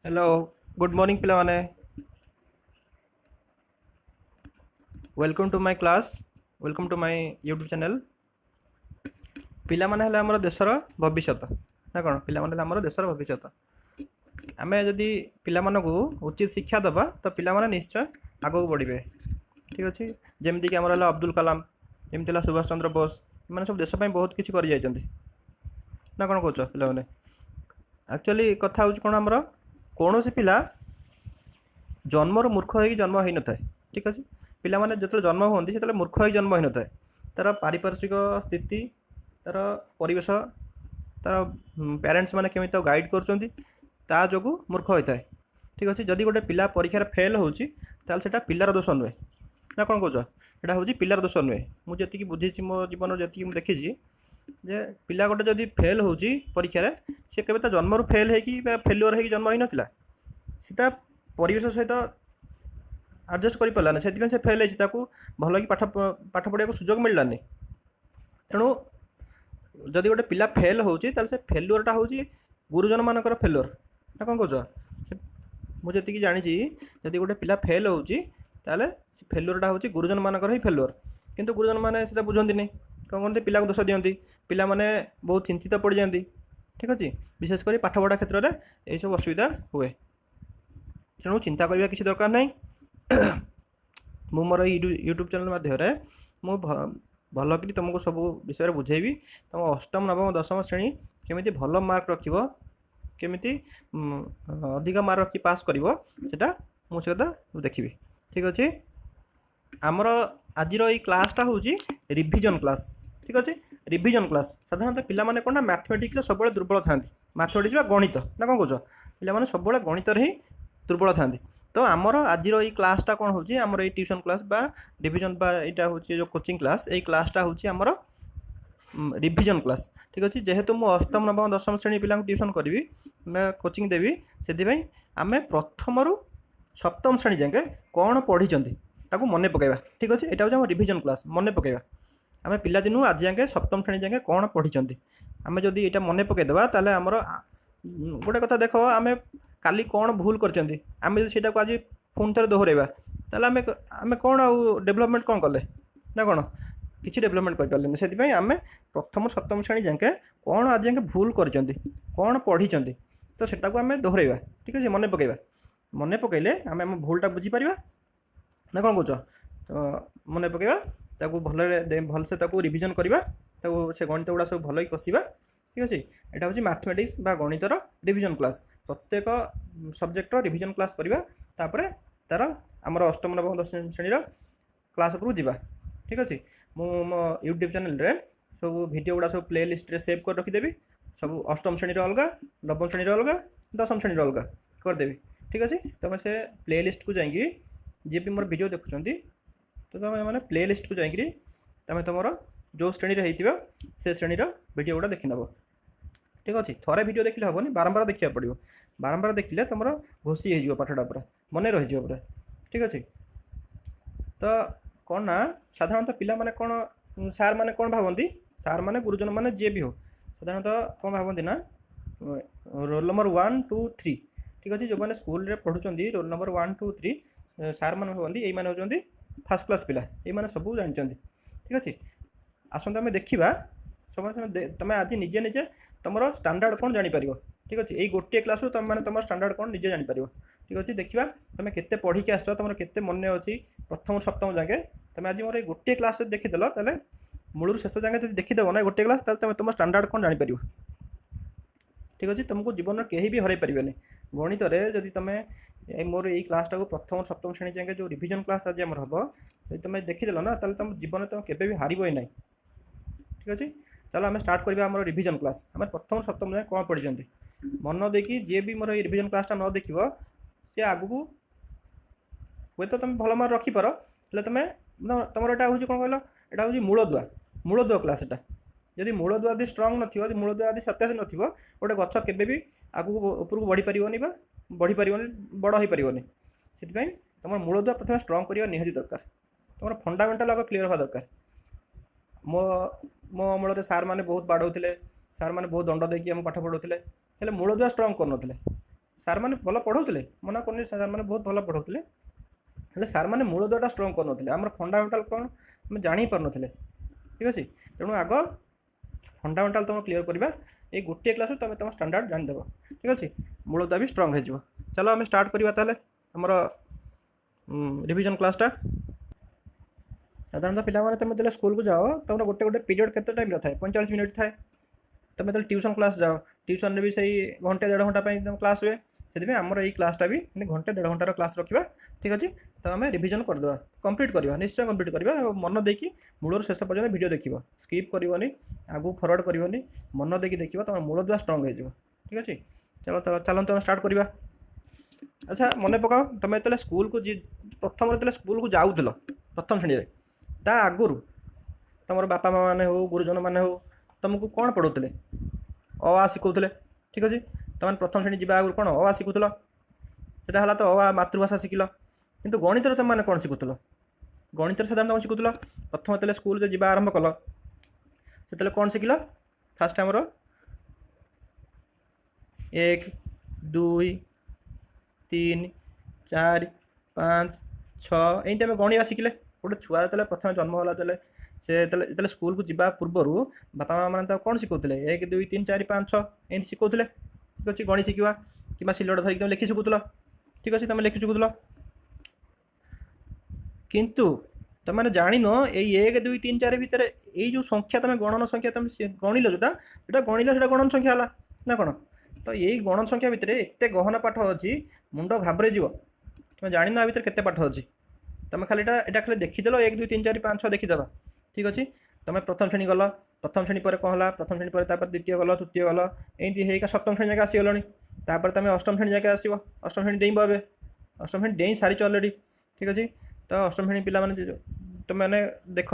Hello good morning पिला माने welcome to my class welcome to my YouTube channel पिला माने हला हमर देशर भविष्यत ना कोन पिला माने हमर देशर भविष्यत आमे जदि पिला मानकु उचित शिक्षा दबा तो पिला माने निश्चय आगो बढ़िबे ठीक अछि जेमति कि हमर हला अब्दुल कलाम जेमति हला सुभाष चंद्र बोस माने सब देश पय बहुत किछि करि जायचंती ना कोन कहउछ पिला माने एक्चुअली कथा होउछ कोन हमर कोनोसी पिला जन्मर मूर्ख होई जन्म होई न थाए ठीक अछि पिला माने जतले जन्म होंती सेतले मूर्ख होई जन्म होई न थाए तार पारिपार्श्विक स्थिति तार परिवेश तार पेरेंट्स माने केमिति गाइड करचंती ता जोगु मूर्ख होई थाए ठीक अछि जदि गोटे पिला परीक्षा रे फेल होउची ताल सेटा पिलार दोष नुहे ना कोन कहउछ एटा होउची पिलार दोष नुहे मु जति कि बुझिछि मो जीवन जति कि मु देखिछि जे पिला गोटे जदि फेल होउची परीक्षा रे से केबे ता जन्मरु फेल हेकी बा फेल्युअर हेकी जन्म होई नथिला सीता परिवेश सहित आडजस्ट कर पारानी से फेल होती भल कि पाठ पाठ पढ़ा सुजोग मिललानी तेणु जदि गोटे पिला फेल होची से फेल्युअरटा हूँ गुरुजन मानकर फेल्युअर ना कौन कौच मुझे जानी जदि गोटे पिला फेल होची से फेल्युअरटा हूँ गुरुजन मानकर ही फेल्युअर किंतु गुरुजन मैंने से बुझे नहीं कौन करते पिला दोष दिखती पिला माने बहुत चिंतित पड़ जाती ठीक अच्छे विशेषकर पाठ पढ़ा क्षेत्र में यही सब असुविधा हुए तेणु चिंता करने किसी दरकार नहीं मु मोर यूट्यूब चैनल माध्यम मु भल कि तुमको सब विषय बुझेबी तुम अष्टम नवम दशम श्रेणी केमी भल मार्क रख केमी अधिक मार्क रखी पास कर मुझे देखी ठीक अच्छे आमर आज क्लासटा हूँ रिविजन क्लास ठीक अच्छे रिविजन क्लास साधारणतः पिला माने कौन मैथमेटिक्स सब दुर्बल था मैथमेटिक्स गणित ना कौन कौच पे सब गणित ही दुर्बल था तो आमर आज क्लासटा कौन हो आमर ये ट्यूशन क्लास बा रिविजन बा यहाँ हूँ जो कोचिंग क्लास ये क्लासटा हूँ आमर रिविजन क्लास ठीक अच्छे जेहेतु मु अष्टम नवम दशम श्रेणी पिला ट्यूशन करी कोचिंग देवी से आम प्रथम रु सप्तम श्रेणी जाके कौन पढ़ी ताकू मन पकड़ा ठीक अच्छे यहाँ हूँ रिविजन क्लास मन पकड़ा आम पिला दिनू आज जाके सप्तम श्रेणी जाके कौन पढ़ी आम जदि यहाँ मन पकईदेवा ताले आमर गोटे कथा देख आम काली कौन भूल करछंती आम सेटा को आज पुणी थे दोहराइबा ताले आम कौन आउ डेभलपमेंट कौन कले ना कौन किसी डेभलपमेंट कर पारे से आम प्रथम सप्तम श्रेणी जाके कौन आज जाके भूल करछंती कौन पढ़ी तो सेटा को आम दोहराइबा ठीक अच्छे मन पकईले आम आम भूलटा बुझीपर ना कौन कौच तो मन पकईबा ताकू भलसे रिविजन करवा से गणित गुड़ा सब भल कसवा ठीक अच्छे यहाँ हूँ मैथमेटिक्स बा गणितर रिविजन क्लास प्रत्येक सब्जेक्ट रिविजन क्लास करवा तार आमर अष्टम नवम दशम श्रेणी क्लास उपरू जावा ठीक अच्छे मो यूट्यूब चैनल रे सब वीडियो गुड़ा सब प्ले लिस्ट रे सेव कर रखिदेवी सब अष्टम श्रेणी अलग नवम श्रेणी अलग दशम श्रेणी अलग करदेवी ठीक अच्छे तुम से प्ले लिस्ट को जाइए जी भी मोर वीडियो देखुं तो तुम मैंने प्ले लिस्ट को जाइए तुम तुम जो श्रेणी होता से श्रेणीर वीडियो गुड़ा देखी नब ठीक अच्छे थोड़े वीडियो देखिले हेनी बारंबार देखा पड़ो बारंबार देखिले तुम घोषी हो पाठटा पूरा मन रही पूरा ठीक अच्छे तो कौन ना साधारणतः पिला माने कौन सार माने कौन भावती सार माने गुरुजन माने जी भी हो साधारणतः कौन भावती ना रोल नंबर 1 2 3 ठीक अच्छे जो मैंने स्कूल पढ़ुं रोल नंबर 1 2 3 सार मैंने भावती ये होती फास्ट क्लास पिला ये सब जानते ठीक अच्छे आसता आम देखा समझ तुम आज निजे निजे तुम स्टैंडर्ड कौन जापर ठीक अच्छे यही गोटे क्लास तुम मैंने तुम स्टैंडर्ड कौन निजे जापर ठीक अच्छे देखा तुम के पढ़ी आस तुम के मन अच्छी प्रथम सप्तम जाके तुम आज मोर गोटे क्लास देखीदेल तेल मूल शेष जाए देखीदेव ना गोटे क्लास तुम तुम स्टैंडर्ड कौन जापर ठीक अच्छे तुमको जीवन में कहीं भी हर पारे गणित जदि तुम मोर यही क्लासटा को प्रथम सप्तम श्रेणी जाए जो रिविजन क्लास आज आम हम तुम देखीदेल ना तुम जीवन तुम केवे हार ही ना ठीक अच्छे चलो आम स्टार्ट करवा आम रिविजन क्लास आम प्रथम सप्तम जाए कौन पढ़ी मन देखिए जी भी मोर रिविजन क्लासटा न देख सी आगू हे तो तुम भल मार्क रखिपार हेल्ले तुम तुम यहाँ हूँ कौन कहल यहाँ हूँ मूलदुआ क्लास एटा जदि मूलदुआ यदि स्ट्रंग न मूलदुआ यदि सत्याश न गोटे गछ के आगू उपरको बढ़ी पारे बढ़ी पारे बड़ हो पारे से तुम मूलदुआ प्रथम स्ट्रंग करवा निहाती दरकार तुम फंडामेंटाल आग क्लीयर हवा दरकार मो मो अमल सार मैंने बहुत बाड़ौले सार मैंने बहुत दंड देकी पाठ पढ़ाऊे हेल्ले मूलदुआ स्ट्रंग कर ସାର୍ ମାନେ ଭଲ ପଢ଼ାଉଥିଲେ, ମନା କରୁନି, ସାର୍ ମାନେ ବହୁତ ଭଲ ପଢ଼ାଉଥିଲେ, ହେଲେ ସାର୍ ମାନେ ମୂଳଦୁଆଟା ଷ୍ଟ୍ରଙ୍ଗ କରୁନଥିଲେ। ଆମର ଫଣ୍ଡାମେଣ୍ଟାଲ କ'ଣ ଆମେ ଜାଣି ପାରୁନଥିଲେ। ଠିକ୍ ଅଛି, ତେଣୁ ଆଗ ଫଣ୍ଡାମେଣ୍ଟାଲ ତୁମେ କ୍ଲିୟର କରିବା। ଏଇ ଗୋଟିଏ କ୍ଲାସ୍ରୁ ତୁମେ ତୁମ ଷ୍ଟାଣ୍ଡାର୍ଡ଼ ଜାଣିଦେବ। ଠିକ୍ ଅଛି, ମୂଳଦୁଆ ବି ଷ୍ଟ୍ରଙ୍ଗ ହେଇଯିବ। ଚାଲ ଆମେ ଷ୍ଟାର୍ଟ କରିବା ତାହେଲେ ଆମର ରିଭିଜନ କ୍ଲାସ୍ଟା। ସାଧାରଣତଃ ପିଲାମାନେ ତୁମେ ଯେତେବେଳେ ସ୍କୁଲକୁ ଯାଅ ତୁମର ଗୋଟେ ଗୋଟେ ପିରିୟଡ଼ କେତେ ଟାଇମ୍ର ଥାଏ? 45 ମିନିଟ୍ ଥାଏ। ତୁମେ ଯେତେବେଳେ ଟ୍ୟୁସନ୍ କ୍ଲାସ୍ ଯାଅ, ଟ୍ୟୁସନ୍ରେ ବି ସେଇ ଘଣ୍ଟେ ଦେଢ଼ ଘଣ୍ଟା ପାଇଁ ତୁମ କ୍ଲାସ୍ ହୁଏ। ସେଥିପାଇଁ ଆମର ଏଇ କ୍ଲାସ୍ଟା ବି ଏମିତି ଘଣ୍ଟେ ଦେଢ଼ ଘଣ୍ଟାର କ୍ଲାସ୍ ରଖିବା। ଠିକ୍ ଅଛି, ତ ଆମେ ରିଭିଜନ୍ କରିଦେବା, କମ୍ପ୍ଲିଟ୍ କରିବା, ନିଶ୍ଚୟ କମ୍ପ୍ଲିଟ୍ କରିବା। ଆଉ ମନ ଦେଇକି ମୂଳରୁ ଶେଷ ପର୍ଯ୍ୟନ୍ତ ଭିଡ଼ିଓ ଦେଖିବ, ସ୍କିପ୍ କରିବନି, ଆଗକୁ ଫରୱାର୍ଡ଼ କରିବନି, ମନ ଦେଇକି ଦେଖିବ, ତୁମ ମୂଳଦୁଆ ଷ୍ଟ୍ରଙ୍ଗ ହେଇଯିବ। ଠିକ୍ ଅଛି, ଚାଲନ୍ତୁ ଆମେ ଷ୍ଟାର୍ଟ କରିବା। ଆଚ୍ଛା, ମନେ ପକାଅ, ତୁମେ ଯେତେବେଳେ ସ୍କୁଲକୁ ପ୍ରଥମରେ ଯେତେବେଳେ ସ୍କୁଲକୁ ଯାଉଥିଲ ପ୍ରଥମ ଶ୍ରେଣୀରେ, ତା ଆଗରୁ ତୁମର ବାପା ମାଆ ମାନେ ହେଉ, ଗୁରୁଜନ ମାନେ ହେଉ, ତୁମକୁ କ'ଣ ପଢ଼ାଉଥିଲେ? ଅ ଆ ଶିଖାଉଥିଲେ। ଠିକ୍ ଅଛି, ତୁମେ ପ୍ରଥମ ଶ୍ରେଣୀ ଯିବା ଆଗରୁ କ'ଣ ଅ ଆ ଶିଖୁଥିଲ? ସେଟା ହେଲା ତ ଅ ଆ ମାତୃଭାଷା ଶିଖିଲ। କିନ୍ତୁ ଗଣିତରେ ତୁମେମାନେ କ'ଣ ଶିଖୁଥିଲ? ଗଣିତରେ ସାଧାରଣତଃ କ'ଣ ଶିଖୁଥିଲ? ପ୍ରଥମ ଯେତେବେଳେ ସ୍କୁଲରେ ଯିବା ଆରମ୍ଭ କଲ, ସେତେବେଳେ କ'ଣ ଶିଖିଲ? ଫାଷ୍ଟ ଆମର 1 2 3 4 5 6 ଏମିତି ଆମେ ଗଣିବା ଶିଖିଲେ। ଗୋଟେ ଛୁଆ ଯେତେବେଳେ ପ୍ରଥମେ ଜନ୍ମ ହେଲା, ସେ ଯେତେବେଳେ ସ୍କୁଲକୁ ଯିବା ପୂର୍ବରୁ ବାପା ମାଆ ମାନେ ତାକୁ କ'ଣ ଶିଖାଉଥିଲେ? 1 2 3 4 5 6 ଏମିତି ଶିଖାଉଥିଲେ। ଠିକ୍ ଅଛି, ଗଣି ଶିଖିବା, କିମ୍ବା ସିଲଟ ଧରିକି ତୁମେ ଲେଖି ଶିଖୁଥିଲ। ଠିକ୍ ଅଛି, ତୁମେ ଲେଖି ଶିଖୁଥିଲ। କିନ୍ତୁ ତୁମେ ଜାଣିନ ଏଇ 1 2 3 4 ଭିତରେ ଏଇ ଯେଉଁ ସଂଖ୍ୟା ତୁମେ ଗଣନ ସଂଖ୍ୟା ତୁମେ ଗଣିଲ, ଯେଉଁଟା ଗଣିଲ ସେଇଟା ଗଣନ ସଂଖ୍ୟା ହେଲା ନା କ'ଣ? ତ ଏଇ ଗଣନ ସଂଖ୍ୟା ଭିତରେ ଏତେ ଗହନ ପାଠ ଅଛି, ମୁଣ୍ଡ ଘାବରେଇ ଯିବ। ତୁମେ ଜାଣିନ ଆ ଭିତରେ କେତେ ପାଠ ଅଛି। ତୁମେ ଖାଲି ଏଇଟା ଖାଲି ଦେଖିଦେଲ, 1 2 3 4 5 6 ଦେଖିଦେଲ। ଠିକ୍ ଅଛି, ତୁମେ ପ୍ରଥମ ଶ୍ରେଣୀ ଗଲ, ପ୍ରଥମ ଶ୍ରେଣୀ ପରେ କ'ଣ ହେଲା? ପ୍ରଥମ ଶ୍ରେଣୀ ପରେ ତାପରେ ଦ୍ୱିତୀୟ ଗଲ, ତୃତୀୟ ଗଲ, ଏମିତି ହେଇକା ସପ୍ତମ ଶ୍ରେଣୀ ଯାକେ ଆସିଗଲଣି। ତାପରେ ତୁମେ ଅଷ୍ଟମ ଶ୍ରେଣୀ ଯାକେ ଆସିବ। ଅଷ୍ଟମ ଶ୍ରେଣୀ ଡେଇଁବ ଏବେ, ଅଷ୍ଟମ ଶ୍ରେଣୀ ଡେଇଁ ସାରିଛ ଅଲରେଡ଼ି। ଠିକ୍ ଅଛି, ତ ଅଷ୍ଟମ ଶ୍ରେଣୀ ପିଲାମାନେ ତୁମେ ଦେଖ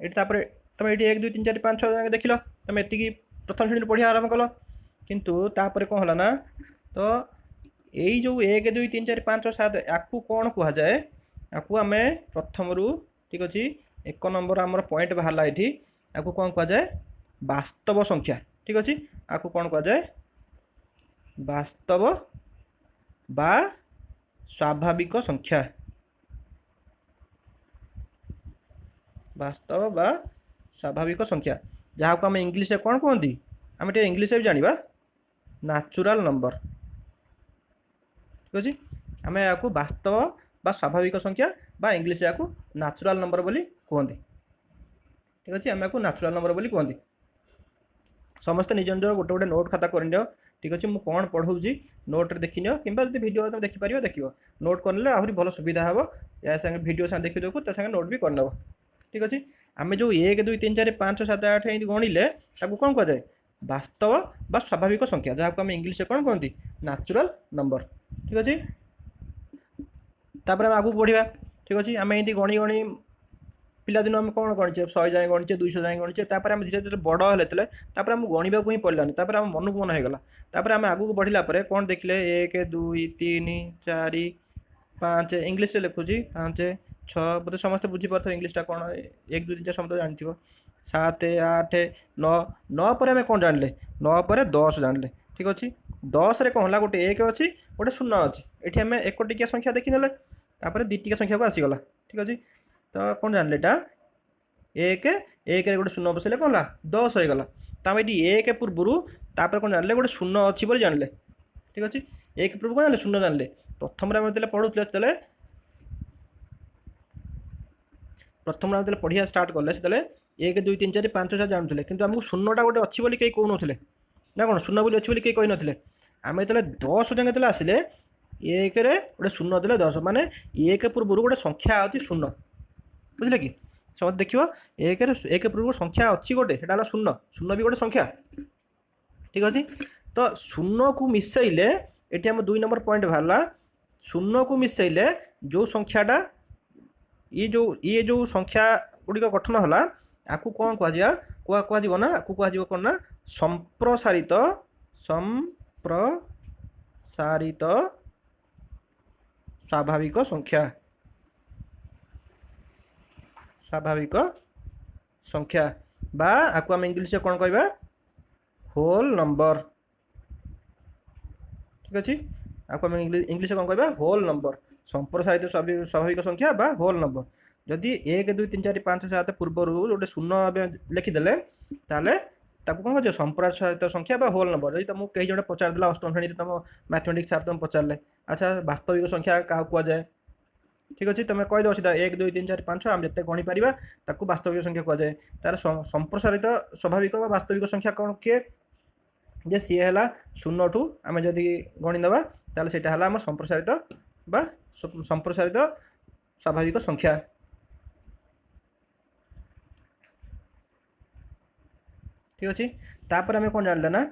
ଏଠି, ତାପରେ ତୁମେ ଏଇଠି 1 2 3 4 5 6 ଯାକେ ଦେଖିଲ। ତୁମେ ଏତିକି ପ୍ରଥମ ଶ୍ରେଣୀରୁ ପଢ଼ିବା ଆରମ୍ଭ କଲ। କିନ୍ତୁ ତାପରେ କ'ଣ ହେଲା ନା, ତ ଏଇ ଯେଉଁ 1 2 3 4 5 6 7 ୟାକୁ କ'ଣ କୁହାଯାଏ? ୟାକୁ ଆମେ ପ୍ରଥମରୁ, ଠିକ୍ ଅଛି, 1 ନମ୍ବର ଆମର ପଏଣ୍ଟ ବାହାରିଲା ଏଠି, ୟାକୁ କ'ଣ କୁହାଯାଏ? ବାସ୍ତବ ସଂଖ୍ୟା। ଠିକ୍ ଅଛି, ୟାକୁ କ'ଣ କୁହାଯାଏ? ବାସ୍ତବ ବା ସ୍ୱାଭାବିକ ସଂଖ୍ୟା। ବାସ୍ତବ ବା ସ୍ୱାଭାବିକ ସଂଖ୍ୟା, ଯାହାକୁ ଆମେ ଇଂଲିଶରେ କ'ଣ କୁହନ୍ତି? ଆମେ ଟିକେ ଇଂଲିଶରେ ବି ଜାଣିବା, ନ୍ୟାଚୁରାଲ ନମ୍ବର। ଠିକ୍ ଅଛି, ଆମେ ୟାକୁ ବାସ୍ତବ ବା ସ୍ୱାଭାବିକ ସଂଖ୍ୟା ବା ଇଂଲିଶରେ ୟାକୁ ନ୍ୟାଚୁରାଲ ନମ୍ବର ବୋଲି କୁହନ୍ତି। ଠିକ୍ ଅଛି, ଆମେ ୟାକୁ ନ୍ୟାଚୁରାଲ ନମ୍ବର ବୋଲି କୁହନ୍ତି। ସମସ୍ତେ ନିଜ ନିଜର ଗୋଟେ ଗୋଟେ ନୋଟ୍ ଖାତା କରିନିଅ। ଠିକ୍ ଅଛି, ମୁଁ କ'ଣ ପଢ଼ାଉଛି ନୋଟ୍ରେ ଦେଖିନିଅ, କିମ୍ବା ଯଦି ଭିଡ଼ିଓ ତୁମେ ଦେଖିପାରିବ ଦେଖିବ। ନୋଟ୍ କରିନେଲେ ଆହୁରି ଭଲ ସୁବିଧା ହେବ। ୟା ସାଙ୍ଗେ ଭିଡ଼ିଓ ସାଙ୍ଗେ ଦେଖିଦେବୁ, ତା ସାଙ୍ଗେ ନୋଟ୍ ବି କରିନେବ। ଠିକ୍ ଅଛି, ଆମେ ଯେଉଁ 1 2 3 4 5 6 7 8 ଏମିତି ଗଣିଲେ, ତାକୁ କ'ଣ କୁହାଯାଏ? ବାସ୍ତବ ବା ସ୍ୱାଭାବିକ ସଂଖ୍ୟା, ଯାହାକୁ ଆମେ ଇଂଲିଶରେ କ'ଣ କୁହନ୍ତି? Natural number. ଠିକ୍ ଅଛି, ତାପରେ ଆମେ ଆଗକୁ ବଢ଼ିବା। ଠିକ୍ ଅଛି, ଆମେ ଏମିତି ଗଣି ଗଣି ପିଲାଦିନ ଆମେ କ'ଣ ଗଣିଛେ? 100 ଯାଏଁ ଗଣିଛେ, 200 ଯାଏଁ ଗଣିଛେ। ତାପରେ ଆମେ ଧୀରେ ଧୀରେ ବଡ଼ ହେଲେ, ତାପରେ ଆମକୁ ଗଣିବାକୁ ହିଁ ପଡ଼ିଲାନି, ତାପରେ ଆମ ମନକୁ ମନ ହେଇଗଲା। ତାପରେ ଆମେ ଆଗକୁ ବଢ଼ିଲା ପରେ କ'ଣ ଦେଖିଲେ? 1 2 3 4 5, ଇଂଲିଶରେ ଲେଖୁଛି 5 6, ବୋଧେ ସମସ୍ତେ ବୁଝିପାରୁଥିବ ଇଂଲିଶଟା କ'ଣ। 1 2 3 4 ସମସ୍ତେ ଜାଣିଥିବ। 7 8 9, 9 ପରେ ଆମେ କ'ଣ ଜାଣିଲେ? 9 ପରେ 10 ଜାଣିଲେ। ଠିକ୍ ଅଛି, 10ରେ କ'ଣ ହେଲା? ଗୋଟେ 1 ଅଛି, ଗୋଟେ 0 ଅଛି। ଏଠି ଆମେ ଏକ ଟିକିଆ ସଂଖ୍ୟା ଦେଖିନେଲେ, ତାପରେ 2 ଟିକିଆ ସଂଖ୍ୟାକୁ ଆସିଗଲା। ଠିକ୍ ଅଛି, ତ କ'ଣ ଜାଣିଲେ? ଏଇଟା 1ରେ ଗୋଟେ 0 ବସେଇଲେ କ'ଣ ହେଲା? 10 ହୋଇଗଲା। ତ ଆମେ ଏଠି 1 ପୂର୍ବରୁ ତାପରେ କ'ଣ ଜାଣିଲେ? ଗୋଟେ 0 ଅଛି ବୋଲି ଜାଣିଲେ। ଠିକ୍ ଅଛି, 1 ପୂର୍ବରୁ କ'ଣ ଜାଣିଲେ? 0 ଜାଣିଲେ। ପ୍ରଥମରେ ଆମେ ଯେତେବେଳେ ପଢ଼ୁଥିଲେ, ପ୍ରଥମରେ ଯେତେବେଳେ ପଢ଼ିବା ଷ୍ଟାର୍ଟ କଲେ, ସେତେବେଳେ 1 2 3 4 5 6 ଜାଣୁଥିଲେ। କିନ୍ତୁ ଆମକୁ 0ଟା ଗୋଟେ ଅଛି ବୋଲି କେହି କହୁନଥିଲେ, ନା କ'ଣ? 0 ବୋଲି ଅଛି ବୋଲି କେହି କହିନଥିଲେ। ଆମେ ଯେତେବେଳେ 10 ଯାଏଁ ଯେତେବେଳେ ଆସିଲେ, 1ରେ ଗୋଟେ 0 ଦେଲେ 10, ମାନେ 1 ପୂର୍ବରୁ ଗୋଟେ ସଂଖ୍ୟା ଅଛି 0। ବୁଝିଲେ କି? ସମସ୍ତେ ଦେଖିବ, 1 ପୂର୍ବରୁ ସଂଖ୍ୟା ଅଛି ଗୋଟେ, ସେଟା ହେଲା 0। 0 ବି ଗୋଟେ ସଂଖ୍ୟା। ଠିକ୍ ଅଛି, ତ 0କୁ ମିଶାଇଲେ, ଏଠି ଆମ 2 ନମ୍ବର ପଏଣ୍ଟ ବାହାରିଲା। 0କୁ ମିଶାଇଲେ ଯେଉଁ ସଂଖ୍ୟାଟା, ଇଏ ଯେଉଁ ସଂଖ୍ୟା ଗୁଡ଼ିକ ଗଠନ ହେଲା, ଆକୁ କ'ଣ କୁହାଯିବ ନା? ଆକୁ କୁହାଯିବ କ'ଣ ନା? ସମ୍ପ୍ରସାରିତ ସ୍ୱାଭାବିକ ସଂଖ୍ୟା। ସ୍ୱାଭାବିକ ସଂଖ୍ୟା, ବା ଆକୁ ଆମେ ଇଂଲିଶରେ କ'ଣ କହିବା? Whole number. ଠିକ୍ ଅଛି, आपको आम इंग्लीश कौन कहवा होल नंबर संप्रसारित स्वाभाविक संख्या बा होल नंबर जदि 1 2 3 4 5 7 पूर्वर गोटे शून्य लिखिदेले ताले ताको कौन कह संप्रसारित संख्या बा होल नंबर जब तुमको कहीं जड़े पचारदेला अष्टम श्रेणी तुम मैथमेटिक्स सार तुम पचारे अच्छा वास्तविक संख्या क्या कहुए ठीक अच्छे तुम कहीदेव सीधा 1 2 3 4 5 आम जिते गणी पार ताकू वास्तविक संख्या कहुए तार संप्रसारित स्वाभाविक वास्तविक संख्या कौन किए जे सी है शून्य ठू आम जदि गणीदे ताल से आम संप्रसारित बा संप्रसारित स्वाभाविक संख्या ठीक अच्छे तापर आम कौन जानले ना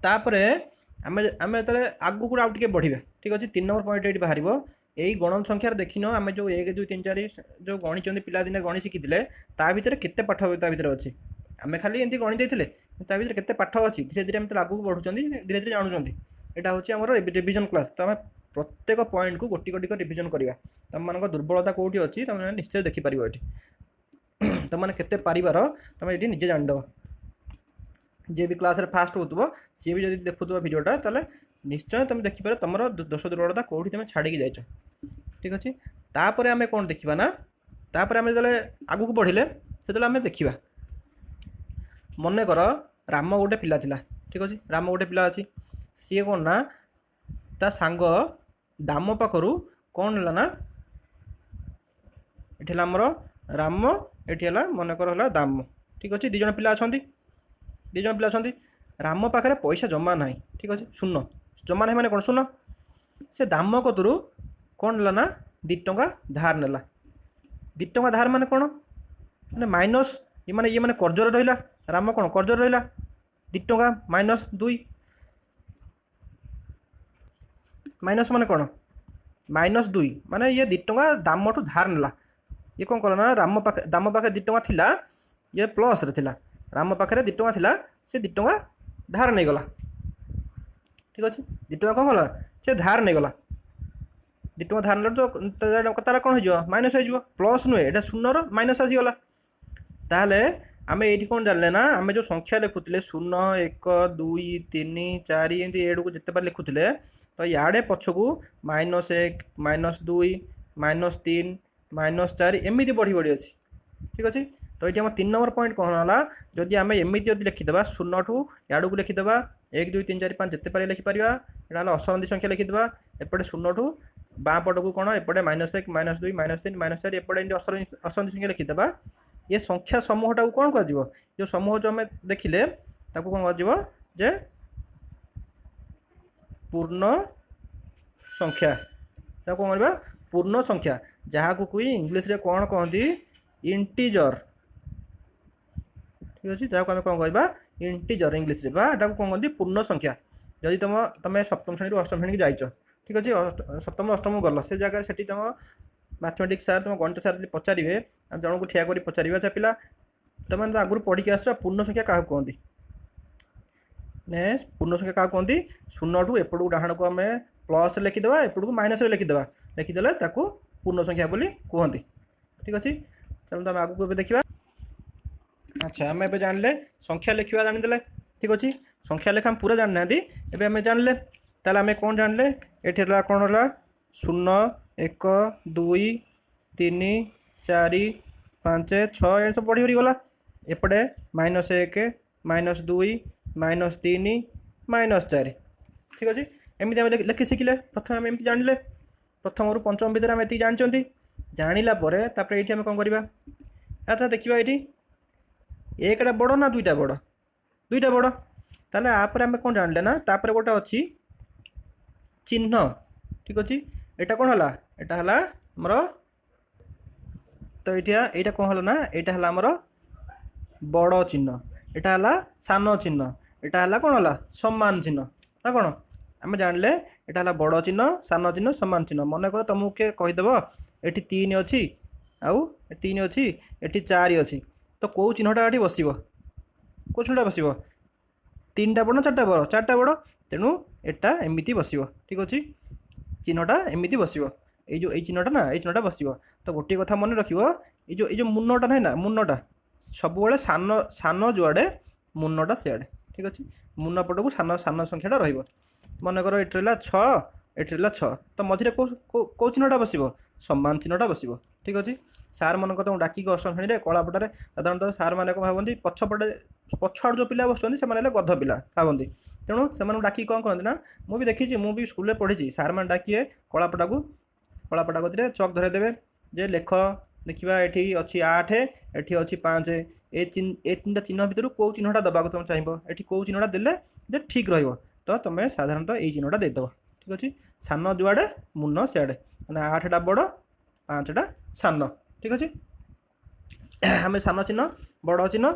तापर आम आम जो आगू आउ टे बढ़िया ठीक अच्छे 3 नंबर पॉइंट ये बाहर यही गणन संख्यार देखिन आम जो 1 2 3 4 जो गणी पिलादिने गणी शिखी ता भर के पाठ भर अच्छे आम खाली एमती गणी देते भर के पाठ अच्छी धीरे धीरे आम आगू बढ़ुं धीरे धीरे जानूँ यहाँ हूँ आम रिविजन क्लास तो आम प्रत्येक पॉइंट को गोटी गोटी रिविजन करवा तुम मान दुर्बलता कौटी अच्छी तुम निश्चय देखिपार ये तुम मैंने पारिबार तुम ये निजे जानीदेव जी भी क्लास फास्ट हो सी भी जब देखुव भिडटा ताले निश्चय तुम देखिपार तुम दोष दुर्बलता कौटी तुम छाड़ी जाइछ ठीक अच्छे तापर आम कौन देखा ना तापर आम जो आगू बढ़िले से आम देखा मन कर राम गोटे पिला थिला ठीक अच्छे राम गोटे पिला अच्छी सी कौन ना ता सांग दाम पाखर कौन है ना ये आमर राम ये मन कर दाम ठीक अच्छे दिज पिला अच्छा दिज पिला अच्छा राम पाखे पैसा जमा ना ठीक अच्छे शून्य जमा ना मैंने कौन शून्य से दाम कतरू कौन है ना 2 टंका धार नेला 2 टंका धार माने कौन मैंने माइनस ये मैंने कर्जर रहा राम कौन कर्जर रहा 2 टंका -2 माइनस माने कौन -2 माने ये 2 टंका दाम ठू धार नेला ये कौन कला ना दाम पाखे 2 टंका थिला ये प्लस रे थिला राम पाखे 2 टंका थिला से 2 टंका धार नहीं गला ठीक अच्छे 2 टंका कौन गला से धार नहीं गला 2 टंका धार तो तार कौन हो माइनस हो प्लस नुहे ये शून्यर माइनस आसीगला ताहले आम ये कौन जानले ना आम जो संख्या लिखुले 0 1 2 3 4 एमती एडू को जिते बार लिखुले तो याडे पछकू -1 -2 -3 -4 एमती बढ़ी बढ़ी अच्छी ठीक अच्छे तो ये आम 3 नंबर पॉइंट कौन है जदि आम एमती जब लिखिदे 0 ठू याडू को लिखिदे 1 2 3 4 5 जिते पारे लिखिपर यहाँ असंधि संख्या लिखिदे एपटे 0 ठू बाँ पटक कौन एपटे -1 -2 -3 -4 एपटे असंधि संख्या लिखिदे ये संख्या समूहटा कौन कह जो समूह जो आम देखिले ताकू कौन कह जे पूर्ण संख्या ताकू कौन करबा पूर्ण संख्या जहाँ को कोई इंग्लिश रे कौन कहती इंटीजर ठीक अच्छे जहाँ को आम कौन कहबा इंटीजर इंग्लिश रे बा एटा कौन कहती पूर्ण संख्या जदि तुम सप्तम श्रेणी अष्टम श्रेणी की जाइछ ठीक अच्छे सप्तम अष्टम गल से जगह से तुम मैथमेटिक्स सार तुम गणित सार पचारे जन को ठिया कर पचारे अच्छा पिला तुम आगुरी पढ़ी आस पूर्ण संख्या क्या कहती ने पूर्ण संख्या क्या कहती 0 ठू एपटू डाण को आम प्लस लिखिदे एपटू माइनस लिखिदे लिखिदेले पूर्ण संख्या बोली कहती ठीक अच्छे चलो आम आगू देखा अच्छा आम ए जानले संख्या लिखा जानीदे ठीक अच्छे संख्या लेखा आम पूरा जाना एवं आम जानले ताल आम कौन जानले ये कौन है 0 1 2 3 4 5 6 ये सब बढ़ी बढ़ी गला एपटे -1 -2 -3 -4 ठीक अच्छे एमती आम लिखि शिखिले प्रथम आम एमती जानले प्रथम रु पंचम भितर आम ये जानते जानिला तापर ये कौन करवा अच्छा देखा ये एकटा बड़ ना दुईटा बड़ दुईटा बड़ ताले आपर आम कौन जानले ना तापर गोटे अच्छी चिन्ह ठीक अच्छे यहाँ कौन है यहाँ है आमर तो यहाँ कौन है ना यहाँ है आमर बड़ चिन्ह यहाँ है सान चिन्ह यहाँ है कौन है सम्मान चिन्ह ना कौन आम जानले यहाँ है बड़ चिन्ह सान चिन्ह सम्मान चिन्ह मन कर तुमको किए कहीदेव ये 3 अच्छी आउ 3 अच्छी ये 4 अच्छी तो कौ चिन्हटा ये बस कौ चिन्हटा बस 3टा बड़ ना 4टा बड़ 4टा बड़ तेणु एटा एमती बस ठीक अच्छे चिन्हटा एमती बस ये चिन्हटा ना ये चिन्हटा बस तो गोटे कथा मन रख ये जो मुन्नटा ना मुन्नटा सब सान सान जुआड़े मुन्नटा सियाड़े ठीक अच्छे मुन पटक सान सान संख्याटा रनकर ये रहा 6 ये रहा 6 तो मझे कौ चिन्हटा बस समान चिन्हटा बस ठीक अच्छे सार मन तुम डाक अष्टम श्रेणी कलापटारे साधारणतः सार मैंने भावती पछपटे पछआड़ जो पिला बसुँच से गध पिला भावती तेणु से डाक कौन कहते ना मुझे देखी मुझे स्कूल पढ़ी सार मैंने डाकिए कलापटा को कलापटा चक धरदेवे जे लेख देखा ये अच्छी 8 ये अच्छी 5 ए 3टा चिन्ह भितर कौ चिन्हटा देवाक तुम चाहिए ये कौ चिन्हटा देले जे ठीक तो तुम्हें साधारणतः ये चिन्हटा देदेव ठीक अच्छे सान जुआड़े मुन सियाड़े मैंने 8टा बड़ 5टा सान ठीक अच्छे आम सान चिन्ह बड़ चिन्ह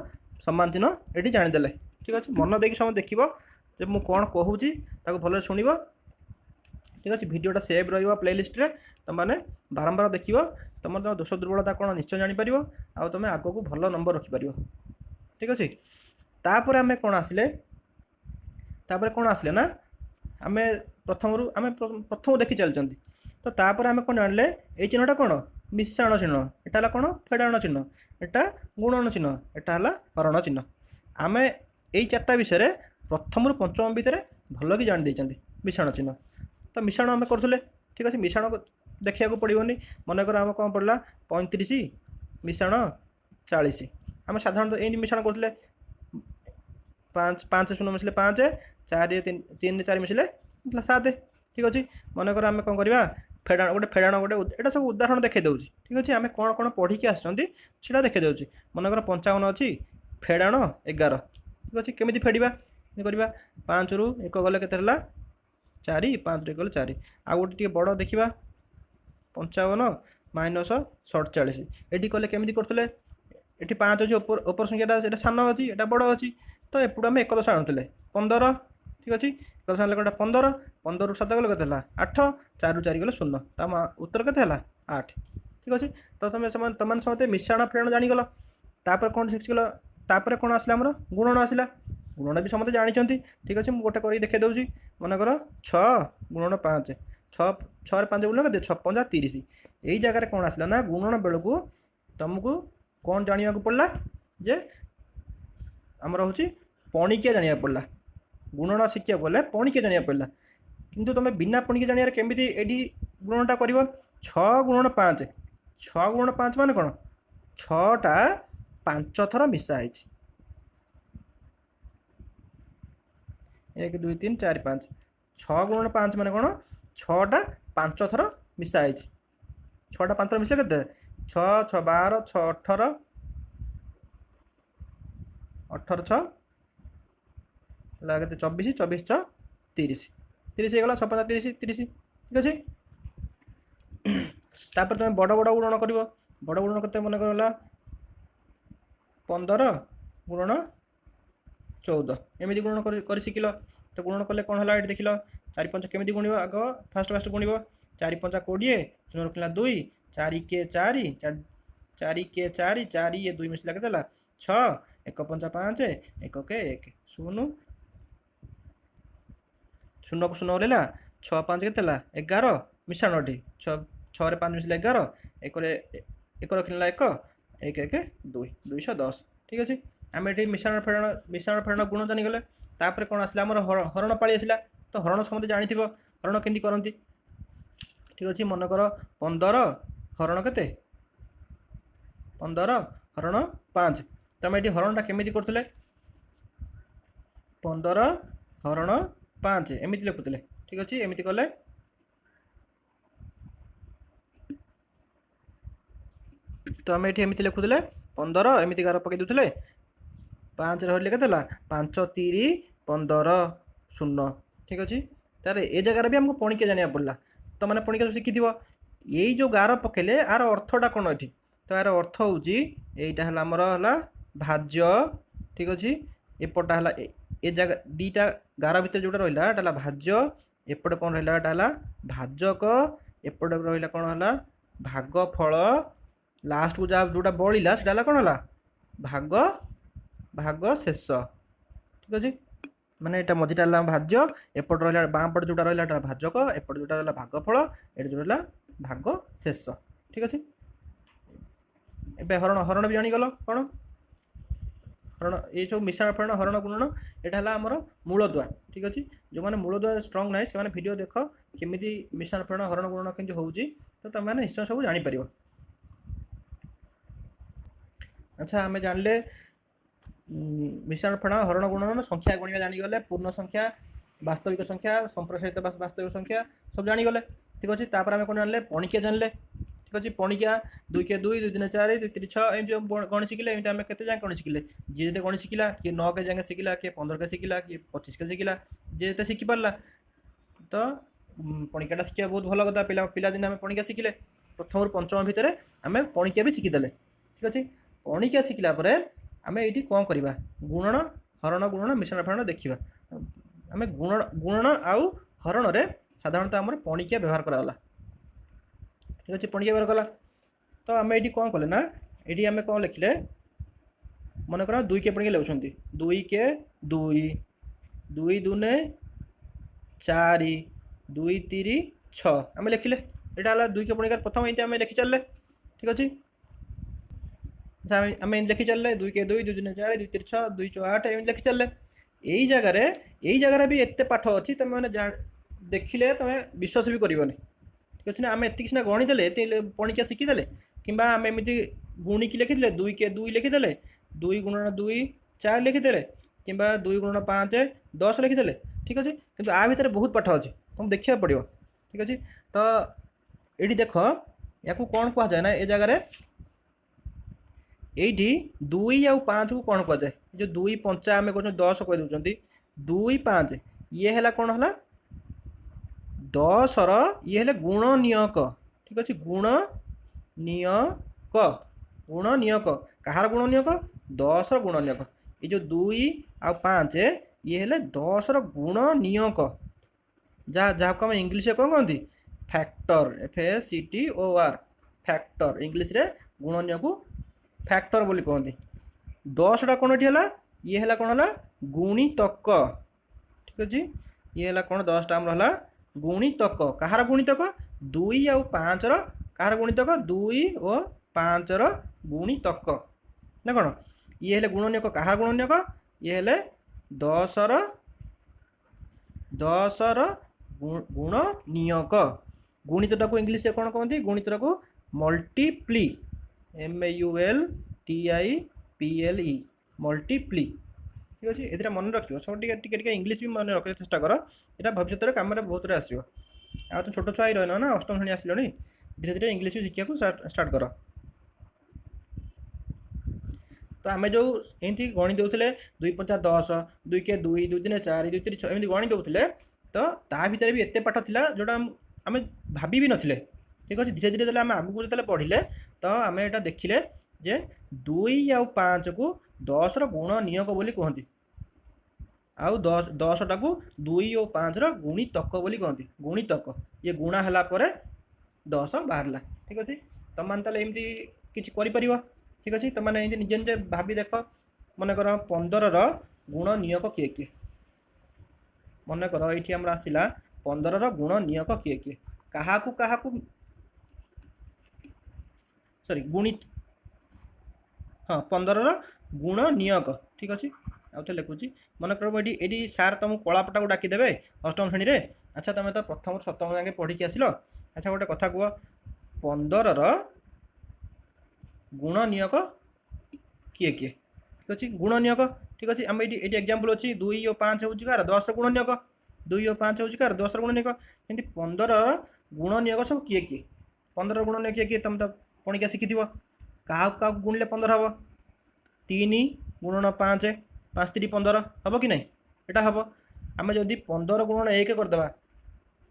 समान चिन्ह ये जाणीदे ठीक अच्छे मन देख समय देख जब मुझे कौन कहूँ भल शुण ठीक अच्छे भिडियोटा सेव रहा प्लेलिस्ट रे तुमने बारंबार देख तुम दोष दुर्बलता कौन निश्चय जापर आ तुम आग को भल नंबर रखिपर ठीक अच्छे तापर आम कौन आसिले ना आम प्रथम देखी चलती तो तापर आम कौन जान ये चिन्हटा कौन मिश्रण चिन्ह एटा कौन फेड़ाण चिन्ह एटा गुणन चिन्ह एटा हरण चिन्ह आम यही 4टा विषय प्रथम रु पंचम भितर भल कि जानी मिश्रण चिन्ह तो मिश्रण आम करूँ ठीक अच्छे मिश्रण देखा पड़ोनी मनकर आम कौन पड़ा 35 मिश्रण 40 आम साधारणतः ये मिश्रण करूँ 5 शून्य मिसले 5 4 3 4 मिसले 7 ठीक अच्छे मनकर आम कौन करवा फेड़ाण गोटे यहाँ सब उदाहरण देखे दूँ ठीक अच्छे आम कौन कौन पढ़ी आसा देखे दूँ मनकर 55 अच्छी फेड़ाण 11 ठीक अच्छे केमी फेड़ा करवा 5 रु 1 गले के 4 5 रू 1 गले 4 आ गोटे बड़ देखा 55 माइनस 47 ये कले केमी करते ये 5 अच्छे ओपर संख्याटा सान अच्छी यहाँ बड़ अच्छी तो एपटू आम 1 दश आणुले 15 ठीक अच्छे 1 दश आने 15 15 रु 7 गले के 8 4 रु 4 गले 0 तो उत्तर के 8 ठीक अच्छे तो तुम समझते मिश्रण फेड़ाण जानीगल तापर कौन शिखिगल तापर कौन आसला आमर गुणन आसला गुणन भी समझते जानते ठीक अच्छे मुझे गोटे कर देखे दूसरी मनकर 6 गुणन 5 6 5 गुण के 6 5 30 यही जगह कौन आसला ना गुणन बेलू तुमको कौन जाना पड़ा जे आमर हूँ पणिकिया जाना पड़ा गुणन शिखा गले पणिकिया जाना पड़ा किंतु तुम बिना पणिकिया जानार केमी ये गुणनटा कर 6 गुणन 5 6 गुणन 5 मान कौन 6टा 5 थर मिसाई 1 2 3 4 5 6 गुणन 5 मान कौन 6टा 5 थर मिसाई 6टा 5 थर मिसले के 6 6 12 6 18 18 6 लगे 24 24 6 30 30 हो गला 6 5 30 30 ठीक अच्छे तापर तुम बड़ बड़ गुणन कर बड़ गुणन करते मन कर 15 गुणन 14 एमती गुणन कर शिखिल तो गुणन कले कौन है ये देख 4 5 केमी गुण आग फास्ट गुण 4 5 20 शून्य रखला 2 4 के 4 4 के 4 4 ये 2 मिसला के 6 1 5 5 1 के 1 शून्य शून्य को शून्य हल्ला 6 5 के 11 मिश्रण 6 6 5 मिसला 11 1 रखला 1 1 1 2 210 ठीक अच्छे आम ये मिश्रण फेड़ाण गुण जानीगले तापर कौन आसला आम हरण पाली आसला तो हरण समझते जानी हरण केमती करती ठीक अच्छे मनकर 15 हरण के 15 हरण 5 तुम ये हरणटा केमी करते 15 हरण 5 एमती लिखुले ठीक अच्छे एमती कले तो आम ये लिखुले 15 एमती गार पकई दूसरे 5 रही के 5 3 15 0 ठीक अच्छे तार ए जगार भी आमको पणिकिया जाना पड़ा तो मैंने पणिकिया शिखी यही जो गार पकेले यार अर्थटा कौन ये तो यार अर्थ हूँ यहीटा आमर है भाज्य ठीक अच्छे एपटा है ए जगह 2टा गार भितर जोटा रहा भाज्य एपटे कौन रहा भाजक एपटे रहा कौन है भागफल लास्ट को जहाँ जोटा बड़ा से कौन है भाग भाग शेष ठीक अच्छे माने यहाँ मझीटा भाज्य एपट रहा बाँ पटे जोटा रहा भाजक एपट जोटा रहा भागफल ये जो रहा भाग शेष ठीक अच्छे ए हरण हरण भी जानीगल कौन हरण ये जो मिश्रण फलन हरण गुणन यहाँ है आमर मूलदुआ ठीक अच्छे जो मैंने मूलदुआ स्ट्रंग ना से वीडियो देख केमी मिश्रण फलन हरण गुणन केमती होती तो तुम मैंने निश्चय सब जापर। अच्छा आम जानले मिश्रण फलन हरण गुणन संख्या गणिया जानीगले पूर्ण संख्या वास्तविक संख्या संप्रसारित वास्तविक संख्या सब जानीगले ठीक अच्छे आम कौन जानले पणिकिया जानले ठीक अच्छे पणिकिया 2 के 2 2 3 4 2 3 6 एम गणि शिखिले एमती आम के गणि शिखिले जी जो गणि शिखिला किए 9 के जाए शिखिला किए 15 के शिखिला किए 25 के शिखिला जी जो शिखिपारा तो पणिकिया शिखा बहुत भल कथा पिलादिन आम पणिकिया शिखिले प्रथम पंचम भितर आम पणिकिया भी शिखिदेले ठीक अच्छे पणिकिया शिखिला आम ये कौन करवा गुणन हरण गुणन मिश्रण फलन देखा आम गुणन आउ हरण में साधारणतः आम पणिकिया व्यवहार कराला ठीक अच्छे पणिकिया व्यवहार कला तो आम ये कौन कले ना ये आम कौन लिखिले मन कर 2 के पणिकिया लिखुं 2 के 2 2 दूने 4 2 3 6 आम लिखिले यहाँ है 2 के पणिकार प्रथम ये आम लिखि चलले ठीक अच्छे आम लिखि चलले 2 के 2 2 3 4 2 3 6 2 4 8 एम लिखि चलले यही जगह भी एत पाठ अच्छी तुम मैंने देखिले तुम विश्वास भी करनी ठीक अच्छे ना आम एति सीना गणिदेले पणिकिया शिखिदेले कि आम एमती गुणिकी लिखिदे 2 के 2 लिखिदेले 2 गुणन 2 4 लिखिदेले कि 2 गुणन 5 10 लिखिदेले ठीक अच्छे किंतु आ भितर बहुत पाठ अच्छे तुम देखा पड़ो ठीक अच्छे तो ये देख या कौन कहुए ना ए जगार ये 2 आउ 5 को कौन कहुए जो 2 पंचा आम कह 10 कह दूसरी 2 5 ये है कौन है 10 ये है गुणनियक ठीक अच्छे गुणनियक कहार गुणनियक 10 गुणनियक ये जो 2 आउ 5 ये है 10 गुणनियक जहाँ को आम इंग्लीश कौन कहती फैक्टर FACTOR फैक्टर इंग्लीश रे गुणनियक फैक्टर बोली कहती 10टा कौन ये है कौन है गुणितक ठीक अच्छे ये है कौन 10टा आम रहा गुणितक कहार गुणितक 2 आउ 5 कहार गुणितक 2 और 5 गुणितक ना कौन ये है गुणनियक कहार गुणनियक ये है 10 गुणनियक गुणितटा को इंग्लीश कौन कहते गुणितटा को मल्टीप्ली MAULTIPLE मल्टीप्ली ठीक अच्छे ये मन रख सब टे इंग्लीश भी मन रखा चेष्टा कर यहाँ भविष्य में कम बहुत आसो आ तो छोट छुआ ही रही ना अष्टम श्रेणी आसिल धीरे धीरे इंग्लीश भी शिखा स्टार्ट कर तो आम जो एमती गणि दौले 2 5 10 2 के 2 2 3 4 2 3 6 एमती गणि दौले तो ता भीतर भी एत पाठ था जोटा आम भाभी भी नथिले ठीक अच्छे धीरे धीरे आम आगू जो पढ़िले तो आम यहाँ देखिले जे 2 आउ 5 को 10 गुणनियक बोली कहती आउ 10टा को 2 और 5 गुणितक बोली कहती गुणितक ये गुणा है 10 बाहर ठीक अच्छे तुम मैंने एमती किसी कर ठीक अच्छे तुम मैंने निजे निजे भाभी देख मन कर 15 गुणनियक किए किए मन कर ये आम आसला 15 गुणनियक किए किए क्या सॉरी गुणित हाँ 15 गुणनियक ठीक अच्छे आउ थे लिखुची मन कर ये सार तुम कलापटा को डाकिदेवे अष्टम श्रेणी में अच्छा तुम तो प्रथम सप्तम जाके पढ़ी आसिल अच्छा गोटे कथा कह 15 गुणनियक किए किए ठीक अच्छे गुणनियक ठीक अच्छे आम ये एग्जाम्पल अच्छी 2 और 5 हूँ कार 10 गुणनियक 2 और 5 हूँ कार 10 गुणनियक एमती 15 गुणनियक सब किए किए 15 गुणनियक किए किए तुम तो पणिकिया शिखि क्या गुणिले 15 हम 3 गुणन 5 5 3 15 हम कि नहीं यहाँ हम आम जदि 15 गुणन 1 करदे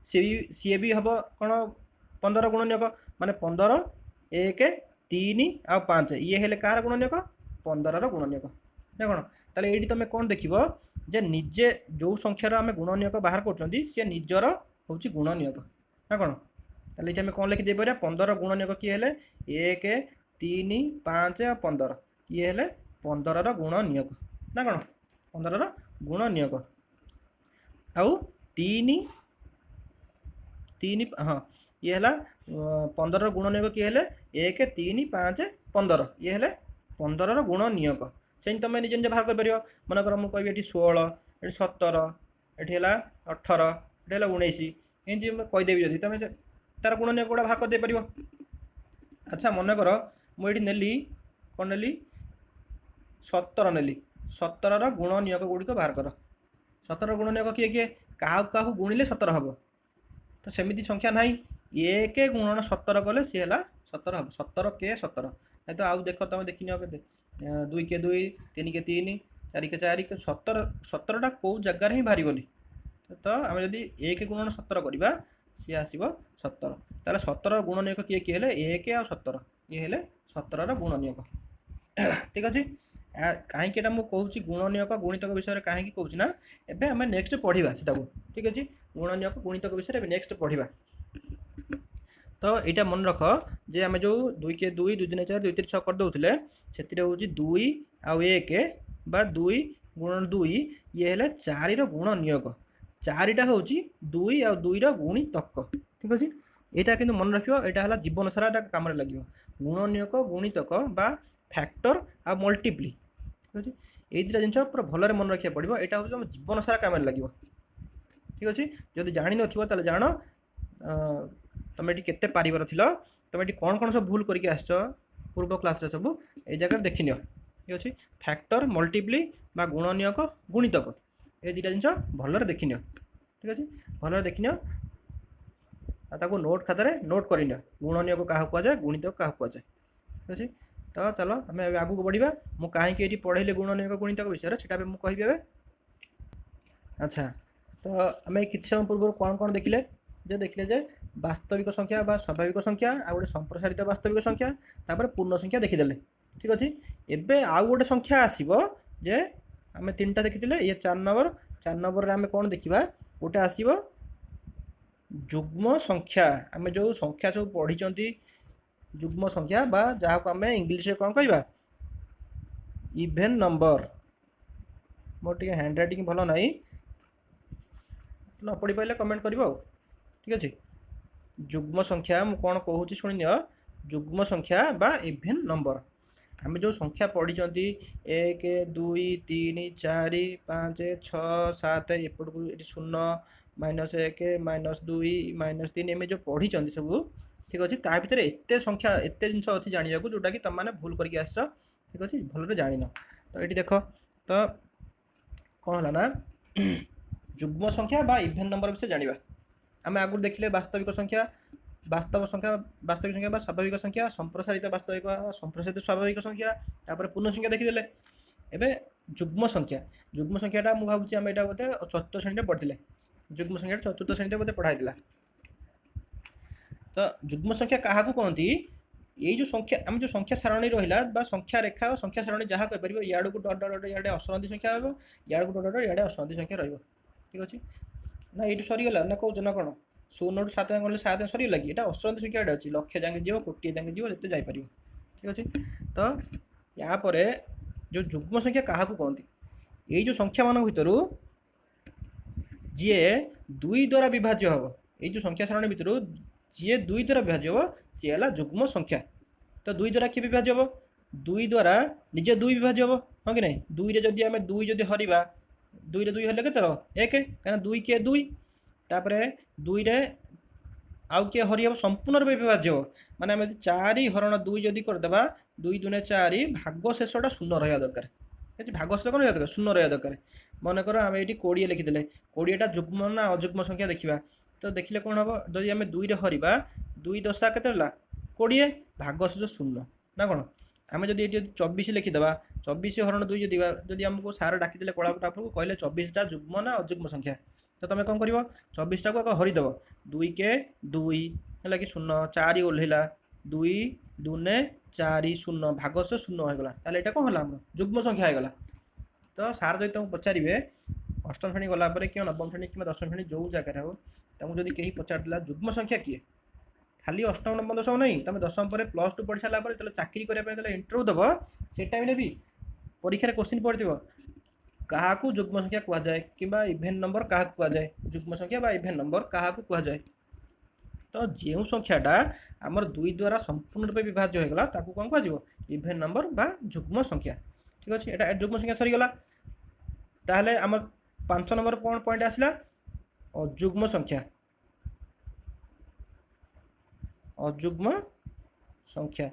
सी भी हम कौन 15 गुणनियक माने 15 1 3 आउ 5 ये हेले कार गुणनियक 15 गुणनियक ना कौन ताले ये तुम कौन देख जे निजे जो संख्यार आम गुणनियक बाहर कर सी निजर हूँ गुणनियक ना कौन ताले ये कौन लिखिदे 15 गुणनियक किए हेले 1 3 5 और 15 ये हेले 15 गुणनियक ना कौन 15 गुणनियक आउ 3 हाँ ये है 15 गुणनियक किए हेले 1 3 5 15 ये हेले 15 गुणनियक ସେମିତି ତୁମେ ନିଜେ ନିଜେ ବାହାର କରିପାରିବ। ମନେକର ମୁଁ କହିବି ଏଠି 16, ଏଠି 17, ଏଠି ହେଲା 18, ଏଠି ହେଲା 19, ଏମିତି ମୁଁ କହିଦେବି ଯଦି ତୁମେ ତାର ଗୁଣନୀୟକ ଗୁଡ଼ା ବାହାର କରିଦେଇପାରିବ। ଆଚ୍ଛା ମନେକର ମୁଁ ଏଠି ନେଲି କ'ଣ ନେଲି 17 ନେଲି, 17ର ଗୁଣନୀୟକ ଗୁଡ଼ିକ ବାହାର କର। 17ର ଗୁଣନୀୟକ କିଏ କିଏ, କାହାକୁ କାହାକୁ ଗୁଣିଲେ 17 ହେବ। ତ ସେମିତି ସଂଖ୍ୟା ନାହିଁ, 1 ଗୁଣନ 17 କଲେ ସିଏ ହେଲା 17 ହେବ। 17 କେ 17 ନାଇଁ ତ ଆଉ ଦେଖ ତୁମେ ଦେଖିନିଅ କେତେ 2 କେ 2, 3 କେ 3, 4 କେ 4, 17ଟା କେଉଁ ଜାଗାରେ ହିଁ ବାହାରିବନି। ତ ଆମେ ଯଦି 1 ଗୁଣନ 17 କରିବା ସିଏ ଆସିବ 17। ତାହେଲେ 17ର ଗୁଣନୀୟକ କିଏ କିଏ ହେଲେ 1 ଆଉ 17, ଇଏ ହେଲେ 17ର ଗୁଣନୀୟକ। ଠିକ୍ ଅଛି। କାହିଁକି ଏଇଟା ମୁଁ କହୁଛି ଗୁଣନୀୟକ ଗୁଣିତକ ବିଷୟରେ କାହିଁକି କହୁଛି ନା ଏବେ ଆମେ ନେକ୍ସଟ ପଢ଼ିବା ସେଟାକୁ। ଠିକ୍ ଅଛି, ଗୁଣନୀୟକ ଗୁଣିତକ ବିଷୟରେ ଏବେ ନେକ୍ସଟ ପଢ଼ିବା। ତ ଏଇଟା ମନେ ରଖ ଯେ ଆମେ ଯେଉଁ 2 କେ 2, 2 2 4, 2 3 6 କରିଦେଉଥିଲେ ସେଥିରେ ହେଉଛି 2 ଆଉ 1 ବା 2 ଗୁଣନ 2 ଇଏ ହେଲେ 4ର ଗୁଣନୀୟକ। 4ଟା ହେଉଛି 2 ଆଉ 2ର ଗୁଣିତକ। ଠିକ୍ ଅଛି, ଏଇଟା କିନ୍ତୁ ମନେ ରଖିବ, ଏଇଟା ହେଲା ଜୀବନ ସାରା ଏଇଟା କାମରେ ଲାଗିବ। ଗୁଣନୀୟକ ଗୁଣିତକ ବା ଫ୍ୟାକ୍ଟର ଆଉ ମଲ୍ଟିପ୍ଲି। ଠିକ୍ ଅଛି, ଏଇ ଦୁଇଟା ଜିନିଷ ପୁରା ଭଲରେ ମନେ ରଖିବାକୁ ପଡ଼ିବ। ଏଇଟା ହେଉଛି ଆମ ଜୀବନ ସାରା କାମରେ ଲାଗିବ। ଠିକ୍ ଅଛି, ଯଦି ଜାଣିନଥିବ ତାହେଲେ ଜାଣ ତୁମେ ଏଠି କେତେ ପାରିବାର ଥିଲ, ତୁମେ ଏଠି କ'ଣ କ'ଣ ସବୁ ଭୁଲ କରିକି ଆସିଛ ପୂର୍ବ କ୍ଲାସ୍ରେ ସବୁ ଏଇ ଜାଗାରେ ଦେଖିନିଅ। ଠିକ୍ ଅଛି, ଫ୍ୟାକ୍ଟର ମଲ୍ଟିପ୍ଲି ବା ଗୁଣନୀୟକ ଗୁଣିତକ ଏ ଦୁଇଟା ଜିନିଷ ଭଲରେ ଦେଖିନିଅ। ଠିକ୍ ଅଛି, ଭଲରେ ଦେଖିନିଅ ଆଉ ତାକୁ ନୋଟ୍ ଖାତାରେ ନୋଟ୍ କରିନିଅ। ଗୁଣନୀୟକ କାହାକୁ କୁହାଯାଏ, ଗୁଣିତକ କାହାକୁ କୁହାଯାଏ। ଠିକ୍ ଅଛି, ତ ଚାଲ ଆମେ ଏବେ ଆଗକୁ ବଢ଼ିବା। ମୁଁ କାହିଁକି ଏଠି ପଢ଼େଇଲି ଗୁଣନୀୟକ ଗୁଣିତକ ବିଷୟରେ ସେଇଟା ଏବେ ମୁଁ କହିବି ଏବେ। ଆଚ୍ଛା, ତ ଆମେ କିଛି ସମୟ ପୂର୍ବରୁ କ'ଣ କ'ଣ ଦେଖିଲେ ଯେ ବାସ୍ତବିକ ସଂଖ୍ୟା ବା ସ୍ୱାଭାବିକ ସଂଖ୍ୟା, ଆଉ ଗୋଟେ ସମ୍ପ୍ରସାରିତ ବାସ୍ତବିକ ସଂଖ୍ୟା, ତାପରେ ପୂର୍ଣ୍ଣ ସଂଖ୍ୟା ଦେଖିଦେଲେ। ଠିକ୍ ଅଛି, ଏବେ ଆଉ ଗୋଟେ ସଂଖ୍ୟା ଆସିବ ଯେ ଆମେ 3ଟା ଦେଖିଥିଲେ, ଇଏ 4 ନମ୍ବର। 4 ନମ୍ବରରେ ଆମେ କ'ଣ ଦେଖିବା, ଗୋଟେ ଆସିବ ଯୁଗ୍ମ ସଂଖ୍ୟା। ଆମେ ଯେଉଁ ସଂଖ୍ୟା ସବୁ ପଢ଼ିଛନ୍ତି ଯୁଗ୍ମ ସଂଖ୍ୟା ବା ଯାହାକୁ ଆମେ ଇଂଲିଶରେ କ'ଣ କହିବା, ଇଭେନ୍ ନମ୍ବର। ମୋର ଟିକେ ହ୍ୟାଣ୍ଡ ରାଇଟିଂ ଭଲ ନାହିଁ, ନ ପଢ଼ିପାରିଲେ କମେଣ୍ଟ କରିବ ଆଉ। ଠିକ୍ ଅଛି, ଯୁଗ୍ମ ସଂଖ୍ୟା ମୁଁ କ'ଣ କହୁଛି ଶୁଣିନିଅ। ଯୁଗ୍ମ ସଂଖ୍ୟା ବା ଇଭେନ୍ ନମ୍ବର, ଆମେ ଯେଉଁ ସଂଖ୍ୟା ପଢ଼ିଛନ୍ତି 1 2 3 4 5 6 7, ଏପଟକୁ ଏଠି 0 -1 -2 -3 ଏମିତି ଯେଉଁ ପଢ଼ିଛନ୍ତି ସବୁ। ଠିକ୍ ଅଛି, ତା ଭିତରେ ଏତେ ସଂଖ୍ୟା ଏତେ ଜିନିଷ ଅଛି ଜାଣିବାକୁ ଯେଉଁଟାକି ତୁମମାନେ ଭୁଲ କରିକି ଆସିଛ। ଠିକ୍ ଅଛି, ଭଲରେ ଜାଣିନ। ତ ଏଠି ଦେଖ, ତ କ'ଣ ହେଲା ନା ଯୁଗ୍ମ ସଂଖ୍ୟା ବା ଇଭେନ୍ ନମ୍ବର ବିଷୟରେ ଜାଣିବା। ଆମେ ଆଗରୁ ଦେଖିଲେ ବାସ୍ତବିକ ସଂଖ୍ୟା, ବାସ୍ତବିକ ସଂଖ୍ୟା ବା ସ୍ୱାଭାବିକ ସଂଖ୍ୟା, ସମ୍ପ୍ରସାରିତ ବାସ୍ତବିକ, ସମ୍ପ୍ରସାରିତ ସ୍ୱାଭାବିକ ସଂଖ୍ୟା, ତାପରେ ପୂର୍ଣ୍ଣ ସଂଖ୍ୟା ଦେଖିଦେଲେ। ଏବେ ଯୁଗ୍ମ ସଂଖ୍ୟାଟା ମୁଁ ଭାବୁଛି ଆମେ ଏଇଟା ବୋଧେ 4ଥ ଶ୍ରେଣୀରେ ପଢ଼ିଥିଲେ। ଯୁଗ୍ମ ସଂଖ୍ୟାଟା 4ଥ ଶ୍ରେଣୀରେ ବୋଧେ ପଢ଼ା ହେଇଥିଲା। ତ ଯୁଗ୍ମ ସଂଖ୍ୟା କାହାକୁ କହନ୍ତି, ଏଇ ଯେଉଁ ସଂଖ୍ୟା ଆମେ ଯେଉଁ ସଂଖ୍ୟା ସାରଣୀ ରହିଲା ବା ସଂଖ୍ୟା ରେଖା ବା ସଂଖ୍ୟା ସାରଣୀ ଯାହା କହିପାରିବ, ଇଆଡ଼କୁ ଡଟ୍ ଡଟ୍ ଡଟ୍ ଇଆଡ଼େ ଅସରନ୍ତି ସଂଖ୍ୟା ହେବ, ଇଆଡ଼କୁ ଡଟ୍ ଡଟ୍ ଇଆଡ଼େ ଅସରନ୍ତି ସଂଖ୍ୟା ରହିବ। ଠିକ୍ ଅଛି ନା, ଏଇଠୁ ସରିଗଲା ନା କହୁଛ ନା କ'ଣ, 0ରୁ 7 ଯାଏଁ ଗଲେ 7 ସରିଗଲା କି, ଏଇଟା ଅସରନ୍ତି ସଂଖ୍ୟା ଏଇଟା ଅଛି, ଲକ୍ଷ ଯାଏଁ ଯିବ, କୋଟିଏ ଯାଏଁ ଯିବ, ଯେତେ ଯାଇପାରିବ। ଠିକ୍ ଅଛି, ତ ୟାପରେ ଯେଉଁ ଯୁଗ୍ମ ସଂଖ୍ୟା କାହାକୁ କହନ୍ତି, ଏଇ ଯେଉଁ ସଂଖ୍ୟାମାନଙ୍କ ଭିତରୁ ଯିଏ 2 ଦ୍ୱାରା ବିଭାଜ୍ୟ ହେବ, ଏଇ ଯେଉଁ ସଂଖ୍ୟା ସାରଣୀ ଭିତରୁ ଯିଏ 2 ଦ୍ୱାରା ବିଭାଜ୍ୟ ହେବ ସିଏ ହେଲା ଯୁଗ୍ମ ସଂଖ୍ୟା। ତ 2 ଦ୍ୱାରା କିଏ ବିଭାଜ୍ୟ ହେବ, 2 ଦ୍ୱାରା ନିଜେ 2 ବିଭାଜ୍ୟ ହେବ, ହଁ କି ନାହିଁ। 2ରେ ଯଦି ଆମେ 2 ଯଦି ହରିବା, 2ରେ 2 ହେଲେ କେତେ ହେବ 1, କାହିଁକିନା 2 କେ 2, ତାପରେ 2ରେ ଆଉ କିଏ ହରିହେବ, ସମ୍ପୂର୍ଣ୍ଣ ରୂପେ ବିଭାଜ୍ୟ ହେବ। ମାନେ ଆମେ ଯଦି 4 ହରଣ 2 ଯଦି କରିଦେବା, 2 2 4, ଭାଗ ଶେଷଟା 0 ରହିବା ଦରକାର। ଠିକ୍ ଅଛି, ଭାଗ ଶେଷ କ'ଣ ରହିବା ଦରକାର, 0 ରହିବା ଦରକାର। ମନେକର ଆମେ ଏଇଠି 20 ଲେଖିଦେଲେ, 20ଟା ଯୁଗ୍ମ ନା ଅଯୁଗ୍ମ ସଂଖ୍ୟା ଦେଖିବା। ତ ଦେଖିଲେ କ'ଣ ହେବ, ଯଦି ଆମେ 2ରେ ହରିବା, 2 ଦଶା କେତେ ହେଲା 20, ଭାଗ ଶେଷ 0 ନା କ'ଣ। ଆମେ ଯଦି ଏଠି 24 ଲେଖିଦେବା, 24 ହରଣ 2 ଯଦି ଆମକୁ ସାର୍ ଡାକିଦେଲେ କଳାକୁ ତାପରକୁ କହିଲେ 24ଟା ଯୁଗ୍ମ ନା ଅଯୁଗ୍ମ ସଂଖ୍ୟା, ତ ତୁମେ କ'ଣ କରିବ, 24ଟାକୁ ଆଗ ହରିଦେବ। 2 କେ 2 ହେଲା କି 0, 4 ଓହ୍ଲେଇଲା, 2 2 4 0, ଭାଗ ଶେଷ 0 ହୋଇଗଲା। ତାହେଲେ ଏଇଟା କ'ଣ ହେଲା, ଆମର ଯୁଗ୍ମ ସଂଖ୍ୟା ହୋଇଗଲା। ତ ସାର୍ ଯଦି ତୁମକୁ ପଚାରିବେ, ଅଷ୍ଟମ ଶ୍ରେଣୀ ଗଲା ପରେ କିମ୍ବା ନବମ ଶ୍ରେଣୀ କିମ୍ବା ଦଶମ ଶ୍ରେଣୀ ଯେଉଁ ଜାଗାରେ ହେଉ, ତୁମକୁ ଯଦି କେହି ପଚାରିଥିଲା ଯୁଗ୍ମ ସଂଖ୍ୟା କିଏ, ଖାଲି ଅଷ୍ଟମ ନବମ ଦଶମ ନାହିଁ, ତୁମେ ଦଶମ ପରେ +2 ପଢ଼ି ସାରିଲା ପରେ ଯେତେବେଳେ ଚାକିରି କରିବା ପାଇଁ ଯେତେବେଳେ ଇଣ୍ଟରଭ୍ୟୁ ଦେବ, ସେ ଟାଇମ୍ରେ ବି ପରୀକ୍ଷାରେ କୋଶ୍ଚିନ୍ ପଡ଼ିଥିବ, କାହାକୁ ଯୁଗ୍ମ ସଂଖ୍ୟା କୁହାଯାଏ କିମ୍ବା ଇଭେନ୍ ନମ୍ବର କାହାକୁ କୁହାଯାଏ, ଯୁଗ୍ମ ସଂଖ୍ୟା ବା ଇଭେନ୍ ନମ୍ବର କାହାକୁ କୁହାଯାଏ। ତ ଯେଉଁ ସଂଖ୍ୟାଟା ଆମର 2 ଦ୍ୱାରା ସମ୍ପୂର୍ଣ୍ଣ ରୂପେ ବିଭାଜ୍ୟ ହୋଇଗଲା ତାକୁ କ'ଣ କୁହାଯିବ, ଇଭେନ୍ ନମ୍ବର ବା ଯୁଗ୍ମ ସଂଖ୍ୟା। ठीक अच्छे এটা যুগ্ম সংখ্যা সরিগলা তাহলে আমার 5 নম্বর কোন পয়েন্ট আসলা অযুগ্ম সংখ্যা অযুগ্ম সংখ্যা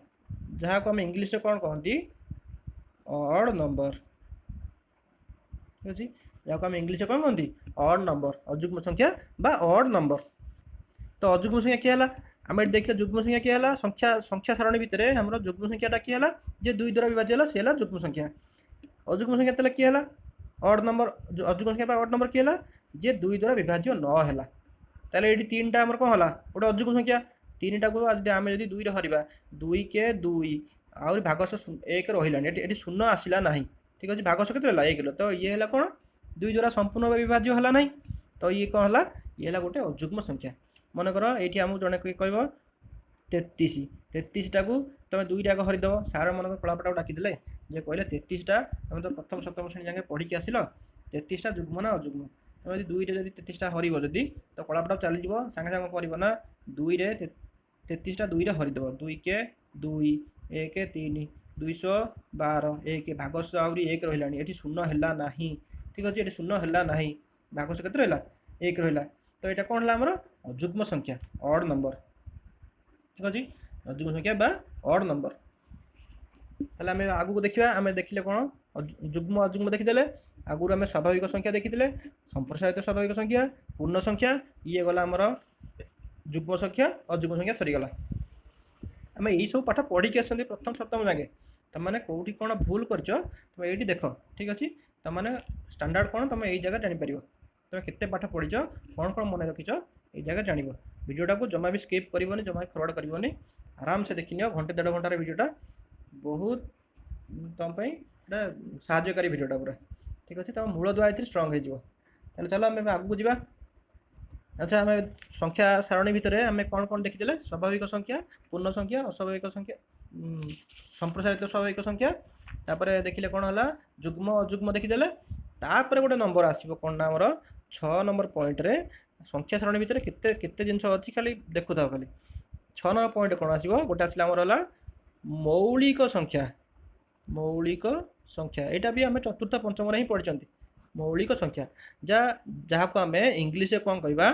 जहाँ को आम इंग्लीश कौन कहती ऑड नंबर ठीक अच्छे जहाँ को आम इंग्लीश कौन कहती ऑड नंबर अजुग्म संख्या बा ऑड नंबर तो अजुग्म संख्या किए है आम ये देखिए जुग्म संख्या किए है संख्या संख्या सारणी भितर आम जुग्म संख्याटा किए है जे 2 द्वारा विभाज्य है सी है जुग्म संख्या अजुग्म संख्या तेल किए है ऑड नंबर अजुग्म संख्या बा ऑड नंबर किए है जे 2 द्वारा विभाज्य न है ताहले ये 3टा आमर कौन है गोटे अजुग्म संख्या 3टा को आम जब 2 हरवा 2 के 2 आहरी भागश 1 रहा ये शून्य आसला ना ठीक अच्छे भागश के 1 तो ये है कौन 2 द्वारा संपूर्ण विभाज्य है ना तो ये कौन है ये है गोटे अजुग्म संख्या मनकर ये आमको जड़े कह 33 33टा को तुम 2टा आग हरिदेव सार मन कलापटा डाकिदे जे कहले 33टा तुम तो प्रथम सप्तम श्रेणी जाके पढ़ी आसिल 33टा जुग्म ना अजुग्म तुम यदि 2 रे 33टा हरब जदि तो कलापटा चलीज सागे सागे कर 2 रे 33टा 2 रे हरिदेव 2 के 2 1 3 212 1 भागश आहरी 1 रहा ये शून्य है ना ठीक अच्छे ये शून्य है ना भागश के रहा 1 रहा तो यहाँ कौन है आमर अजुग्म संख्या ऑड नंबर ठीक अच्छे अजुग्म संख्या बा ऑड नंबर ताहले आम आगू देखा आम देखिले कौन जुग्म अजुग्म देखीदे आगुरी आम स्वाभाविक संख्या देखीदे संप्रसारित स्वाभाविक संख्या पूर्ण संख्या ये गला आमर जुग्म संख्या अजुग्म संख्या सरीगला आम यही सब पाठ पढ़ी आसते प्रथम सप्तम जागे तुमने कौटी कौन भूल कर तुम ये देख ठीक अच्छे तुमने स्टैंडर्ड कौन तुम यही जगह जापर तुम केते पाठ पढ़ीच कौन कौन मन रखीच ये जगह जान वीडियोटा को जमा भी स्किप करनी जमा भी फरवर्ड करनी आराम से देखनी घंटे 1.5 घंटार वीडियोटा बहुत तुम साहाय्यकारी वीडियोटा पूरा ठीक अच्छे तुम मूलदुआ ये स्ट्रंग हो चलो आम आगू जा अच्छा आम संख्या सारणी भितर आम कौन कौन देखीदे स्वाभाविक संख्या पूर्ण संख्या अस्वाभाविक संख्या संप्रसारित स्वाभाविक संख्या तापर देखिले कौन है जुग्म अजुग्म देखीदे तापर गोटे नंबर आसो कौन ना आमर 6 नंबर पॉइंट रे संख्या सारणी भितर केते केते जिनस अच्छी खाली देखु था खाली 6 नंबर पॉइंट कौन आसो गोटे आसला आमर है मौलिक संख्या यहाँ भी आम चतुर्थ पंचम ही पढ़ी मौलिक संख्या जहाँ को आम इंग्लीश कौन कहवा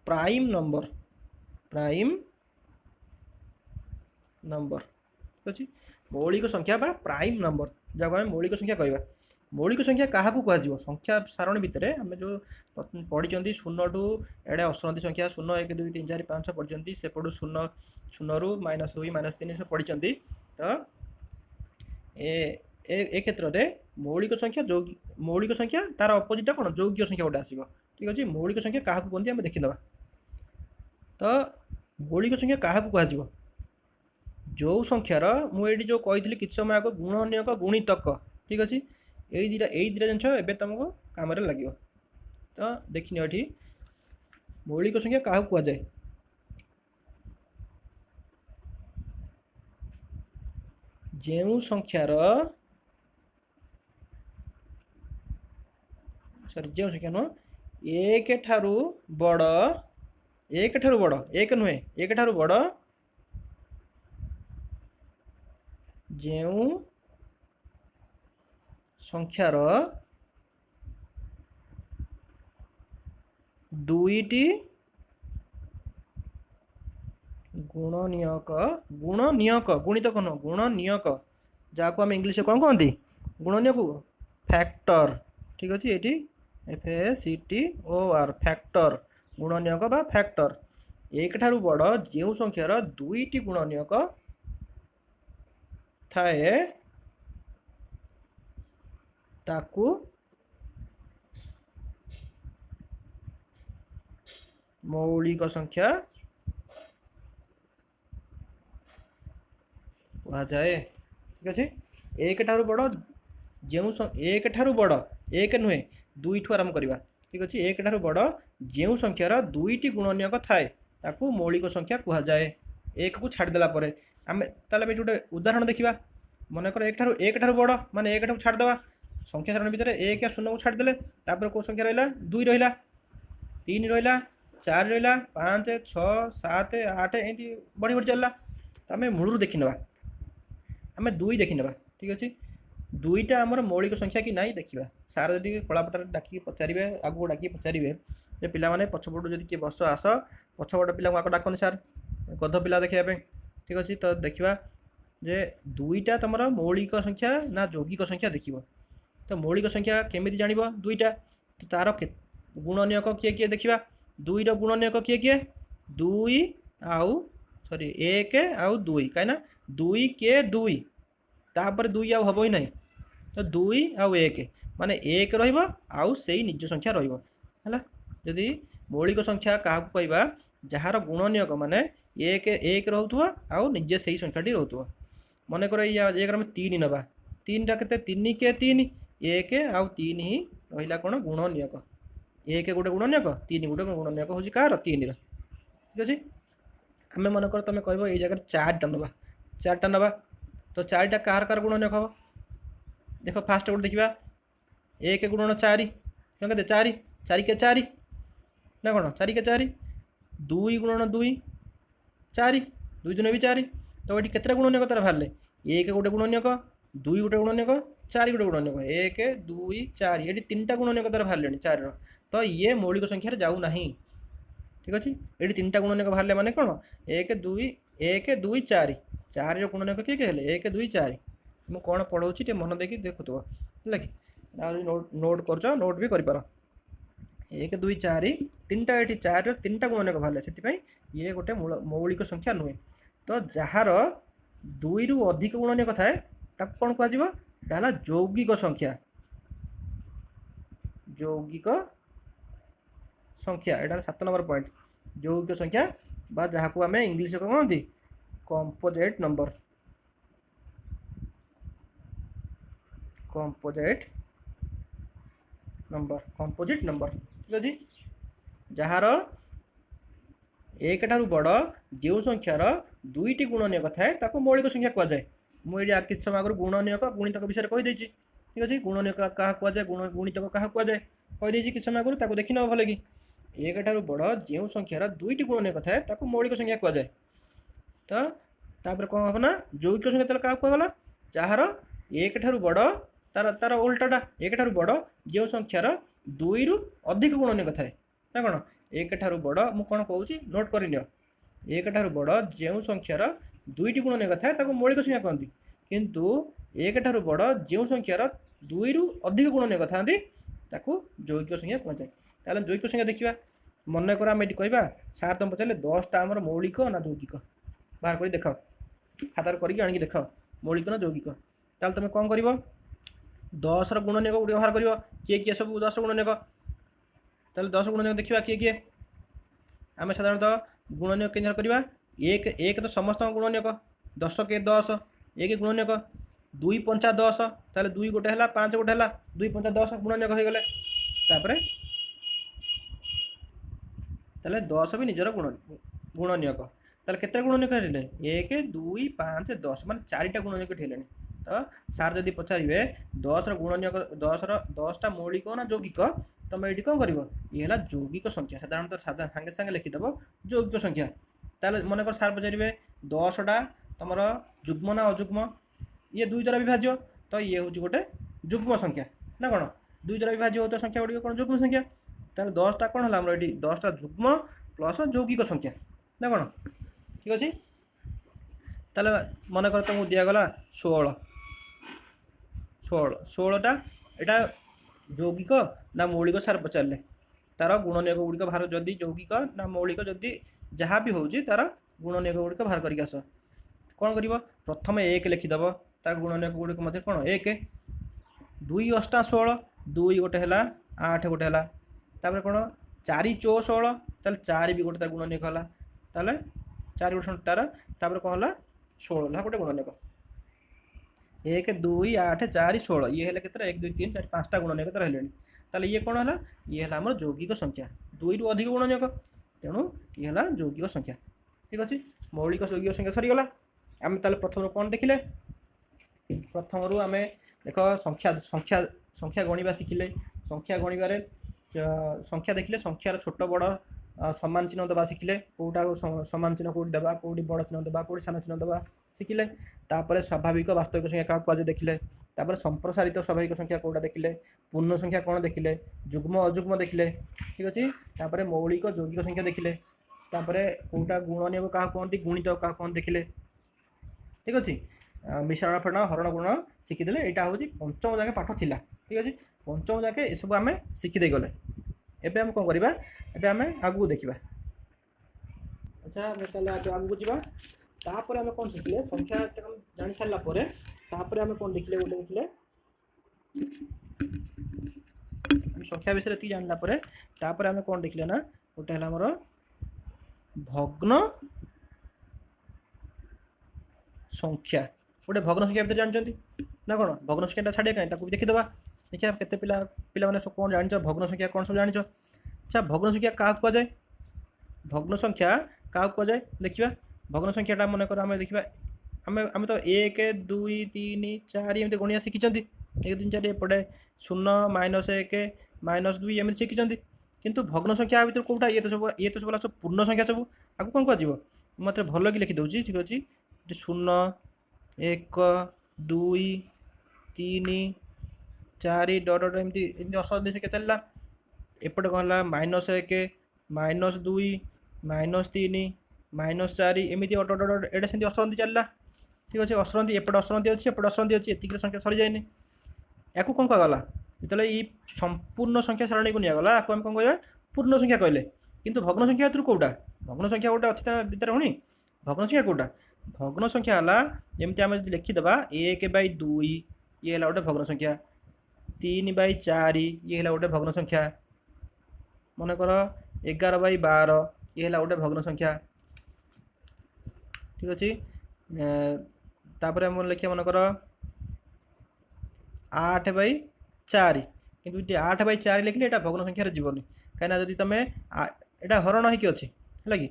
प्राइम नंबर ठीक अच्छे मौलिक संख्या बा प्राइम नंबर जहाँ को आम मौलिक संख्या कहवा मौलिक संख्या क्या कह संख्या सारणी भितर आम जो पढ़ी शून्य टू एडे असंति संख्या 0 1 2 3 4 5 पढ़ी सेपटू 0 0 रू -2 -3 सब पढ़ी तो ए क्षेत्र में मौलिक संख्या तार अपोजिटा कौन यौगिक संख्या गोटे आसो ठीक अच्छे मौलिक संख्या क्या कहते हैं देखीद तो मौलिक संख्या क्या कह जो संख्यार मुझे जो कही कि समय आगे गुणनीयक गुणितक ठीक अच्छे यही दुटा जिन एवं तुमको कम लगे तो देखनी ये मौलिक संख्या क्या कहुए जो संख्यार सॉरी जो संख्या नुह एक ठारू बड़ एक नुहे एक ठारू बड़ जो संख्यार दुईटी गुणनीयक गुणितक नुह गुणनीयक जहाँ को आम इंग्लीश कौन कहती गुणनीयक फैक्टर ठीक अच्छे ये FACTOR फैक्टर गुणनीयक बा फैक्टर एक ठारू बड़ जो संख्यार दुईटी गुणनीयक थाए ताकू मौलिक संख्या कहा जाए ठीक अच्छे एक ठारू बड़ जो एक ठारू बड़ एक नुहे 2 ठू आरंभ करवा ठीक अच्छे एक ठारू बड़ जो संख्यार दुईटी गुणनीयक थाए ताकू मौलिक संख्या कहा जाए एक को छाड़देला आम ताले गोटे उदाहरण देखा मनकर एक ठारू बड़ माने एक छाड़देवा संख्या सारणी भितर 1 या 0 को छाड़देले कौ संख्या रहा 2 रहा 3 रहा 4 रहा 5 6 7 8 एमती बढ़ी बढ़ी चलला तो आम मूल देखी ना आम 2 देखी ना ठीक अच्छे दुईटा आमर मौलिक संख्या कि ना देखा सार जदि कलापटार डाक पचारे आगू डाक पचारे जे पिला पछपटू जब किए बस आस पछपट पिला आग डाकनी सार गध पिला देखापी ठीक अच्छे तो देखा जे दुईटा तुम मौलिक संख्या ना यौगिक संख्या देख तो मौलिक संख्या केमी जान दुईटा तो तार गुणनियक किए किए देखा दुईर गुणनियक किए किए दुई आउ सरी एक आउ दुई कहीं दुई के दुई तापर दुई आउ हम ही ना तो दुई आउ एक माने एक रु से निज संख्या रहा जदि मौलिक संख्या क्या कहवा जार गुणनियक माने एक एक रोथुआ आउ निजे से संख्याटी रोथुआ मनकर एक आम तीन नवा तीन टा के तीन के तीन एक आउ तीन ही रहा कौन गुणनियक एक गोटे गुणनियक तीन गोटे गुणनियक हूँ कार तीन ठीक अच्छे आम मनकर तुम कह जगह चार्टा नवा चार्टा नवा तो चारिटा कार कार गुणनियक हम देख फास्ट गोटे देखा एक गुणन चारि के चारि चारि के चारि ना कौन चारि के चारि दुई गुणन दुई चारि दुई दिन भी चारि तो ये केतटा गुणनियक तार बाहर एक गोटे गुणनियक दुई गोटे गुणनियक चारि गोटे गुणनियक एक दुई चारि ये तीन टा गुणनियक तार बाहर चार तो ये मौलिक संख्यार जाऊना ठीक अच्छे ये तीन टा गुणनियक बाहर माने कौन एक दुई चारि चार गुणनियक किए किए एक दुई चारि मुझे कौन पढ़ाऊँगी टे मन देखिए देखुव है कि नोट कर नोट भी कर एक दुई चारि तीन टा ये चार तीन टा गुणनियक बाहर से ये गोटे मौलिक संख्या नुहे तो जार दुई रु अधिक गुणनियक थाए ताको कौन कह यौगिक संख्या यौगिक संख्या यहाँ 7 नंबर पॉइंट यौगिक संख्या बा जहाँ को आम इंग्लीश कहते कंपोजिट नंबर कंपोजिट नंबर ठीक अच्छे जार एक ठारू बड़ जो संख्यार दुईटी गुणनियक थाए ताको मौलिक संख्या कहुए मुझे किस समय आगे गुणनियक गुणितक विषय कहीदे ठीक अच्छे गुणनियक क्या कहुए गुणितक क्या कहुए कहीदे किस समय आगे देखी ना भले कि एक ठारू बड़ जो संख्यार दुईटी गुणनियक थाए ताको मौलिक संख्या कहुए तो तापर कौन हम ना यौगिक संख्या क्या कहगला जार एक ठारू बड़ तार तार उल्टाटा एक ठारू बड़ जो संख्यार दुई रु अधिक गुणनियक थाए ना कौन एक ठारू बड़ मु कौन कहूँ नोट कर एक ठारू बड़ जो संख्यार दुईटी गुणनियक थाए ताको मौलिक संख्या कहती किंतु एक ठारू बड़ जो संख्यार दुई रु अधिक गुणनियक था ताको यौगिक संख्या कहुए ताहले यौगिक संख्या देखा मन कर आम ये कहवा सार तुम पचारे 10टा आमर मौलिक ना यौगिक बाहर कर देख खातार करके आणिक देख मौलिक ना यौगिक ताहले तुम कौन कर 10 गुणनियक गोटे बाहर कर किए किए सब 10 गुणनियक ताहले 10 गुणनियक देखा किए किए आम साधारणतः गुणनियक के करवा एक एक तो समस्त गुणनियक 10 के 10 एक गुणनियक दुई पंचा 10 ताहले दुई गोटे है 5 गोटे है दुई पंचा 10 गुणनियक हो गले तापरे ताहले 10 भी निजर गुणनियक ताहले केते गुणनियक हेले 1 2 5 10 माने 4टा गुणनियक हेलेनी तो सार जदि पचारे 10 गुणनियक 10टा मौलिक ना यौगिक तुम ये कौन कर ये यौगिक संख्या साधारणतः सागे सागे लिखिदेव यौगिक संख्या ताहले मनकर सार पचारे 10टा तुम जुग्म ना अजुग्म ये दुई द्वारा विभाज्य तो ये हूँ गोटे जुग्म संख्या ना कौन दुई द्वारा विभाज्य होता संख्या गुड़िक कौन जुग्म संख्या ताहले 10टा कौन है ये 10टा जुग्म प्लस यौगिक संख्या ना कौन ठीक अच्छे ताहले मनकर तुमको दिगला 16टा यहाँ यौगिक ना मौलिक सार पचारे तार गुणनियक गुड़िक बाहर जदि यौगिक ना मौलिक जदि जहाँ भी हो तार गुणनियक गुड़िक बाहर करके आस कौन कर प्रथम 1 लिखिदेव तार गुणनियक गुड़िक मध्य कौन 1 2 8 16 2 गोटे है 8 गोटे है तापर कौन 4 चौ 16 ताल 4 भी गोटे तार गुणनियक है ताल 4 गोटे तार तापर कौन है 16 गोटे गुणनियक 1 2 8 4 16 ये है केतरा 1 2 3 4 5टा गुणनियक तार हेलेनी ताल ये कौन है ये है आम यौगिक संख्या 2 रु अधिक गुणनियक तेणु ये है यौगिक संख्या ठीक अच्छे मौलिक यौगिक संख्या सरीगला आम ताल प्रथम कौन देखिले प्रथम रू आम देख संख्या संख्या संख्या गणिबा शिखिले संख्या गणिबारे संख्या देखिले संख्यार छोट बड़ समान चिन्ह देवा शिखिले कौटा समान चिन्ह कौटी देवा कौटी बड़ चिन्ह देवा कौटी सान चिन्ह देवा शिखिले तापर स्वाभाविक वास्तविक संख्या क्या कुआजे देखिले तापर संप्रसारित स्वाभाविक संख्या कौटा देखिले पूर्ण संख्या कौन देखिले जुग्म अजुग्म देखिले ठीक अच्छे तापर मौलिक यौगिक संख्या देखिले तापर कौटा गुणनीय क्या कहते गुणित क्या कहते देखिले ठीक अच्छे मिश्रण फरण हरण गुण शिखिदे यहाँ हूँ पंचम जाके पाठ थिला ठीक अच्छे पंचम जाके ये सब आम शिखिदे गले एबे हम कौन करवा एबे आम आगू देखा अच्छा आगू जावा तापर आम कौन शिखिले संख्या जानी सारा तापर आम कौन देखिले गोटे देखिले संख्या विषय ये जानला तापर आम कौन देखिले ना गोटे है आमर भग्न संख्या गोटे भग्न संख्या भीतर जानते ना कौन भग्न संख्या छाड़िया कहीं देखीदे देखिए केते पिला मैंने कौन जान भग्न संख्या कौन सब जान अच्छा भग्न संख्या क्या कहुए भग्न संख्या क्या कहुए देखा भग्न संख्याटा मन कर आम देखा आम तो 1 2 3 4 एमती गणिया शिखी 1 2 4 एपटे 0 -1 -2 एमती शिखी किंतु भग्न संख्या भर कौटा ये तो सब सब पूर्ण संख्या सब आगे कौन कह मत भल कि लिखिदे ठीक अच्छे 0 1 2 3 4 डट डट एमती अशुद्ध संख्या चलला एपटे कौन है -1 -2 -3 -4 एमती डट डट एटा से अशुद्ध चलला ठीक अच्छे अशुद्ध एपटे अशुद्ध अच्छी एपटे अशुद्ध अच्छी एतिक संख्या सरी जाए या कौन कहगला जो ये संपूर्ण संख्या सारणी को निगला या कौन कह पूर्ण संख्या कहले किंतु भग्न संख्या भर कौटा भग्न संख्या गोटे अच्छी भितर होनी भग्न संख्या कौटा भग्न संख्या है जमी आम लिखिदेवा 1/2 ये है गोटे भग्न संख्या 3/4 ये है गोटे भग्न संख्या मनकर 11/12 ये है गोटे भग्न संख्या ठीक अच्छे तापर आम लिखा मनकर 8/4 कि 8/4 लिखले यहाँ भग्न संख्यार जीवन कहीं जब तुम यहाँ हरण होगी अच्छे है कि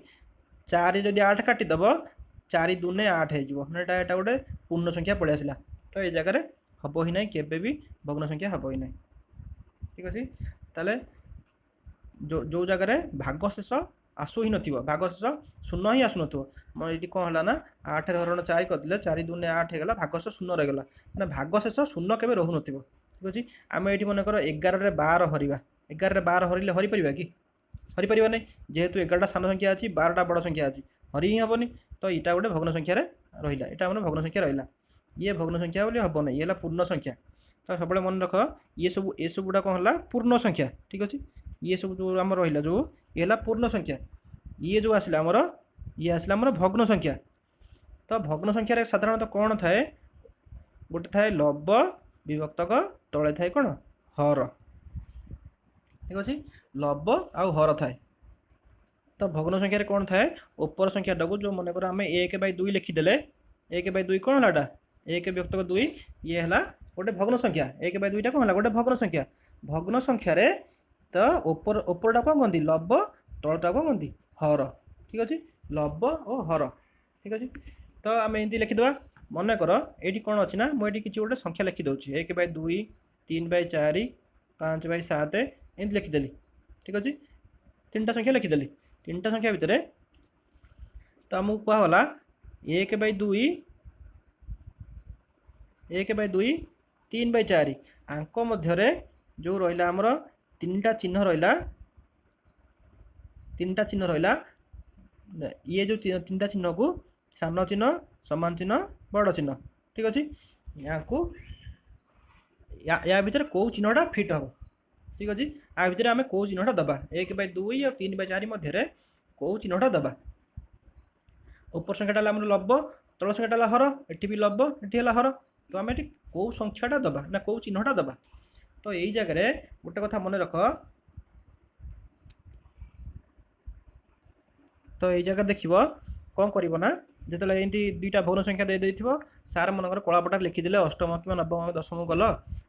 4 जदि 8 काटिदेव 4 2 8 हो यहाँ गोटे पूर्ण संख्या पलि आसला तो ये जगह हम ही ना केवे भी भग्न संख्या हम ही ना ठीक अच्छे ताले जो जगह भाग शेष आसू ही नथिबो भाग शेष शून्य ही आसु नथिबो मैं ये कौन है ना 8 हरण 4 करदे 4 2 8 होगा भाग शेष शून्य रहीगला मैंने भाग शेष शून्य केवे रहू नथिबो ठीक अच्छे आम ये मनकर 11 रे 12 हरवा 11 रे 12 हरिले हरि परिबा कि हरि परिबा नहीं जेहेतु 11टा सान संख्या अच्छी 12टा बड़ संख्या अच्छी हरि ही हेनी तो यहाँ गोटे भग्न संख्यार रहा यहाँ आम भग्न संख्या रहा ये भग्न संख्या बोली हम ना ये पूर्ण संख्या तो सब मन रख ये सब गुड़ा कौन है पूर्ण संख्या ठीक अच्छे ये सब जो आम रहा जो ये है पूर्ण संख्या ये जो आसला आमर ये आसला आमर भग्न संख्या तो भग्न संख्यार साधारणतः कौन थाए गोटे थाए लब विभक्तक तले थाए कौन हर ठीक अच्छे लब आउ हर थाए तो भग्न संख्यार कौन थाए ऊपर संख्याटा को जो मनकर आम 1/2 लिखिदेले 1/2 कौन है 1 विभक्तक 2 ये है गोटे भग्न संख्या 1/2 कौन है गोटे भग्न संख्या भग्न संख्यार तो ऊपरटा कौन कहती लब तलटा कौन कहती हर ठीक अच्छे लब और हर ठीक अच्छे तो आम एमती लिखिदेवा मनकर ये कौन अच्छी ना मुझे किसी गोटे संख्या लिखिदे 1/2 3/4 5/7 एमती लिखिदेली ठीक अच्छे 3टा संख्या लिखिदेली 3टा संख्या भितर तो आमको कहला 1/2 3/4 आंक मध्य जो रहा आमर 3टा चिन्ह रहा 3टा चिन्ह रहा ये जो 3टा चिन्ह को सान चिन्ह समान चिन्ह बड़ चिन्ह ठीक अच्छे यहाँ या भितर कौ चिन्हटा फिट हम ठीक अच्छे आ भितर आम कौ चिन्हटा दबा 1/2 और 3/4 मध्य कौ चिन्हटा दबा ऊपर संख्याटा आम लब तल संख्याटा हर एटी भी लब एटी हर तो आम ये कौ संख्याटा दबा ना कौ चिन्हटा दबा तो यही जगह गोटे कथा मन रख तो ये जगह देख कौन करना जो एमती 2टा भग्न संख्या दे सार मनकर कलापटा लिखिदे अष्टम कि नवम दशम गल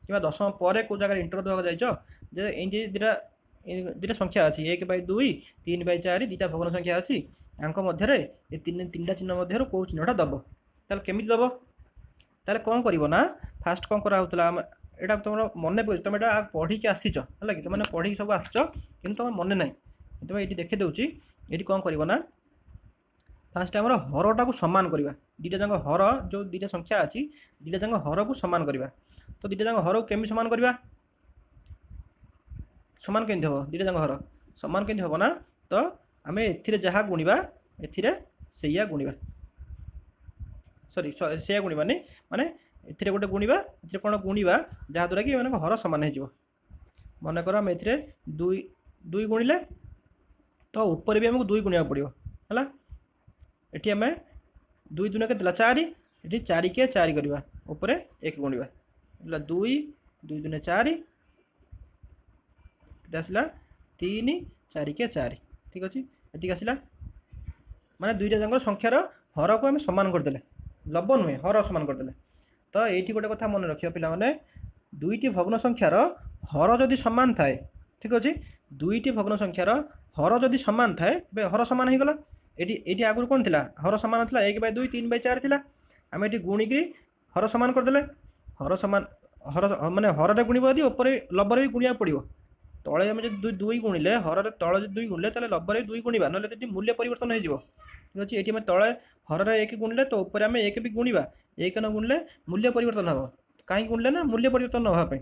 कि दशम पर कौ जगह इंटर देवा जाइए एमती 2टा संख्या अच्छी 1/2 3/4 2टा भग्न संख्या अच्छी आंक मध्य 3टा चिन्ह मध्य कौ चिन्हटा दब ताल केमी दब ताल कौन करना फास्ट कौन कराला यहाँ तुम मन तुम यहाँ पढ़ी आसीच है कि तुमने पढ़ी सब आस तुम मन ना ये देखी दूची ये कौन कर ना फास्ट आम हरटा को सामान करवा दुटा जाक हर जो दुटा संख्या अच्छी दुटा जाक हर को सामान करवा तो दुटा जाक हर को केमी सामान करवा सामान केमती हम दुटा जाक हर सामान केमती हम ना तो आम एहाँ गुणवा एया गुणवा सॉरी से गुणवानी माने ए गोटे गुणवा ए कौन गुणवा जहाँद्वारा कि हर सामान हो मनकर आम ए दुई दुई गुणिले तो ऊपर भी आमको दुई गुणा पड़ो है ये आम दुई दुन के 4 ये 4 के 4 करवा ऊपर 1 गुणवा दुई दुई दुने 4 आसला 3 4 के 4 ठीक अच्छे ये आसला माने दुईटा जाक संख्यार हर को आम सामान करदे लब नुहे हर सामान करदे तो ये गोटे कथा मन रखिए पिला दुईटी भग्न संख्यार हर जदि सामान थाए ठीक अच्छे दुईटी भग्न संख्यार हर जदि सामान थाए हर सामान हो गला ये आगुरी कौन थी हर सामान था 1/2 3/4 थी आम ये गुणिकी हर सामान करदे हर सामान हर माने हर गुणव यदि ऊपर लबर भी गुणा पड़ो तले आम जो दुई गुणिले हर तल जो दुई गुणिले तेल लबर भी दुई गुणवा ना मूल्य परिवर्तन हो ठीक अच्छे ये तले हर 1 गुणिले तो ऊपर आम 1 भी गुणवा 1 न गुणिले मूल्य परिवर्तन हम कहीं गुणिले ना मूल्य परिवर्तन न होगा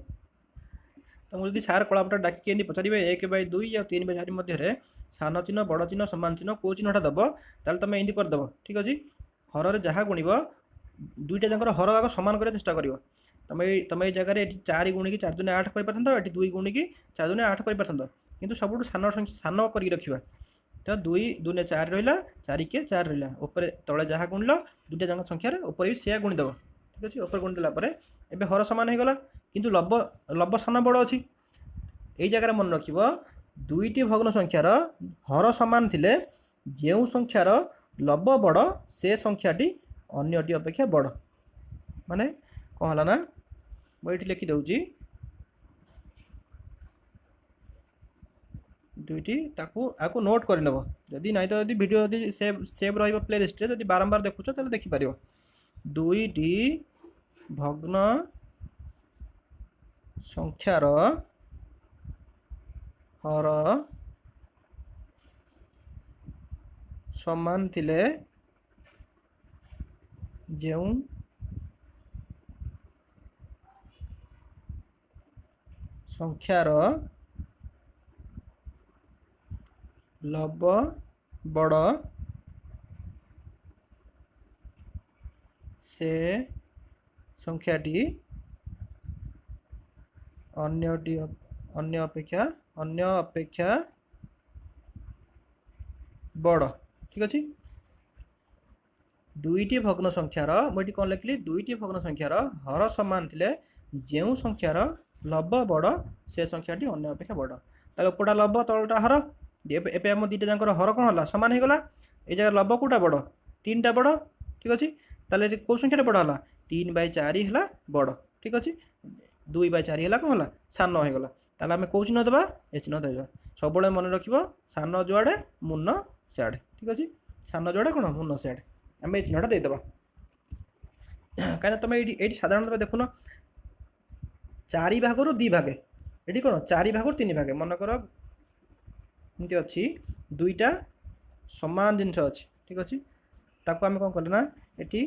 तो मुझे सार कलापटा डाकिए पचारे 1/2 या 3/4 मध्य सान चिन्ह बड़ चिन्ह सामान चिन्ह कौ चिन्हटा दब ताल तुम एमती करदेव ठीक अच्छे हर जहाँ गुणव दुईटा जाकर हर आग सामान करने चेष्टा कर तुम ये जगह 4 गुणिकी 4 दूने 8 कर 2 गुणिकी 4 दूने 8 कर कि सब सान कर रखा तो 2 दूने 4 रहा 4 के 4 रहा ऊपर तले जहाँ गुणल दुईटा जाक संख्यार ऊपर भी से गुणिदेव ठीक अच्छे ऊपर गुणिदेला एवं हर सामान होगला किंतु लब लब सान बड़ अच्छी यही जगह मन रख दुईटी भग्न संख्यार हर सामान थिले जो संख्यार लब बड़ से संख्याटी अन्यटी अपेक्षा बड़ माने कौन है ना मुझे लिखिदे दुईटी आपको नोट करनब जदि ना तो वीडियो यदि सेव रही प्ले लिस्ट जब बारंबार देखुच तो देखिपर दुईटी भग्न संख्यार हर समान थिले जो संख्यार लब बड़ से संख्याटी अन्य अपेक्षा बड़ ठीक अच्छे दुईटी भग्न संख्यार मुझे कौन लिखली दुईटी भग्न संख्यार हर सामान थिले जो संख्यार लब बड़ से संख्याटी अन्य अपेक्षा बड़ ताले उपरटा लब तलटा हर एवं आम दुईटा जाकर हर कौन है सामान होगला ये जगह लब कौटा बड़ 3टा बड़ ठीक अच्छे ताले कौ संख्याटा बड़ है 3/4 है बड़ ठीक अच्छे 2/4 है कौन है सान होगला ताले आम कौ चिन्ह देवा ए चिन्ह देवा सब मन रख सान जुआड़े मुन सियाड़े ठीक अच्छे सान जुआड़े कौन मुन सियाड़े आम ये चिन्हटा देदेवा कहीं तुम ये साधारण देखुन 4 भागरू 2 भागे ये कौन 4 भागरू 3 भागे मनकर एमती अच्छी दुईटा सामान जिनस अच्छी ठीक अच्छे ताको आम कौन कले ना ये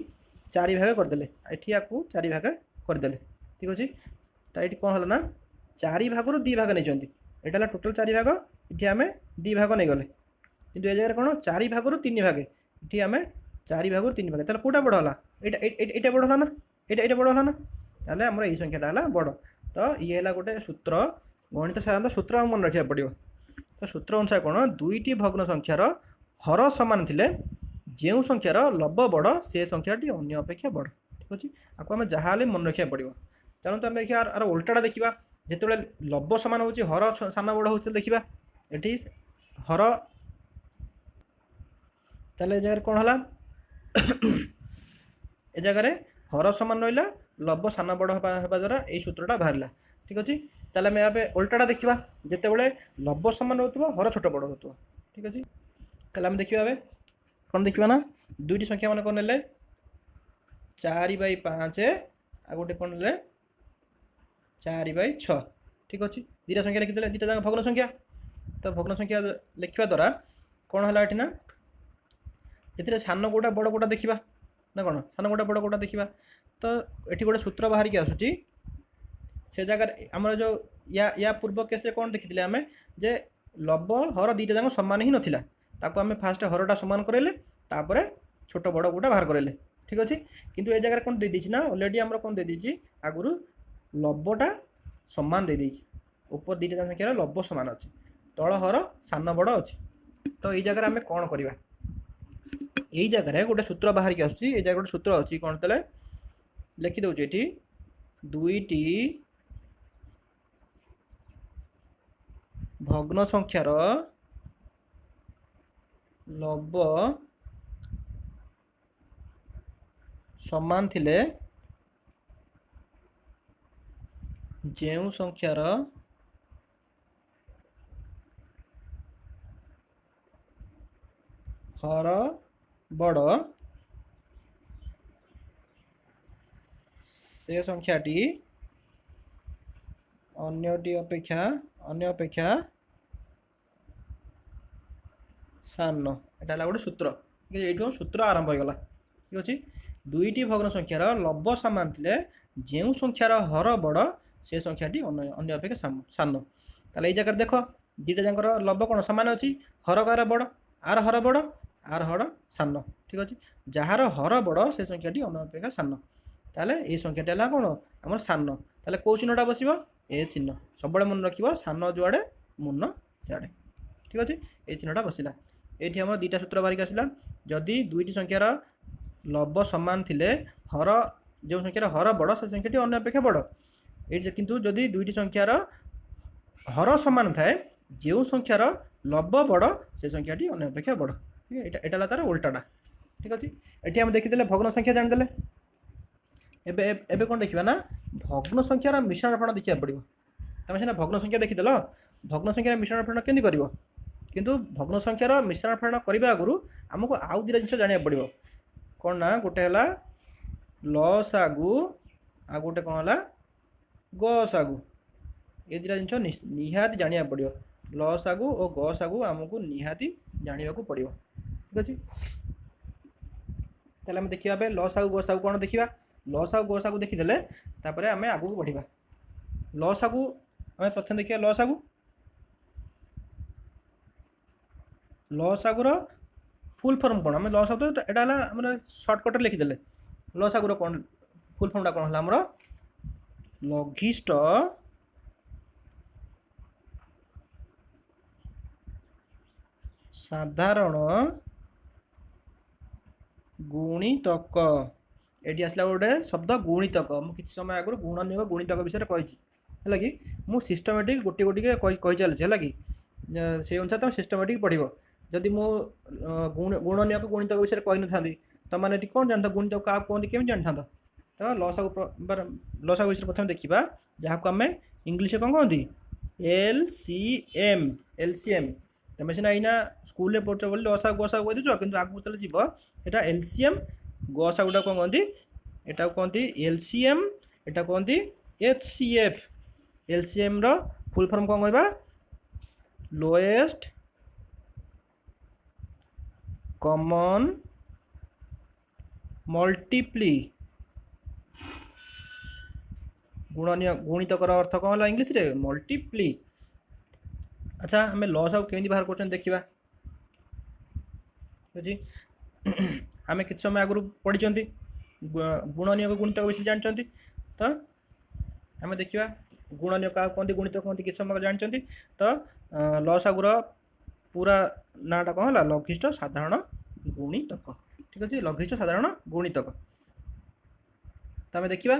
4 भाग करदे ये आपको 4 भाग करदे ठीक अच्छे तो ये कौन है ना 4 भागरू 2 भाग नहीं यहाँ टोटाल 4 भाग ये आम 2 भाग नहीं गले कि ए जगह कौन 4 भागरू 3 भागे ये आम 4 भागरू 3 भागे कौटा बड़ है ये बड़ है ना ये बड़ है ना ताले आमर यही संख्याटा है बड़ तो ये है गोटे सूत्र गणित साधारण सूत्र मन रखा पड़ो तो सूत्र अनुसार कौन दुईटी भग्न संख्यार हर सामान थिले जो संख्यार लब बड़ से संख्याटी अन्य अपेक्षा बड़ ठीक अच्छे आपको आम जहाँ मन रखा पड़ो चलते आम देखिए आर उल्टाटा देखा जिते लब सामान हो हर सान बड़ हो देखा ये हर ताले जगह कौन है ए जगह हर सामान रहा लब सान बड़ हवा द्वारा यही सूत्रटा बाहर ठीक अच्छे ताले आम यहाँ उल्टाटा देखा जिते बड़े लब सामान हो हर छोट बड़ हो ठीक अच्छे ताले आम देखा कौन देखा ना दुईटी संख्या मान कौन ने 4/5 आ गोटे कौन ने 4/6 ठीक अच्छे दुईटा संख्या लिखिदे दुईटा जाक भग्न संख्या तो भग्न संख्या लिखा द्वारा कौन है ये ना ये सान कोटा बड़ कोटा देखा ना कौन सान कोटा बड़ कोटा देखा तो ये गोटे सूत्र बाहर की आसूँ से जगार आमर जो या पूर्व केस कौन देखी आम जे लब हर दुईटा जाक सामान ही नाला ताको आम फास्ट हरटा सामान कराइले तापर छोट बड़ कोटा बाहर कराइले ठीक अच्छे किंतु ए जगह कौन दे दीची ना ऑलरेडी आमर कौन दे दीची आगुरु लबटा सामान दे दीची ऊपर दुईटा संख्यार लब सामान अच्छे तल हर सान बड़ अच्छे तो ये जगह आम कौन करवा यही जगह गोटे सूत्र बाहर की आसूँ ये जगह गोटे सूत्र अच्छी कौन तेल लिखिदे ये दुईटी भग्न संख्यार लब समान थिले जेउ संख्यार हर बड़ से संख्याटी अन्य अपेक्षा सान एटा गोटे सूत्र ये सूत्र आरंभ हो गला ठीक अच्छे दुईटी भग्न संख्यार लब सामान थिले जेउ संख्यार हर बड़ से संख्याटी अन्य अपेक्षा सान ताले ये जगह देख दुईटा जाकर लब कौन सामान अच्छी हर कार बड़ आर हर बड़ आर हर सान ठीक अच्छे जार हर बड़ से संख्याटी अन्य अपेक्षा सान ताले ये संख्याटी है कौन आम सान ताले कौ चिन्हटा बस ए चिन्ह सब मन रख सान जुआड़े मुन सियाड़े ठीक अच्छे ये चिन्हटा बसला ये आम दुईटा सूत्र बाहरिक आसला जदि दुईटी संख्यार लब सामान थिले हर जो संख्यार हर बड़ से संख्याटी अन्य अपेक्षा बड़ ये किंतु जदि दुईटी संख्यार हर सामान थाए जो संख्यार लब बड़ से संख्याटी अन्य अपेक्षा बड़ ठीक है यहाँ तार उल्टाटा ठीक अच्छे ये आम देखीदे भग्न संख्या जानीदे एबे कौन देखा ना भग्न संख्यार मिश्रण फल देखा पड़ो तुम सीना भग्न संख्या देखीदेल भग्न संख्यार मिश्रण फल केमती कर किंतु भग्न संख्यार मिश्रण फल करने आगु आमको आउ दुटा जिन जाना पड़ो कौन ना गोटे है लसागु आ गोटे कौन है गसागु ये दुटा जिन निहाती जाना पड़ो लसागु और गसागु आमको निहाती जाना पड़ो ठीक अच्छे ताले आम देखा लसागु गसागु कौन देखा लसागु गसागु देखीदे तापर आम आगू बढ़ा लसागु आम प्रथम देखिए लसागुर फुल फर्म कौन आम लसागु तो यहाँ है सर्टकट लिखिदे लसागुर कौन फुल फर्मटा कौन है आमर लघिष्ठ साधारण गुणितक ये आसला गोटे शब्द गुणितक मुझे समय आगुरी गुणनियोग गुणितक विषय कही है कि मुझे सिस्टमेटिक गोटे गोटे कही चलती है कि से अनुसार तुम सिस्टमेटिक पढ़ जदि मु गुणनियोग गुणितक विषय कही न था तुम मैंने कौन जानता गुणितक क्या कहते केमी जानी था तो लसागु विषय प्रथम देखा जहाँ को आम इंग्लीश कौन कहती एलसीएम तुम सीना यहाँ स्कूल पढ़ बोली लसागु गसागु कही देच कि आगे चल जीव यहाँ एलसीएम गसागुटा कौन कहती यहाँ कहती एलसीएम यहाँ कहती एचसीएफ एलसीएम रो फुल फॉर्म कौन कहबा लोएस्ट कॉमन मल्टीप्ली गुणितकर अर्थ कौन है इंग्लीश रे मल्टीप्ली अच्छा आम लसागु केमी बाहर कर देखा जी आम कि समय आगु पढ़ी गुणनियोग गुणितक विषय जानते तो आम देखा गुणनियोग क्या कहते गुणितक कहते किस समय जानते तो लसागुर पूरा नाटा कौन है लघिष्ठ साधारण गुणितक ठीक अच्छे लघिष्ठ साधारण गुणितक तो आम देखा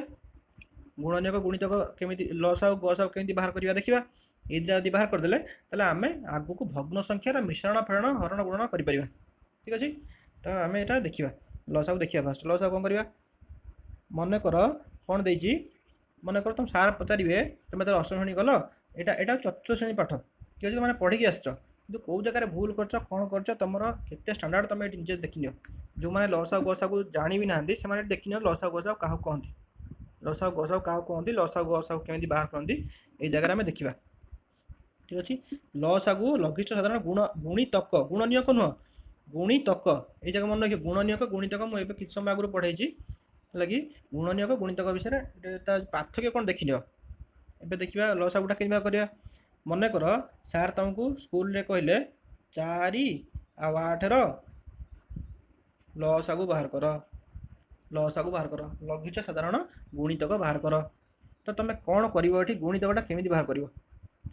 गुणनियोग गुणितक केमी लसागु गसागु केमी बाहर करवा देखा ये जब बाहर करदे ताले आम आगू को भग्न संख्यार मिश्रण फेरण हरण गुणन कर ठीक अच्छे तो आम यहाँ देखा लसागु देखा फास्ट लसागु कौन करवा मनकर कौन देती मनकर तुम सार पचारे तुम तो अष्टम श्रेणी गल यहाँ चतुर्थ श्रेणी पाठ कि तुम मैंने पढ़ी आस कौ जगह भूल कर कौन कर तुम के स्टाण्डार्ड तुम ये निजे देखनी जो मैंने लसागु गसागु जानी भी ना से देखनी लसागु गसागु क्या कहती लसागु गसागु क्या कहती लसागु गसागु केमी बाहर करती ये जगह आम देखा ঠিক ଅଛି। ଲସାଗୁ ଲଘିଷ୍ଠ ସାଧାରଣ ଗୁଣିତକ, ଗୁଣନିୟକ ନୁହଁ, ଗୁଣିତକ। ଏଇ ଜାଗା ମନେ ରଖିବ, ଗୁଣନିୟକ ଗୁଣିତକ ମୁଁ ଏବେ କିଛି ସମୟ ଆଗରୁ ପଢ଼େଇଛି ହେଲା କି। ଗୁଣନିୟକ ଗୁଣିତକ ବିଷୟରେ ତା ପାର୍ଥକ୍ୟ କ'ଣ ଦେଖିନିଅ। ଏବେ ଦେଖିବା ଲସାଗୁଟା କେମିତି କରିବା। ମନେକର ସାର୍ ତୁମକୁ ସ୍କୁଲରେ କହିଲେ 4 ଆଉ 8ର ଲସାଗୁ ବାହାର କର, ଲସାଗୁ ବାହାର କର, ଲଘିଷ୍ଠ ସାଧାରଣ ଗୁଣିତକ ବାହାର କର। ତ ତୁମେ କ'ଣ କରିବ ଏଠି, ଗୁଣିତକଟା କେମିତି ବାହାର କରିବ,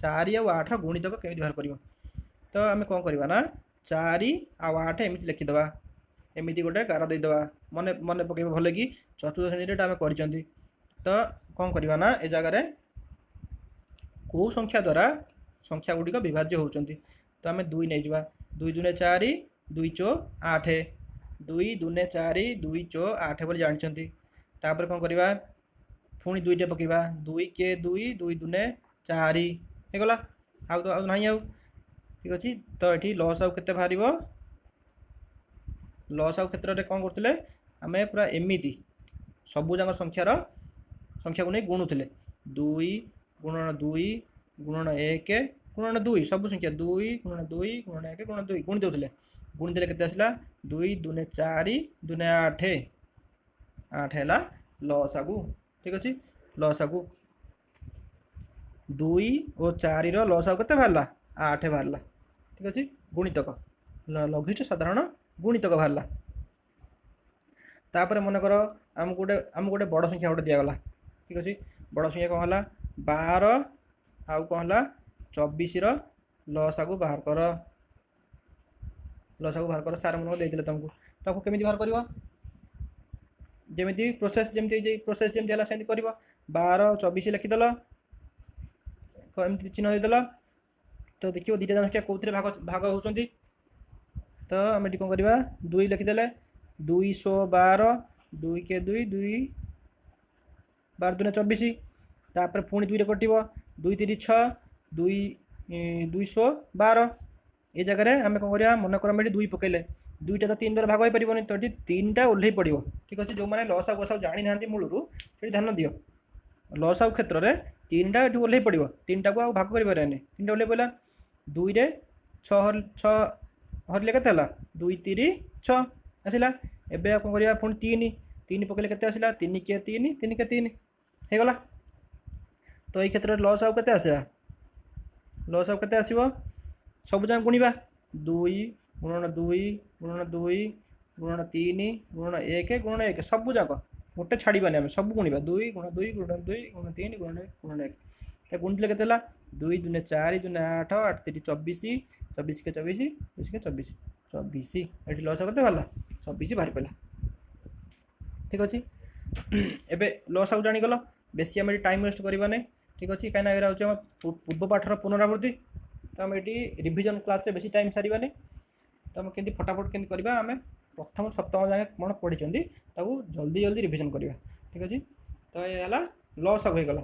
4 ଆଉ 8ର ଗୁଣିତକ କେମିତି ବାହାର କରିବ। ତ ଆମେ କ'ଣ କରିବା ନା 4 ଆଉ 8 ଏମିତି ଲେଖିଦେବା, ଏମିତି ଗୋଟେ ଗାର ଦେଇଦେବା। ମନେ ପକାଇବ ଭଲ କି, ଚତୁର୍ଥ ଶ୍ରେଣୀରେ ଏଇଟା ଆମେ କରିଛନ୍ତି। ତ କ'ଣ କରିବା ନା ଏ ଜାଗାରେ କେଉଁ ସଂଖ୍ୟା ଦ୍ୱାରା ସଂଖ୍ୟା ଗୁଡ଼ିକ ବିଭାଜ୍ୟ ହେଉଛନ୍ତି। ତ ଆମେ 2 ନେଇଯିବା, 2 ଦୁନେ 4, 2 ଚଉ 8, 2 ଦୁନେ 4, 2 ଚଉ 8 ବୋଲି ଜାଣିଛନ୍ତି। ତାପରେ କ'ଣ କରିବା, ପୁଣି 2ଟେ ପକାଇବା, 2 କେ 2, 2 ଦୁନେ 4 ହେଇଗଲା। ଆଉ ନାହିଁ ଆଉ, ଠିକ୍ ଅଛି। ତ ଏଠି ଲସାଗୁ କେତେ ବାହାରିବ, ଲସାଗୁ କ୍ଷେତ୍ରରେ କ'ଣ କରୁଥିଲେ ଆମେ ପୁରା ଏମିତି ସବୁଯାକ ସଂଖ୍ୟାକୁ ନେଇ ଗୁଣୁଥିଲେ। 2 ଗୁଣନ 2 ଗୁଣନ 1 ଗୁଣନ 2, ସବୁ ସଂଖ୍ୟା 2 ଗୁଣନ 2 ଗୁଣନ 1 ଗୁଣନ 2 ଗୁଣି ଦେଉଥିଲେ। ଗୁଣି ଦେଲେ କେତେ ଆସିଲା, 2 ଦୁନେ 4 ଦୁନେ 8, 8 ହେଲା ଲସାଗୁ। ଠିକ୍ ଅଛି। ଲସାଗୁ 2 ଓ 4ର ଲସାଗୁ କେତେ ବାହାରିଲା, 8 ବାହାରିଲା। ଠିକ୍ ଅଛି। ଗୁଣିତକ ଲଘିଷ୍ଠ ସାଧାରଣ ଗୁଣିତକ ବାହାରିଲା। ତାପରେ ମନେକର ଆମକୁ ଗୋଟେ ବଡ଼ ସଂଖ୍ୟା ଗୋଟେ ଦିଆଗଲା। ଠିକ୍ ଅଛି। ବଡ଼ ସଂଖ୍ୟା କ'ଣ ହେଲା, 12 ଆଉ କ'ଣ ହେଲା 24ର ଲସାଗୁ ବାହାର କର, ଲସାଗୁ ବାହାର କର। ସାର୍ ମନେ ଦେଇଥିଲେ ତୁମକୁ, ତାକୁ କେମିତି ବାହାର କରିବ, ଯେମିତି ପ୍ରୋସେସ୍ ଯେମିତି ହେଲା ସେମିତି କରିବ। 12 24 ଲେଖିଦେଲ, ଏମିତି ଚିହ୍ନ ଦେଇଦେଲ। ତ ଦେଖିବ ଦୁଇଟା ସଂଖ୍ୟା କେଉଁଥିରେ ଭାଗ ହେଉଛନ୍ତି। ତ ଆମେ ଏଠି କ'ଣ କରିବା, 2 ଲେଖିଦେଲେ, 212, 2 କେ 2, 2 12 ଦୁନେ 24। ତାପରେ ପୁଣି 2ରେ କଟିବ, 2 3 6, 212। ଏ ଜାଗାରେ ଆମେ କ'ଣ କରିବା, ମନେକର ଆମେ ଏଠି 2 ପକାଇଲେ, 2ଟା ତ 3 ଦ୍ୱାରା ଭାଗ ହୋଇପାରିବନି, ତ ଏଠି 3ଟା ଓହ୍ଲେଇ ପଡ଼ିବ। ଠିକ୍ ଅଛି। ଯେଉଁମାନେ ଲସାଗୁ ଗସାଗୁ ଜାଣିନାହାନ୍ତି ମୂଳରୁ ସେଠି ଧ୍ୟାନ ଦିଅ। ଲସାଗୁ କ୍ଷେତ୍ରରେ 3ଟା ଏଠି ଓହ୍ଲେଇ ପଡ଼ିବ, 3ଟାକୁ ଆଉ ଭାଗ କରିପାରିବାନି, 3ଟା ଓହ୍ଲେଇ ପଡ଼ିଲା। 2ରେ 6 ହରିଲେ କେତେ ହେଲା, 2 3 6 ଆସିଲା। ଏବେ ଆଉ କ'ଣ କରିବା, ପୁଣି 3 ପକାଇଲେ କେତେ ଆସିଲା, 3 କେ 3, 3 କେ 3 ହେଇଗଲା। ତ ଏଇ କ୍ଷେତ୍ରରେ ଲସାଗୁ କେତେ ଆସିବ, ଲସାଗୁ କେତେ ଆସିବ, ସବୁଯାକ ଗୁଣିବା। 2 ଗୁଣନ 2 ଗୁଣନ 2 ଗୁଣନ 3 ଗୁଣନ 1 ଗୁଣନ 1, ସବୁଯାକ ଗୋଟେ ଛାଡ଼ିବାନି, ଆମେ ସବୁ ଗୁଣିବା। 2 ଗୁଣନ 2 ଗୁଣନ 2 ଗୁଣନ 3 ଗୁଣନ 1 ଗୁଣନ 1। ତ ଗୁଣିଥିଲେ କେତେ ହେଲା, 2 ଦୁନେ 4 ଦୁନେ 8, 8 3 24, 24 କେ 24, 24 କେ 24, 24। ଏଠି ଲସାଗୁ କେତେ ବାହାରିଲା, 24 ବାହାରି ପଡ଼ିଲା। ଠିକ୍ ଅଛି। ଏବେ ଲସାଗୁ ଜାଣିଗଲ, ବେଶୀ ଆମେ ଏଠି ଟାଇମ୍ ୱେଷ୍ଟ କରିବା ନାହିଁ। ଠିକ୍ ଅଛି। କାହିଁକିନା ଏଇଟା ହେଉଛି ଆମ ପୂର୍ବ ପାଠର ପୁନରାବୃତ୍ତି। ତ ଆମେ ଏଠି ରିଭିଜନ୍ କ୍ଲାସ୍ରେ ବେଶୀ ଟାଇମ୍ ସାରିବାନି। ତ ଆମେ କେମିତି ଫଟାଫଟ କେମିତି କରିବା, ଆମେ ପ୍ରଥମ ସପ୍ତମ ଯାଏଁ କ'ଣ ପଢ଼ିଛନ୍ତି ତାକୁ ଜଲ୍ଦି ରିଭିଜନ୍ କରିବା। ଠିକ୍ ଅଛି। ତ ଏ ହେଲା ଲସାଗୁ ହେଇଗଲା,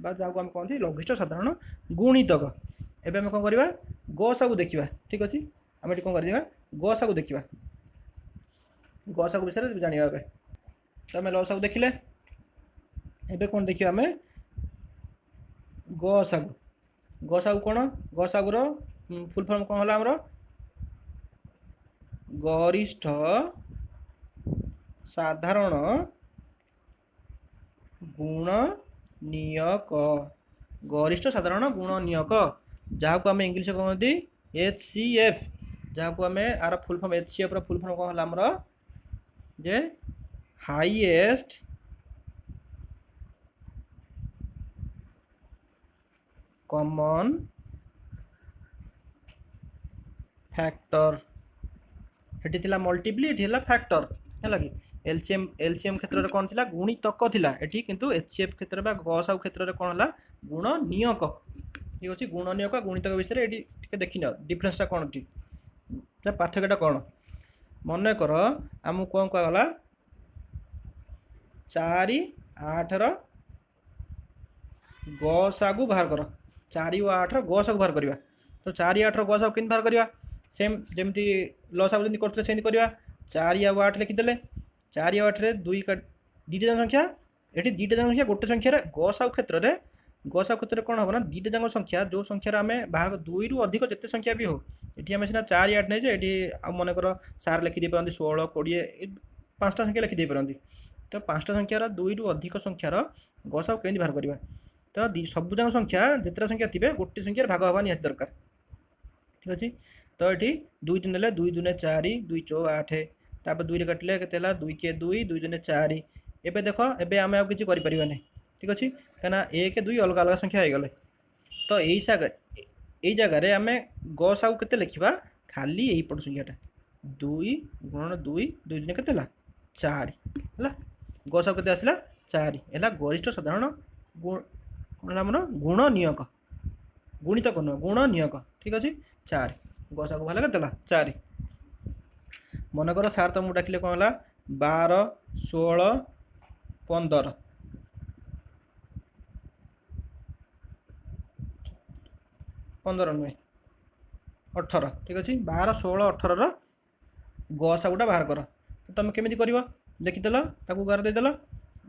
ବା ଯାହାକୁ ଆମେ କହନ୍ତି ଲଘିଷ୍ଠ ସାଧାରଣ ଗୁଣିତକ। ଏବେ ଆମେ କ'ଣ କରିବା, ଗସାଗୁ ଦେଖିବା। ଠିକ୍ ଅଛି। ଆମେ ଏଠି କ'ଣ କରିବା, ଗସାଗୁ ଦେଖିବା। ଗସାଗୁ ବିଷୟରେ ଜାଣିବା। ଏବେ ତ ଆମେ ଲସାଗୁ ଦେଖିଲେ, ଏବେ କ'ଣ ଦେଖିବା ଆମେ, ଗସାଗୁ। ଗସାଗୁ କ'ଣ, ଗସାଗୁର ଫୁଲ୍ ଫର୍ମ କ'ଣ ହେଲା ଆମର, ଗରିଷ୍ଠ ସାଧାରଣ ଗୁଣନିୟକ। ଗରିଷ୍ଠ ସାଧାରଣ ଗୁଣନିୟକ, ଯାହାକୁ ଆମେ ଇଂଲିଶରେ କହନ୍ତି HCF। ଯାହାକୁ ଆମେ ଆର ଫୁଲ୍ ଫର୍ମ HCFର ଫୁଲ୍ ଫର୍ମ କ'ଣ ହେଲା ଆମର, ଯେ ହାଇଏଷ୍ଟ କମନ୍ ଫ୍ୟାକ୍ଟର। ଏଠି ଥିଲା ମଲ୍ଟିପ୍ଲି, ଏଠି ହେଲା ଫ୍ୟାକ୍ଟର ହେଲା କି। ଏଲସିଏମ୍ କ୍ଷେତ୍ରରେ କ'ଣ ଥିଲା, ଗୁଣିତକ ଥିଲା। ଏଠି କିନ୍ତୁ HCF କ୍ଷେତ୍ରରେ ବା ଗସାଗୁ କ୍ଷେତ୍ରରେ କ'ଣ ହେଲା, ଗୁଣନିୟକ। ଠିକ୍ ଅଛି। ଗୁଣନିୟକ ଗୁଣିତକ ବିଷୟରେ ଏଠି ଟିକେ ଦେଖିନିଅ, ଡିଫରେନ୍ସଟା କ'ଣ, ଏଠି ପାର୍ଥକ୍ୟଟା କ'ଣ। ମନେକର ଆମକୁ କ'ଣ କୁହାଗଲା, 4 8ର ଗସାଗୁ ବାହାର କର। 4 ଓ 8ର ଗସାଗୁ ବାହାର କରିବା। ତ 4 8ର ଗସାଗୁ କେମିତି ବାହାର କରିବା, ସେମ୍ ଯେମିତି ଲସାଗୁ ଯେମିତି କରୁଥିଲେ ସେମିତି କରିବା। 4 ଆଉ 8 ଲେଖିଦେଲେ, 4 ଆଉ 8ରେ ଦୁଇଟା ସଂଖ୍ୟା, ଏଠି ଦୁଇଟା ସଂଖ୍ୟା ଗୋଟେ ସଂଖ୍ୟାରେ ଗସାଗୁ କ୍ଷେତ୍ରରେ गसागु क्षेत्र में कौन हम ना दुईटा जाक संख्या जो संख्यार आम बाहर 2 रु अधिक जिते संख्या भी हो ये आम सीना 4 8 नहीं ये मनकर सार लिखिदे पारती 16 20 5टा संख्या लिखिदे पारती तो 5टा संख्यार 2 रु अधिक संख्यार गसागु केମିତି बाहर करवा तो सबुजाक संख्या जितटा संख्या थे गोटे संख्यार भाग हवा निहाती दरकार ठीक अच्छे तो ये 2 3 ने 2 2 4 2 चौ 8 तापर 2 काटिले के 2 के 2 2 2 4 एबे देख एबे आम आउ किसी करें ठीक अच्छे कहीं 1 2 अलग अलग संख्या हो गले तो यही जगह आम गसागु केते लिखा खाली यही पट संख्याटा 2 गुणन 2 2 दिन के 4 है गसागु केते आसला 4 है गरिष्ठ साधारण आमर गुण नियक गुणित कौन गुण नियक ठीक अच्छे 4 गसागु बाहर के 4 मनकर सार तुमको डाकिले कौन है 12 16 15 15 नुहे 18 ठीक अच्छे 12 16 18 गसागुटा बाहर कर तो तुम केमी कर देखीदेल ताकू गार देदेल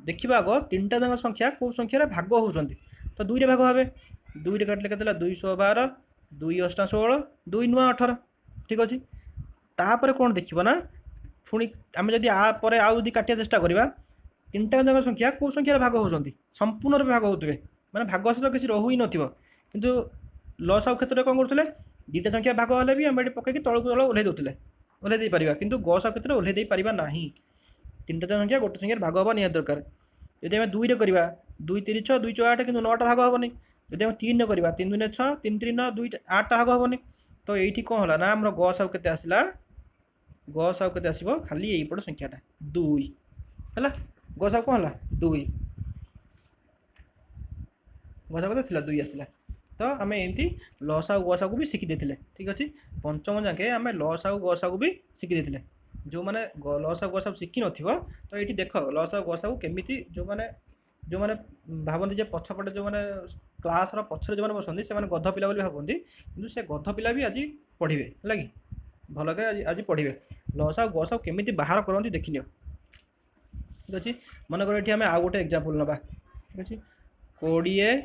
देखा आग 3टा जाक संख्या कौ संख्यार भाग होती तो 2 भाग हे 2 काटिले के 212 2 8 16 2 नुआ 18 ठीक अच्छे तापर कौन देखिए ना पुणी आम जब आपर आउ काटिया चेष्टा करवा 3टा जाक संख्या कौ संख्यार भाग होती संपूर्ण भाग होते मैंने भाग सहित किसी रहू ही नतु लसागु क्षेत्र में कौन करुले 2टा संख्या भाग हेल्ले भी आम पकईकि तलू तल ओह्ल दूसरे ओह्ल पार कि गसागु क्षेत्र में ओह्ल पार ना 3टा संख्या गोटे संख्यार भाग हवा निहाती दरकार जदि आम 2 करवा 2 3 6 2 6 8 कि 9टा भाग हेनी जदि आम 3 करवा 3 2 6 3 3 9 2 8टा भाग हेनी तो ये कौन है ना आम गसागु केते आसला गसागु केते आसो खाली यही पट संख्याटा 2 है गसागु कौन है 2 गसागु केते थिला 2 आसला तो आम एमती लसागु गसागु भी शिखी देते ठीक अच्छे पंचम जाके आम लसागु गसागु भी शिखी देते जो मैंने लसागु गसागु शिखी न तो ये देख लसागु गसागु केमिति जो मैंने भावती जे पछपटे जो मैंने क्लास पछरे जो बसती से गध पिला भावती कि से गध पिला भी आज पढ़े है कि भल के आज पढ़े लसागु गसागु केमिति बाहर करती देखी नियो ठीक अच्छे मनकर ये आम आउ गोटे एग्जांपल नवा ठीक अच्छे 20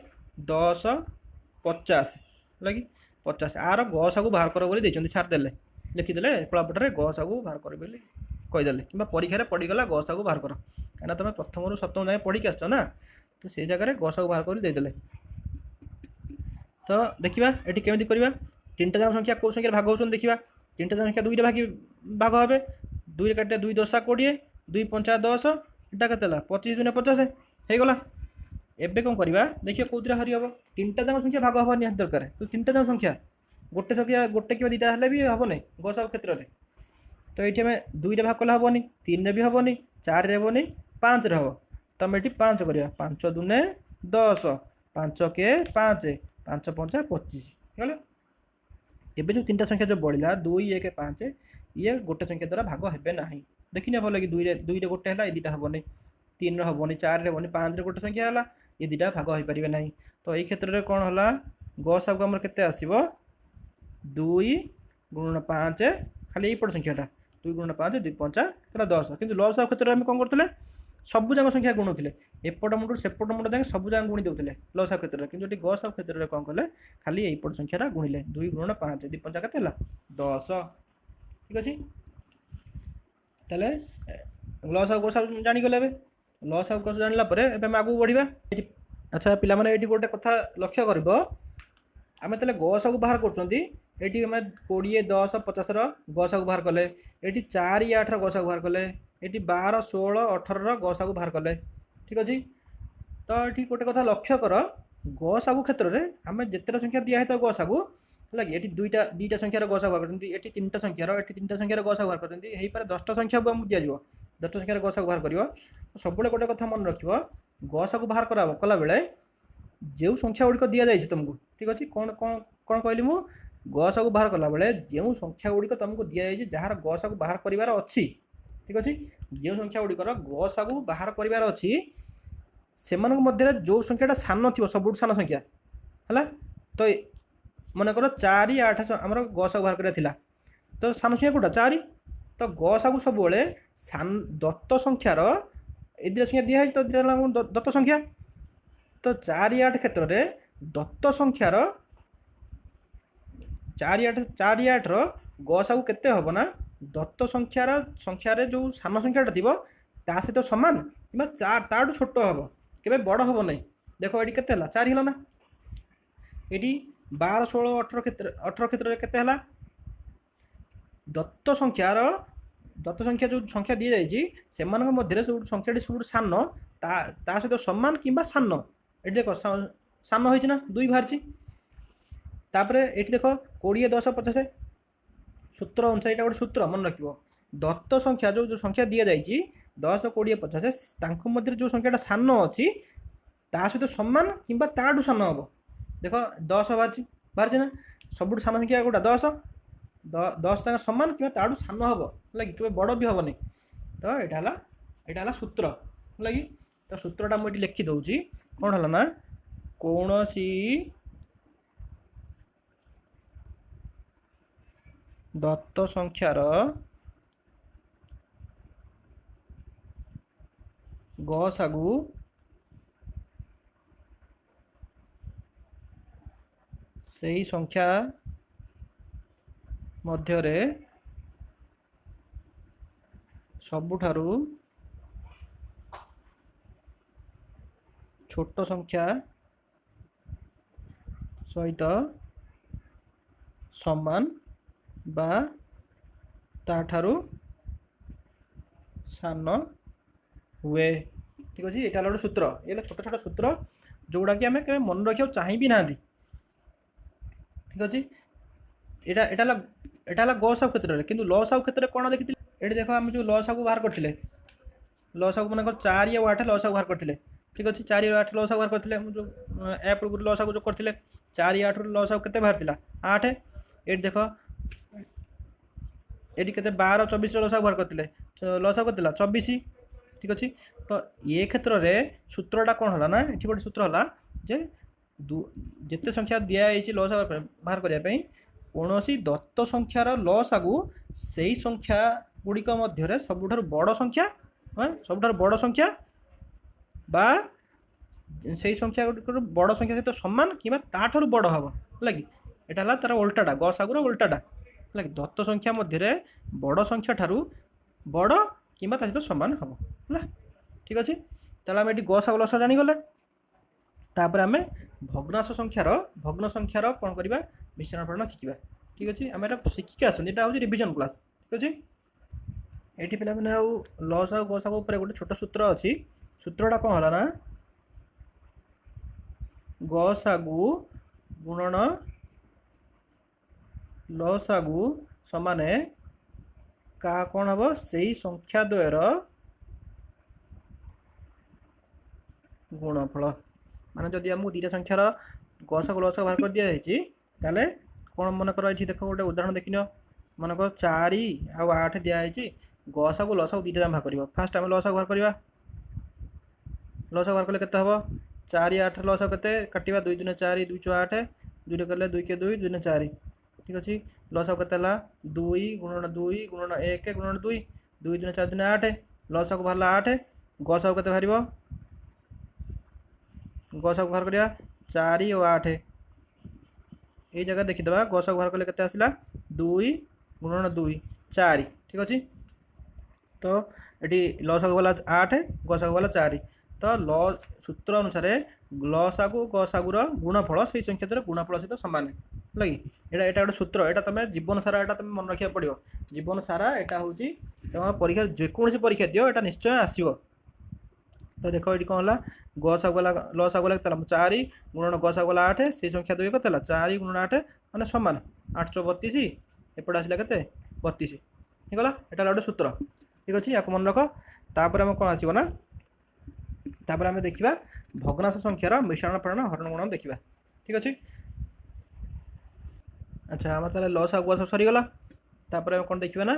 10 50 है 50 आर गसागु बाहर कर बोली देते सार देले लिखिदे कलापटे गसागु बाहर कर कहीदेले कि परीक्षा पड़गला गसागु बाहर कर कहीं तुम प्रथम रु सप्तम जाए पढ़ी आस ना तो से जगह गसागु बाहर कर देदेले तो देखा ये केमी करवा 3टा जाक संख्या कौ संख्यार भाग होती देखा 3टा जाक संख्या 2 भाग हे 2 काटे 2 10 20 2 5 10 एटा के 25 2 50 होगला एबे कौन करवा देखिए कौन हरी हम 3टा जाक संख्या भाग हवा निहाती दरकार तो 3टा जाक संख्या गोटे कि 2टा हेल्ले भी हेनी गसागु क्षेत्र में तो ये आम 2 भाग कले हेनी 3 भी हेनी 4 हेनी 5 हम तो आम ये 5 करवा 5 2 10 5 के 5 5 5 25 गला एबे जो 3टा संख्या जो बढ़ला 2 1 5 ये गोटे संख्या द्वारा भाग हे ना देखिए भल कि 2 गोटे है ये 2टा हेनी 3 हेनी 4 हेनी 5 गोटे संख्या है ये 2टा भाग हो पारे ना तो ये क्षेत्र में कौन है गसागु आमर केते आसीबो 2 गुणन 5 खाली यही पट संख्याटा 2 गुणन 5 2 5 10 किंतु लसागु क्षेत्र में कौन करते सबुजाक संख्या गुणुले एपट मुंड सेपट मुंड जाए सबुजाक गुणी देते लसागु क्षेत्र में किंतु ये गसागु क्षेत्र में कौन कले खाली यही पट संख्याटा गुणिले 2 गुणन 5 2 5 के 10 ठीक अच्छे तेल लसागु गसागु जानीगले लसागु गसागु जानला आगू बढ़ा अच्छा पिला माने ये गोटे कथा लक्ष्य कर आम तेल गसागु बाहर कर ये 20 10 50 गसागु बाहर कले ये 4 8 गसागु बाहर कले ये 12 16 18 गसागु बाहर कले ठीक अच्छे तो ये गोटे कथा लक्ष्य कर गसागु क्षेत्र में आम जिते संख्या दिखाई था गसागु है ये 2टा संख्यार गसागु बाहर कर 3टा संख्यार 3टा संख्यार गसागु बाहर कर 10टा संख्या को आमको दिज्व 10टा संख्यार गसागु बाहर कर सब गोटे कथा मन रख गसागु बाहर कला बेले जो संख्या गुड़िक दि जाए तुमको ठीक अच्छे कौन कौन कौन कहली मु गसागु बाहर कला बेले जो संख्या गुड़िक तुमको दि जाए जार गसागु बाहर करार अच्छी ठीक अच्छे जो संख्या गुड़िकर गसागु बाहर करार अच्छी से मध्य जो संख्याटा सान थी सब सान संख्या है तो मनकर 4 8 आमर गसागु बाहर करा तो सान संख्या कौटा 4 तो गसागु सब सान दत्त संख्यार ए 2टा संख्या दिखाई तो दत्त संख्या तो 4 क्षेत्र में दत्त संख्यार 4 रो गसागु केते हबो ना दत्त संख्यार जो सान संख्याटा थी ता सहित सामान कि ताठू छोट हम के बड़ हम ना। देख ये के 4 है ना ये 12 16 18 क्षेत्र के दत्त संख्या जो संख्या दी जाइए से संख्याटी सब सान ता सहित सामान कि सान ये देख सान हो 2 बाहरी तापर ये देख 20 10 50 सूत्र अनुसार यहाँ गोटे सूत्र मन रख दत्त संख्या जो संख्या दी जाइए 10 20 50 जो संख्याटा सान अच्छी ता सहित सामान कि ताठू सान हम देख 10 बाहरी ना सब सान संख्या गोटा 10 10 सामान कि ताठू सान हम लगे कि बड़ भी हेनी। तो यहाँ सूत्र लगी तो सूत्रटा मुझे लिखिदे कौन है ना कौन सी दत्त संख्यार गसागु से ही संख्या मध्यरे सबुठारु छोट संख्या सहित समान बा ताठारु सान हुए। ठीक अच्छे ये गोटे सूत्र ये छोट छोट सूत्र जोड़ा कि आम के मन रखा चाह भी ना। ठीक अच्छे यहाँ गसागु क्षेत्र में किंतु लसागु क्षेत्र में कौन देखी ये देख आम जो लसागु बाहर करते लसागु मन 4 या 8 लसागु बाहर करते। ठीक अच्छे 4 या 8 लसागु बाहर करते जो ऐप लसागु जो करते 4 या 8 लसागु केते बाहर 8 ये देख ये के 12 24 लसागु बाहर करते लसागु के 24। ठीक अच्छे तो ये क्षेत्र में सूत्रटा कौन है ना ये गोटे सूत्र है जे जिते संख्या दिखाई लसागु बाहर करने कौन सी दत्त संख्यार लसागु से ही संख्या गुड़िक मध्य सबुठारु बड़ संख्या सबुठारु बड़ संख्या बा से संख्या गुड़िक बड़ संख्या सहित सामान कि ताठू बड़ हम लगे यहाँ तार उल्टाटा गसागुर उल्टाटा लगे दत्त संख्या मध्य बड़ संख्या ठारू बड़ कि सहित सामान हम है। ठीक अच्छे ताला आम ये गसागु लसागु जानीगले तापर आम भग्नांश संख्यार कौन करवा मिश्रण फलन शिखा। ठीक अच्छे आम शिखिक आसुँ यहाँ हूँ रिविजन क्लास। ठीक अच्छे ये पे लसागु गसागु गोटे छोट सूत्र अच्छी सूत्रटा कौन है ना गसागु गुणन लसागु समान का कौन हम से ही संख्या द्वयर गुणफल माने जदि आमको 2टा संख्यार गसागु लसागु बाहर कर दिया ताले कौन मनकर ये देख गोटे उदाहरण देखिन मनकर 4 आउ 8 दिखाई गसागु लसागु 2टा बाहर कर फास्ट आम लसागु बाहर करवा लसागु बाहर कले केते हबो 4 8 लसागु केते काटिबा 2 2 4 2 6 8 2 कले 2 के 2 2 4। ठीक अच्छे लसागु केते 2 गुणन 2 गुणन 1 गुणन 2 2 2 4 2 8 लसागु बाहर 8 गसागु केते बाहर गसागु बाहर करिया 4 और 8 ये जगह देखीदे गसागु बाहर कले केते आसिला 2 गुणन 2 4। ठीक अच्छे तो ये लसागु वाला 8 गसागु वाला 4 तो सूत्र अनुसार लसागु गसागुर गुणफल से संख्या द्वारा गुणफल सहित सामान लगे यहाँ गोटे सूत्र यहाँ तुम जीवन सारा यहाँ तुम मन रखा पड़ो जीवन सारा यहाँ हूँ तुम परीक्षा जेकोसी परीक्षा दियो यहाँ निश्चय आसो। तो देख ये कौन है गसागु वाला लसागु वाला 4 गुणन गसागु वाला 8 से संख्या दुई के 4 गुणन 8 मैंने सामान 8 × 32 एपटे आसला के 32 होगा यहाँ गोटे सूत्र। ठीक अच्छे या मन रख तापर आम कौन आसो ना तापर आम देखा भग्नांश संख्यार मिश्रण फलन हरण गुणन देखा। ठीक अच्छे अच्छा आम ताले लसागु गसागु सरीगला तापर कौन देखा ना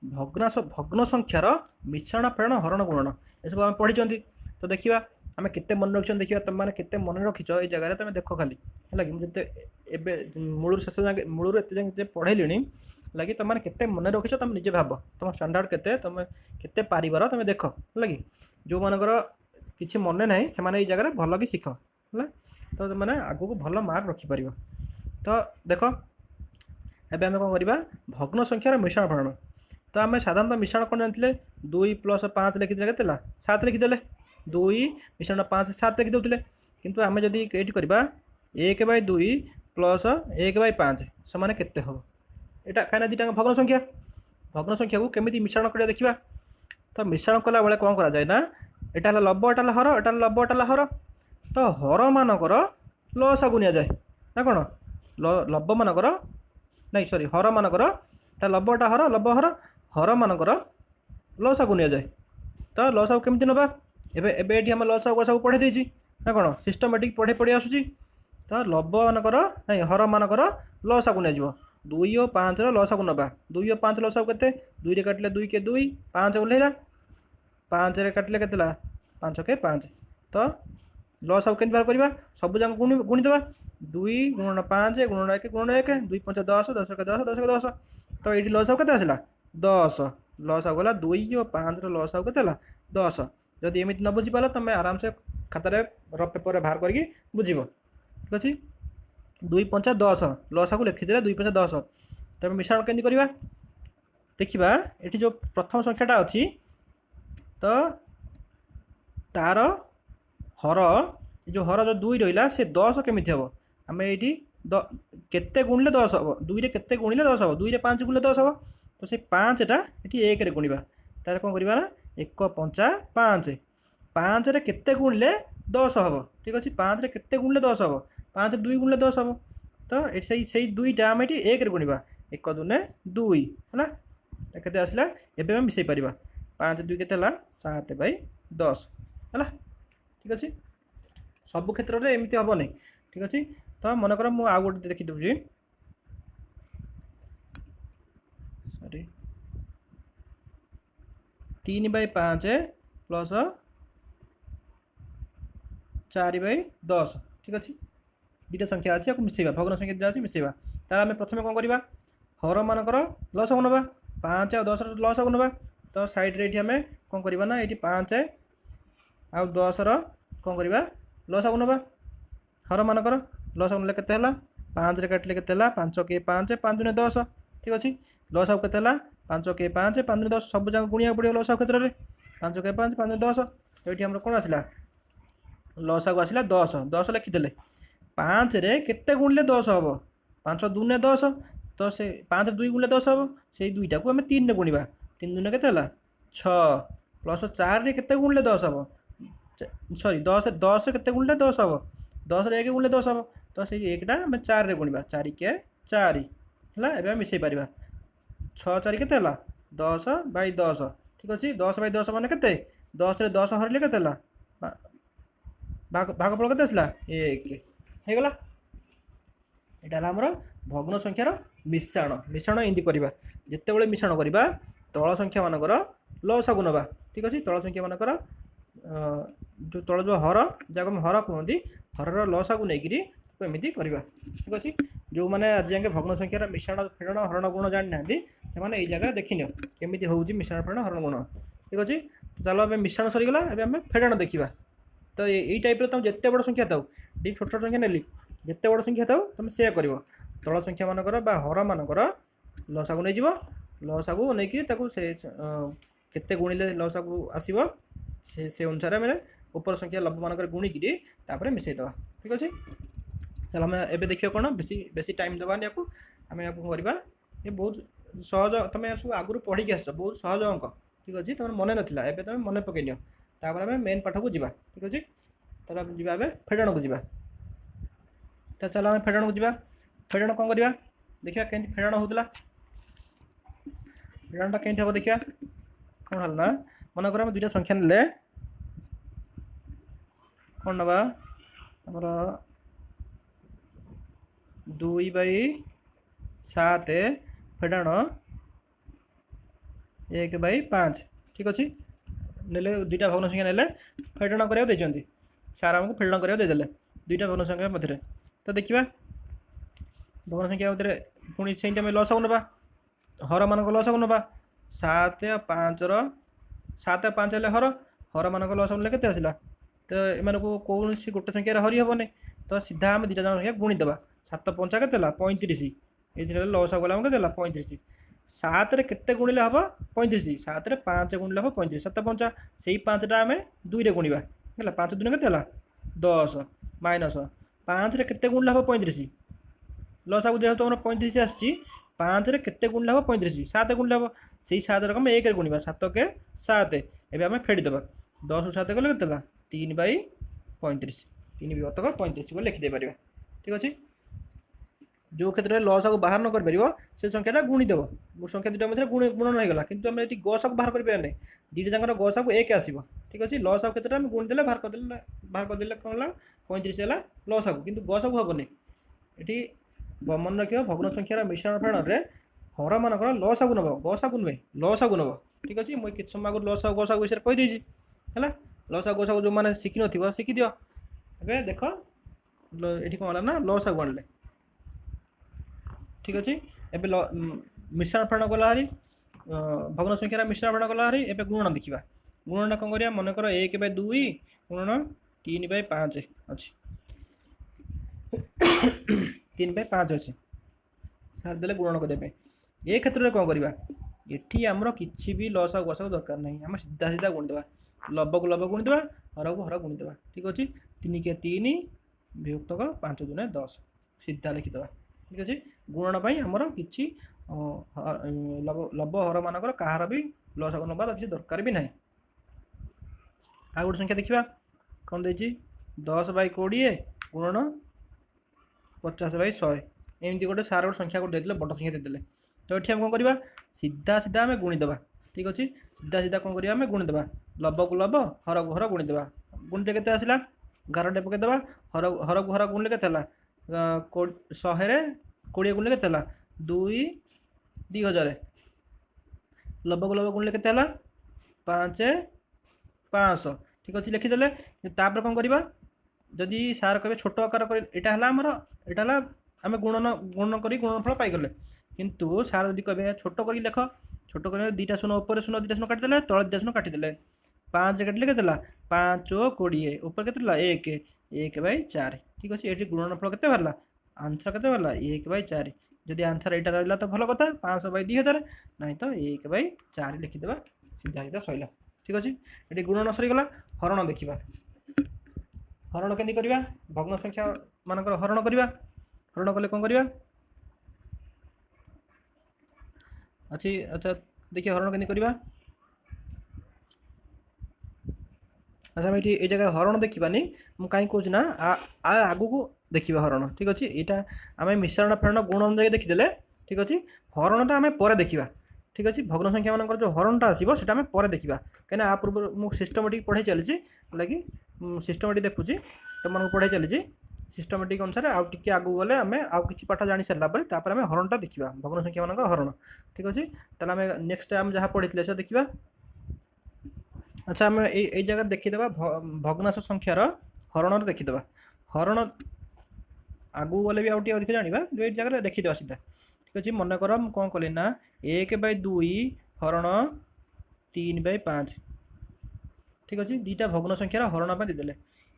भग्न संख्यार मिश्रण फलन हरण गुणन ये सब आम पढ़ी। तो देखा आम केते मन रखिछन देखिए तुम मैंने केते मन रखिछ ये जगह तुम देख खाली है कि मूल शेष जाए मूल एत जाए पढ़ेली लगे तुम मैंने केते मन रखिछ तुम निजे भाव तुम स्टैंडर्ड केते तुम केते पारिबार तुम देख है कि जो मानकर किसी मन ना से जगह भल कि शिख है तो मैंने आगु को भल मार्क रखिपर। तो देख एबे आम कौन करवा भग्न संख्यार मिश्रण फलन। तो आम साधारणतः मिश्रण कौन जानते 2 + 5 लिखिदे के 7 लिखिदे 2 मिश्रण 5 7 लिखिदे किंतु आम जदि ये करवा 1/2 + 1/5 समान केते हम यहाँ कहीं दुटा भग्न संख्या को केमी मिश्रण कर देखा। तो मिश्रण कला बेले कौन करा जाए ना यहाँ लब एटा हर एटा लब एटा हर। तो हर मानकर लसा को नि जाए ना कौन लब मानकर नहीं सॉरी हर मानकर लबटा हर लब हर हर मानकर लसा को नि जाए। तो लसा को केमती नवा एबे ये आम लसा गसा को पढ़े देछि ना कौन सिस्टमेटिक पढ़े पढ़े आसुची। तो लब मानकर नहीं हर मानकर लसा को नि 2 और 5 लसा को नवा 2 और 5 लसा के 2 रे काटिले 2 के 2 5 ओल्हेला 5 रे काटिले के 5 के 5। तो लसा को केमती बाहर करवा सब जाक गुणीदेवा 2 × 5 × 1 × 1 2 × 5 10 10 के 10 10 के 10। तो ये लसा के आसला 10 लसा गला 2 और 5 लसा के 10। जदि एमती न बुझीपार तुम आराम से खातार रफ पेपर बाहर करके बुझ ठीक अच्छे 2 × 5 10 लसा को लिखिदे 2 × 5 10। तब मिश्रण केमती करवा देखा ये जो प्रथम संख्याटा अच्छी तो तार हर जो हर जो 2 रहा से 10 केमी हम आम ये केते गुणिले 10 हम 2 रे केते गुणिले 10 हम 2 रे 5 गुणिले 10 हम। तो से 5टा ये 1 रे गुणवा तार कौन करवा ना 1 × 5 5 5 रे केते गुणिले 10 हम ठीक अच्छे 5 रे केते गुणिले 10 हम 5 2 गुणिले 10 हम। तो से 2टा आम ये 1 रे गुणवा 1 × 2 2 है के आसला एवं आम मिसई पार 5 2 के 7/10 है ठीक अच्छे सब क्षेत्र में एमती हम नहीं ठीक अच्छे। तो मनकर मु आउ गोटे देखीदे सॉरी 3/5 + 4/10 ठीक अच्छे दुटा संख्या अच्छी मिसेवा भग्न संख्या दुटा अच्छी मिसेवा तार आम प्रथम कौन करवा हर मानकर लस को नवा 5 और 10 लस को नवा। तो साइड रे आम कौन करवा ना ये 5 आउ 10 कौन करवा लस को नवा हर मानकर लस को ना के 5 रे काटिले के 5 के 5 5 × 10 ठीक अच्छे लस के 5 के 5 5 × 10 सब जगह गुणिया पड़ो लस क्षेत्र में 5 के 5 5 × 10। तो ये आम कौन आसला लसा को आसला 10 10 लिखिदे 5 रे केते गुणिले 10 हम 5 2 × 10। तो से 5 2 × 10 हम से 2टा को आम 3 रे गुणवा 3 2 के 6 + 4 रे केते गुणिले 10 हम सॉरी 10 10 केते गुणिले 10 हम 10 रे 1 गुणिले 10 हम। तो से 1टा आम 4 रे गुणवा 4 के 4 है एवं मिसई पार 6 4 के 10/10 ठीक अच्छे 10/10 मान के 10 रे 10 हरले के भागफल के आसला 1 होगला। यहाँ आमर भग्न संख्यार मिश्रण एमती करवा जिते बड़े मिश्रण करवा तल संख्या मानकर लसा को नवा ठीक अच्छे तल संख्या मानकर जो तल जो हर जहाँ हम हर कहते हरर लसा को लेकिन एमती करवा ठीक अच्छे। जो मैंने आज जाए भग्न संख्यार मिश्रण फेरण हरण गुण जानी ना से जगह देखनी केमी हूँ मिश्रण फेरण हरण गुण ठीक अच्छे। तो चलो अब मिश्रण सरीगला एवं फेरण देखा। तो यही टाइप तुम जिते बड़ संख्या था डी छोट छोट संख्या नेली जिते बड़ संख्या था तुम से कर तल संख्या मानकर हर मानकर लसा को नहीं लसा को लेकिन केते गुणिले लसा को आसो से अनुसार मैंने ऊपर संख्या लब मानकर गुणिकी मिसईदे ठीक अच्छे। चलो आम एवं देखिए कौन बेसी बेसी टाइम देवानी आपको आम या करवा ये बहुत सहज तुम सब आगुरी पढ़ी आस बहुत सहज अंक ठीक अच्छे तुम मन नाला एवं तुम मन पकई नियो तापर आम मेन पाठ को जी ठीक अच्छे। तो जी फेडण को जी तो चलो आम फेडण को जी फेडण कौन करवा देखा केमती फेडण होता फेडणटा केमती हम देखा कौन है ना मनकर आम दुटा संख्या ने कौन नवा आमर 2/7 फेडण 1/5 ठीक अच्छे नेले दुटा भग्न संख्या नेले फेडण करा सार आमको फेडण करा दुटा भग्न संख्या मध्य। तो देखा भग्न संख्या मध्य पुणी से लस को नवा हर मान लस को नवा 7 और 5 7 और 5 हर हर मान लस को के आसला तो ଏମାନଙ୍କୁ କୌଣସି ଗୋଟେ ସଂଖ୍ୟାରେ ହରି ହେବନି। ତ ସିଧା ଆମେ ଦୁଇଟା ଯାକ ସଂଖ୍ୟା ଗୁଣିଦେବା। 7 ପଞ୍ଚା କେତେ ହେଲା 35। ଏଇଥିରେ ଲସ୍ ଗଲା କେତେ ହେଲା 35। 7ରେ କେତେ ଗୁଣିଲେ ହେବ 35? 7ରେ 5 ଗୁଣିଲେ ହେବ 35। 7 ପଞ୍ଚା ସେଇ 5ଟା ଆମେ 2ରେ ଗୁଣିବା ହେଲା। 5 2 କେତେ ହେଲା 10 ମାଇନସ୍ 5ରେ କେତେ ଗୁଣିଲେ ହେବ 35? ଲସ୍ ଆଗକୁ ଯେହେତୁ ଆମର 35 ଆସିଛି 5ରେ କେତେ ଗୁଣିଲେ ହେବ 35? 7 ଗୁଣିଲେ ହେବ। ସେଇ 7 ରକମ 1ରେ ଗୁଣିବା 7 କେ 7। ଏବେ ଆମେ ଫେଡ଼ିଦେବା 10ରୁ 7 ଗଲେ କେତେ ହେଲା 3/35। 3 ବିଭକ୍ତକ 35 ବୋଲି ଲେଖିଦେଇପାରିବା। ଠିକ୍ ଅଛି। जो क्षेत्र में लस को बाहर न कर से संख्याटा गुणीदेव। संख्या दुटा मध्य गुणन होगा कि आम ये गस को बाहर कर दुटा जाकर गस को 1 आसो। ठीक अच्छे लस क्षेत्र में गुणीदे बाहर करदे कौन है 35 है लस को कि गस को हेनी। ये मन रख भग्न संख्यार मिश्रण फेण में हर मानक लस को नब गस को नुहे लस को नब। ठीक अच्छे मुझे कि समय आगे लस गस विषय कहीदे है लस गस को जो मैंने शिखि न शिखि दियो। ए देख ये कौन है ना लस को आने। ठीक अच्छे एबे मिश्रण फेण गला हारी भग्न संख्यार मिश्रण फेण गला हारी। एबे गुणन देखा गुणनटा कौन करिया मनकर 1/2 गुणन 3/5 अच्छे 3/5 अच्छे सार देले गुणन करने। ए क्षेत्र में कौन करवा ये आमर कि भी लस गस दरकार नहीं आम सीधा सीधा गुणीदेवा लब को लब गुणीदेवा हर को हर गुणीदेवा। ठीक अच्छे 3 के 3 विभक्तक 5 दूने 10 सीधा लिखिदेवा। ठीक अच्छे गुणन आमर कि लब हर मानकर कहार भी लस को नवा किसी दरकार भी ना। आ गोटे संख्या देखा कौन दे 10/20 गुणन 50/100 एमती गोटे सार गोटे संख्या गोटे बड़ संख्या देते। तो ये कौन करवा सीधा सीधा आम गुणीदेवा। ठीक अच्छे सीधा सीधा कौन करवा आम गुणीदेवा लब को लब हर को हर गुणीदेवा। गुणीदे के आसला 11 पकईदेवा हर को हर गुणले के 100 20 गुणले के 2000 लब को लब गुणले के 500। ठीक अच्छे लिखिदेले तापर कौन करवा जदि सार कहे छोट आकार यहाँ आम गुणन गुणन कर गुणनफल पाईगले किंतु सार जदि कहे छोट कर लेख छोट कर 2टा शून्य ऊपर शून्य 2टा शून्य काटिदेले तले 2टा शून्य काटिदेले 5 काटिले के 5 20 ऊपर के 1/4। ठीक अच्छे ये गुणनफल के बाहर आंसर के बाहर 1/4। जदि आंसर यहाँ रहा तो भल कथा 500/2000 नहीं तो 1/4 लिखिदेवा सीधा सीधा सैला। ठीक अच्छे ये गुणन सरीगला। हरण देखा हरण केमती करवा भग्न संख्या मानक हरण करवा हरण कले कौन करवा अच्छी अच्छा देखिए हरण केमती करवा। अच्छा आम ये जगह हरण देखानी मुझे कहीं कौच ना आगू को देखा हरण। ठीक अच्छे यहाँ आम मिश्रण फेण गुणन जगह देखीदे। ठीक अच्छे हरणटा आम पर देखा। ठीक अच्छे भग्न संख्या मान जो हरणटा आसो से आम पर देखा कहीं आ पूर्व मुझे सिस्टमेटिक पढ़ाई चली लगे सिस्टमेटिक देखुची तुम पढ़ाई चली सिस्टमेटिक अनुसार आउ टे आगू गले आम आउ कि पाठ जानी सारापर आम हरणटा देखा भग्न संख्या मान हरण। ठीक अच्छे ताल नेक्स्ट आम जहाँ पढ़ी से देखा। अच्छा आम ये जगह देखीदे भग्नांश संख्यार हरण देखीदे हरण आगू गले भी आउटे अधिक जाना जो जगह देखीदे सीधा। ठीक अच्छे मनकर मुझे कौन कली ना 1/2 हरण 3/5। ठीक अच्छे 2टा भग्न संख्यार हरण देदेले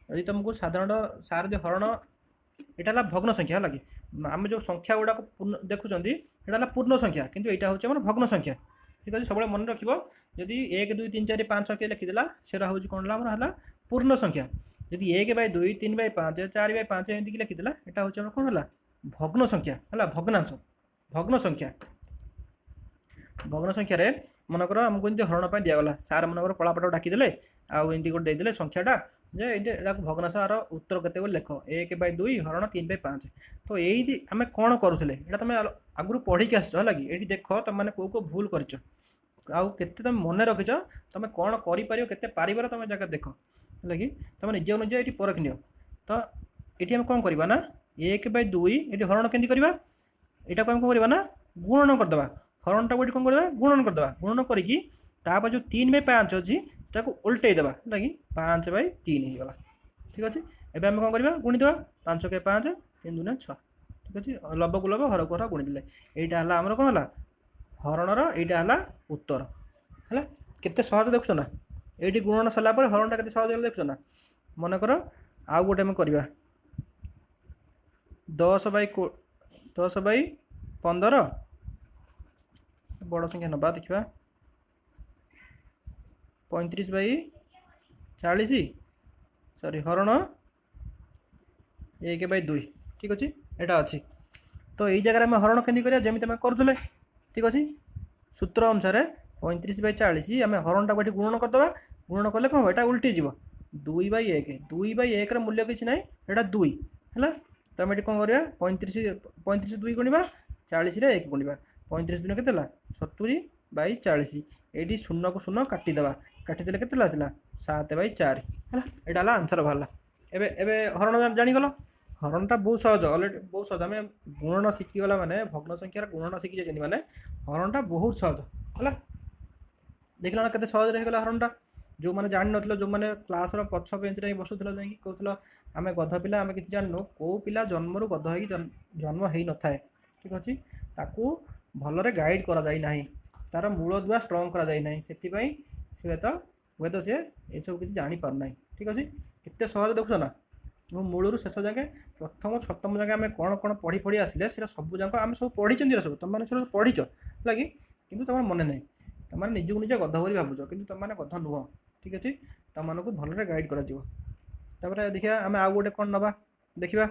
यदि तुमको साधारण सार जो हरण यहाँ भग्न संख्या है कि आम जो संख्या गुड़ाक देखुं यहाँ पूर्ण संख्या किंतु यहाँ हूँ भग्न संख्या। ठीक अच्छे सब मन रख जदि 1 2 3 4 5 6 लिखिदेला सेटा हूँ कौन है पूर्ण संख्या। जदि 1/2 3/5 4/5 एमती लिखिदेला यहाँ हूँ कौन है भग्न संख्या है भग्नांश भग्न संख्या। भग्न संख्यार मनकर आमको एमती हरण पर दिगला सार मनकर कलापट डाकिदेले आमती गोटे देदेले संख्याटा जे यहाँ भग्नांश आर उत्तर केते लेख 1/2 हरण 3/5। तो यही आम कौन करूँ यहाँ तुम आगुरी पढ़ी आस ये देख तुम मैंने कौ भूल कर आते तुम मन रखिच तुम कौन कर पार तुम जगह देख है कि तुम निज निजे ये परख नियो। तो ये कौन करवा ना 1/2 ये हरण केमती करवा यहाँ को कौन करवा ना गुणन करदे हरणटा को कौन करवा गुणन करदे गुणन करी जो 3/5 अच्छी से उल्टेदेवा है कि 5/3 होगा। ठीक अच्छे एवं आम कौन करवा गुणीदेवा 5 के 5 3 दूने 6। ठीक अच्छे लब को लब हर को हर गुणीदे यहाँ है आमर कौन है हरणर यहाँ है उत्तर है केते सहज देखुच ना ये गुणन सरला हरणटा के सहज देखुच ना मनकर आउ गोटे आम करवा 10/15 बड़ संख्या नवा देखा 35/40 सॉरी हरण 1/2 ठीक अच्छे यहाँ अच्छी तो यही जगह आम हरण केमी करें जमी आम करूँ ठीक अच्छे सूत्र अनुसार 35/40 आम हरण टाक गुणन करदे गुणन कले कौन यहाँ उल्टी जीव 2/1 2/1 मूल्य किसी ना यहाँ 2 है तो आम ये कौन करवा 35 2 गुणवा 40 1 गुणवा 35 दिन के 70/40 ये 0 को 0 काटिदेवा काटिदेले के 7/4 है यहाँ आंसर बाहर एवं हरण जानीगल हरणटा बहुत सहज अलरेडी बहुत सहज आम गुणन शिखीगला माने भग्न संख्यार गुणन शिखी जाइए माने हरणटा बहुत सहज है देख ना के सहज रहीगला हरणटा जो मैंने जान नथिलो जो मैंने क्लास पछ बेंच रे बसुथिलो जाई कहूथिलो आमे गध पिला आमे किछि जाननु को पिला जन्मरू गध होई जन्म हेई नथाए ठीक अछि ताकू भलरे गाइड करा जाई नाही तार मूल दुआ स्ट्रॉन्ग करा जाई नाही सेति पई से तो से ए सब किछि जानि पार नाही ठीक अछि केते सहज देखुछ ना मो मूलरू शेष जाके प्रथम सप्तम जाके आमे कोन कोन पढ़ी पढ़ी आसिले सेटा सब जाक आमे सब पढ़ी चंदी सब तुम माने सब पढ़ीच लगी किंतु तुम मन नहीं तुम माने निजु निज गध बोली भाबुछ किंतु तुम माने गध नुह ठीक अच्छे तुम मानक भलरे गाइड कर देखिए आम आउ गोटे कौन नवा देखा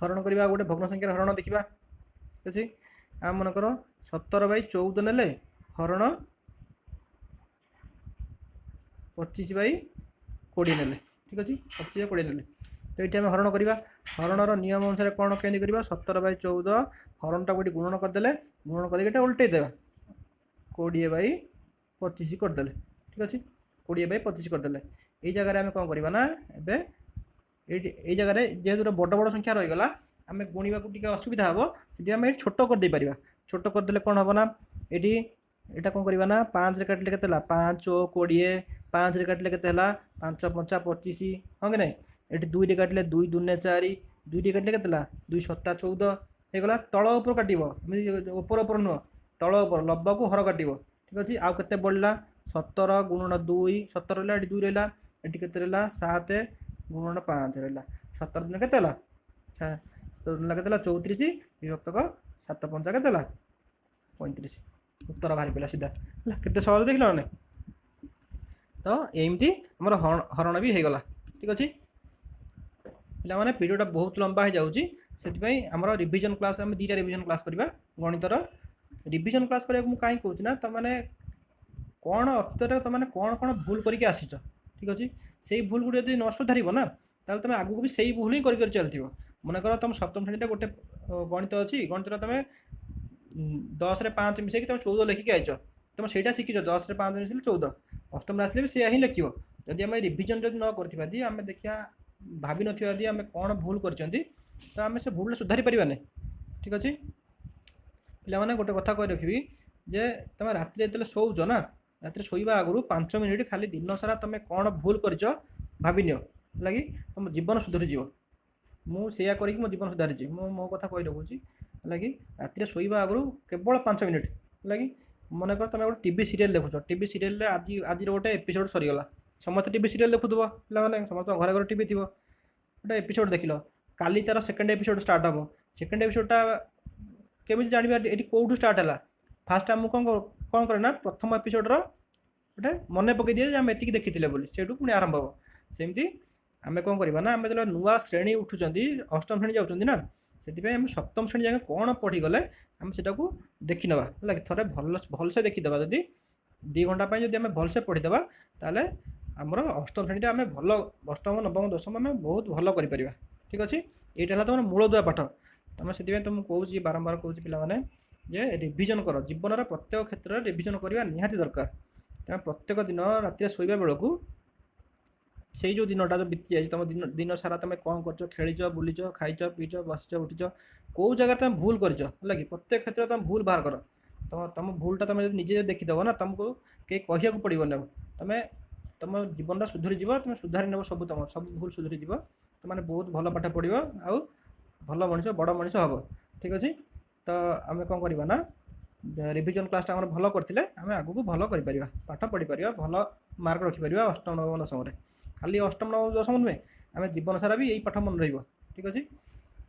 हरण करवा गोटे भग्न संख्यार हरण देखा ठीक अच्छे आम मनकर 17/14 ने हरण 25/20 ने ठीक अच्छे 25/20 ने तो ये आम हरण करवा हरणर नियम अनुसार कौन केमी करवा 17/14 हरणटा गोटे गुणन करदे गुणन करके उल्टे देवा 20/25 करदे ठीक अच्छे 20/25 करदे ये जगह आम कौन करवा ना ये जगह जेहेतु बड़ बड़ संख्या रहीगला आम गुणवा टी असुविधा हम से आम ये छोट करदे पार छोट करदे कौन हम ना ये यहाँ कौन करवा ना 5 रे काटिले के 5 20 5 रे काटिले के 5 5 25 हाँ कि नहीं ये 2 रे काटिले 2 2 4 2 रे काटिले के 2 7 14 होगा तल उपर काट उपर उपर नुह तल उपर लब्ब को हर काट ठीक अच्छे आउ के बढ़ला 17 गुणन 2 17 रहा 2 रहा ये के 7 गुणन 5 रहा 17 दिन के 17 दिन के 34 विभक्त 7 5 के 35 उत्तर बाहरी पड़ा सीधा केते सहज देख ना तो एमती आमर हरण भी होगला ठीक अच्छे पे भिडियोटा बहुत लंबा हो जाऊँगी से आमर रिविजन क्लास आम 2टा रिविजन क्लास करवा गणितर रिविजन क्लास करा कहीं कहूँ ना तुमने कौन अतीत तुमने कौन कौन भूल करके आसीच ठीक अच्छे से भूल गुड़ यदि न सुधार ना ताल तुम आगू भी से भूल ही कर चलती मनकर तुम सप्तम श्रेणी गोटे गणित अच्छी गणित तुम 10 रे 5 मिसेक तुम 14 लिखिकी आईच तुम से शिखिच 10 रे 5 मिसले 14 अष्टम आसले भी से ही लिख जदि आम रिविजन जब न कर आम देखा भावी नदी आम कौन भूल कर तो आम से भूल सुधारी पार नहीं ठीक अच्छे पे गोटे कथा कही रखी जे तुम राति जो शोच ना राति शोवा आगु 5 मिनिट खाली दिन सारा तुम कौन भूल कर भावी नियो लगी तुम जीवन सुधरीज मुझे करके मो जीवन सुधारी मो कथा कही रखुची लगी राति शोवा आगु केवल 5 मिनिट लगी मनकर तुम गोटे टीवी सीरियल देखुच टीवी सीरियल आज आज गोटे एपिसोड सरीगला समस्त टीवी सीरियल देखुव पे समस्त घर घर टीवी थी गोटे एपिसोड देख लो काली तार सेकेंड एपिसोड स्टार्ट हम सेकेंड एपिसोडटा केमी जानवा ये कौटू स्टार्ट है फास्ट आम कौन करे ना प्रथम एपिसोड्र गोटे मन पकई दिए आम एति देखी से पुणी आरंभ हम सेमती आम कौन करवा ना आम जो नुआ श्रेणी उठुं अष्टम श्रेणी जाऊँच ना से आम सप्तम श्रेणी जाए कौन पढ़ीगले आम से देखी नवा है थे भलसे देखीदे जदि 2 घंटा जब आम भलसे पढ़ीदे ताले आमर अष्टम श्रेणी आम भल अष्टम नवम दशम आम बहुत भल कर ठीक अच्छे यहाँ तुम मूलदुआ पाठ तुम से तुम कौच बारंबार कौच पे जे रिविजन कर जीवन प्रत्येक क्षेत्र में रिविजन करवा निहाती दरकार तुम प्रत्येक दिन राति शोवा बेलू से जो दिनटा जो बीती जाए तुम दिन सारा तुम कौन कर खेलीच बुलीच खाईच पीच बसीच उठीच कौ जगह तुम भूल कर कि प्रत्येक क्षेत्र में तुम भूल बाहर कर तो तुम भूलटा तुम निजे देखीदेव ना तुमको कहीं कहू पड़ो ना तुम तुम जीवन सुधरी जीव तुम सुधारी नेब सब तुम सब भूल सुधरी जीव तुमने बहुत भल पाठ पढ़ो आउ भल मनीष बड़ मनीष हम ठीक अच्छे तो आम कौन करवा ना रिविजन क्लासटा आम भल करते आम आगू भल कर पाठ पढ़ी पार भल मार्क रखिपर अष्टम नवम दशम खाली अष्टम नवम दशम नुहे आम जीवन सारा भी यही पाठ मन रही ठीक अच्छे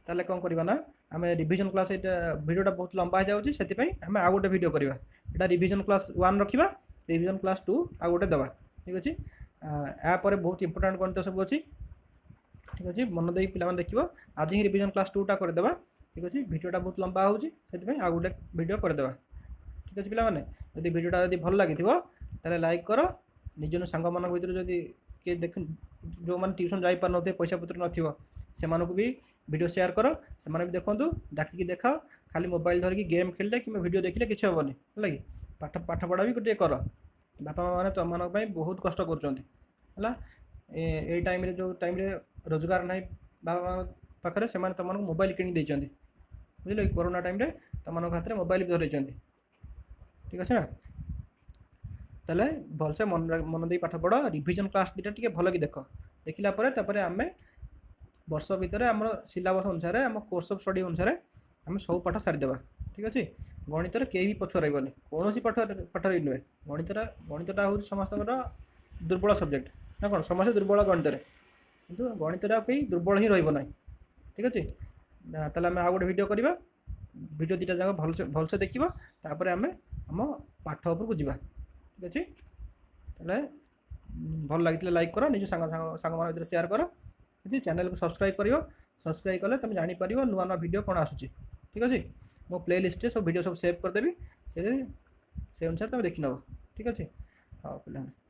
ताले कौन करवा ना आम रिविजन क्लास यहाँ भिडियोटा बहुत लंबा हो जाऊँगी से आम आउ गोटे भिडियो करवा यहाँ रिविजन क्लास 1 रखा रिविजन क्लास 2 आउ गोटे दवा ठीक अच्छे यापर बहुत इंपोर्टाट गणित सब अच्छी ठीक अच्छे मन दे पे देख आज ही रिविजन क्लास 2टा करदे ठीक अच्छे भिडियोटा बहुत लंबा होगी आउ गोटे भिडियो करदे ठीक अच्छे पे जब भिडियोटा जब भल लगी ताले लाइक कर निज सांग मान भर जब किए देख जो मैंने ट्यूशन जापार न पैसा पत्र न भी वीडियो शेयर कर से भी देखूँ डाकिकी देखाओ खाली मोबाइल धरिकी गेम खेलिले कि वीडियो देखिले किसी हेनी है कि पाठ पढ़ा भी गोटे कर बापा माँ मैंने तुम मानी बहुत कष्ट कर टाइम जो टाइम रोजगार ना बाबा माँ पाखे से तुमको मोबाइल किणी देते बुझे कि कोरोना टाइम तुम हाथ में मोबाइल भी धरते ठीक अच्छे ना ताले भलसे मन दे पाठ पढ़ रिविजन क्लास 2टा टी भल कि देखला आम वर्ष भितर आम सिलेबस अनुसार आम कोर्स ऑफ स्टडी अनुसार आम सब पाठ सारीदे ठीक अच्छे गणित कहीं भी पछुआ रही कौन पाठ नुहे गणितटा हूँ समस्त दुर्बल सब्जेक्ट ना कौन समस्त दुर्बल गणित किंतु गणितटा कहीं दुर्बल ही रही ठीक अच्छे ताले आम आउ गोटे भिडियो करवा भिडियो 2टा जाक भलसे देखा तापर आम आम पाठ उपरको जावा ठीक अच्छे ताले भल लगी लाइक कर निज सांग मान भर शेयर कर जी चैनल को सब्सक्राइब कले तुम जापर नुआ नुआ भिडियो कौन आसूँ ठीक अच्छे मो प्ले लिस्ट सब भिडियो सब सेव करदेवी से अनुसार तुम देखी नब ठीक अच्छे हाँ पे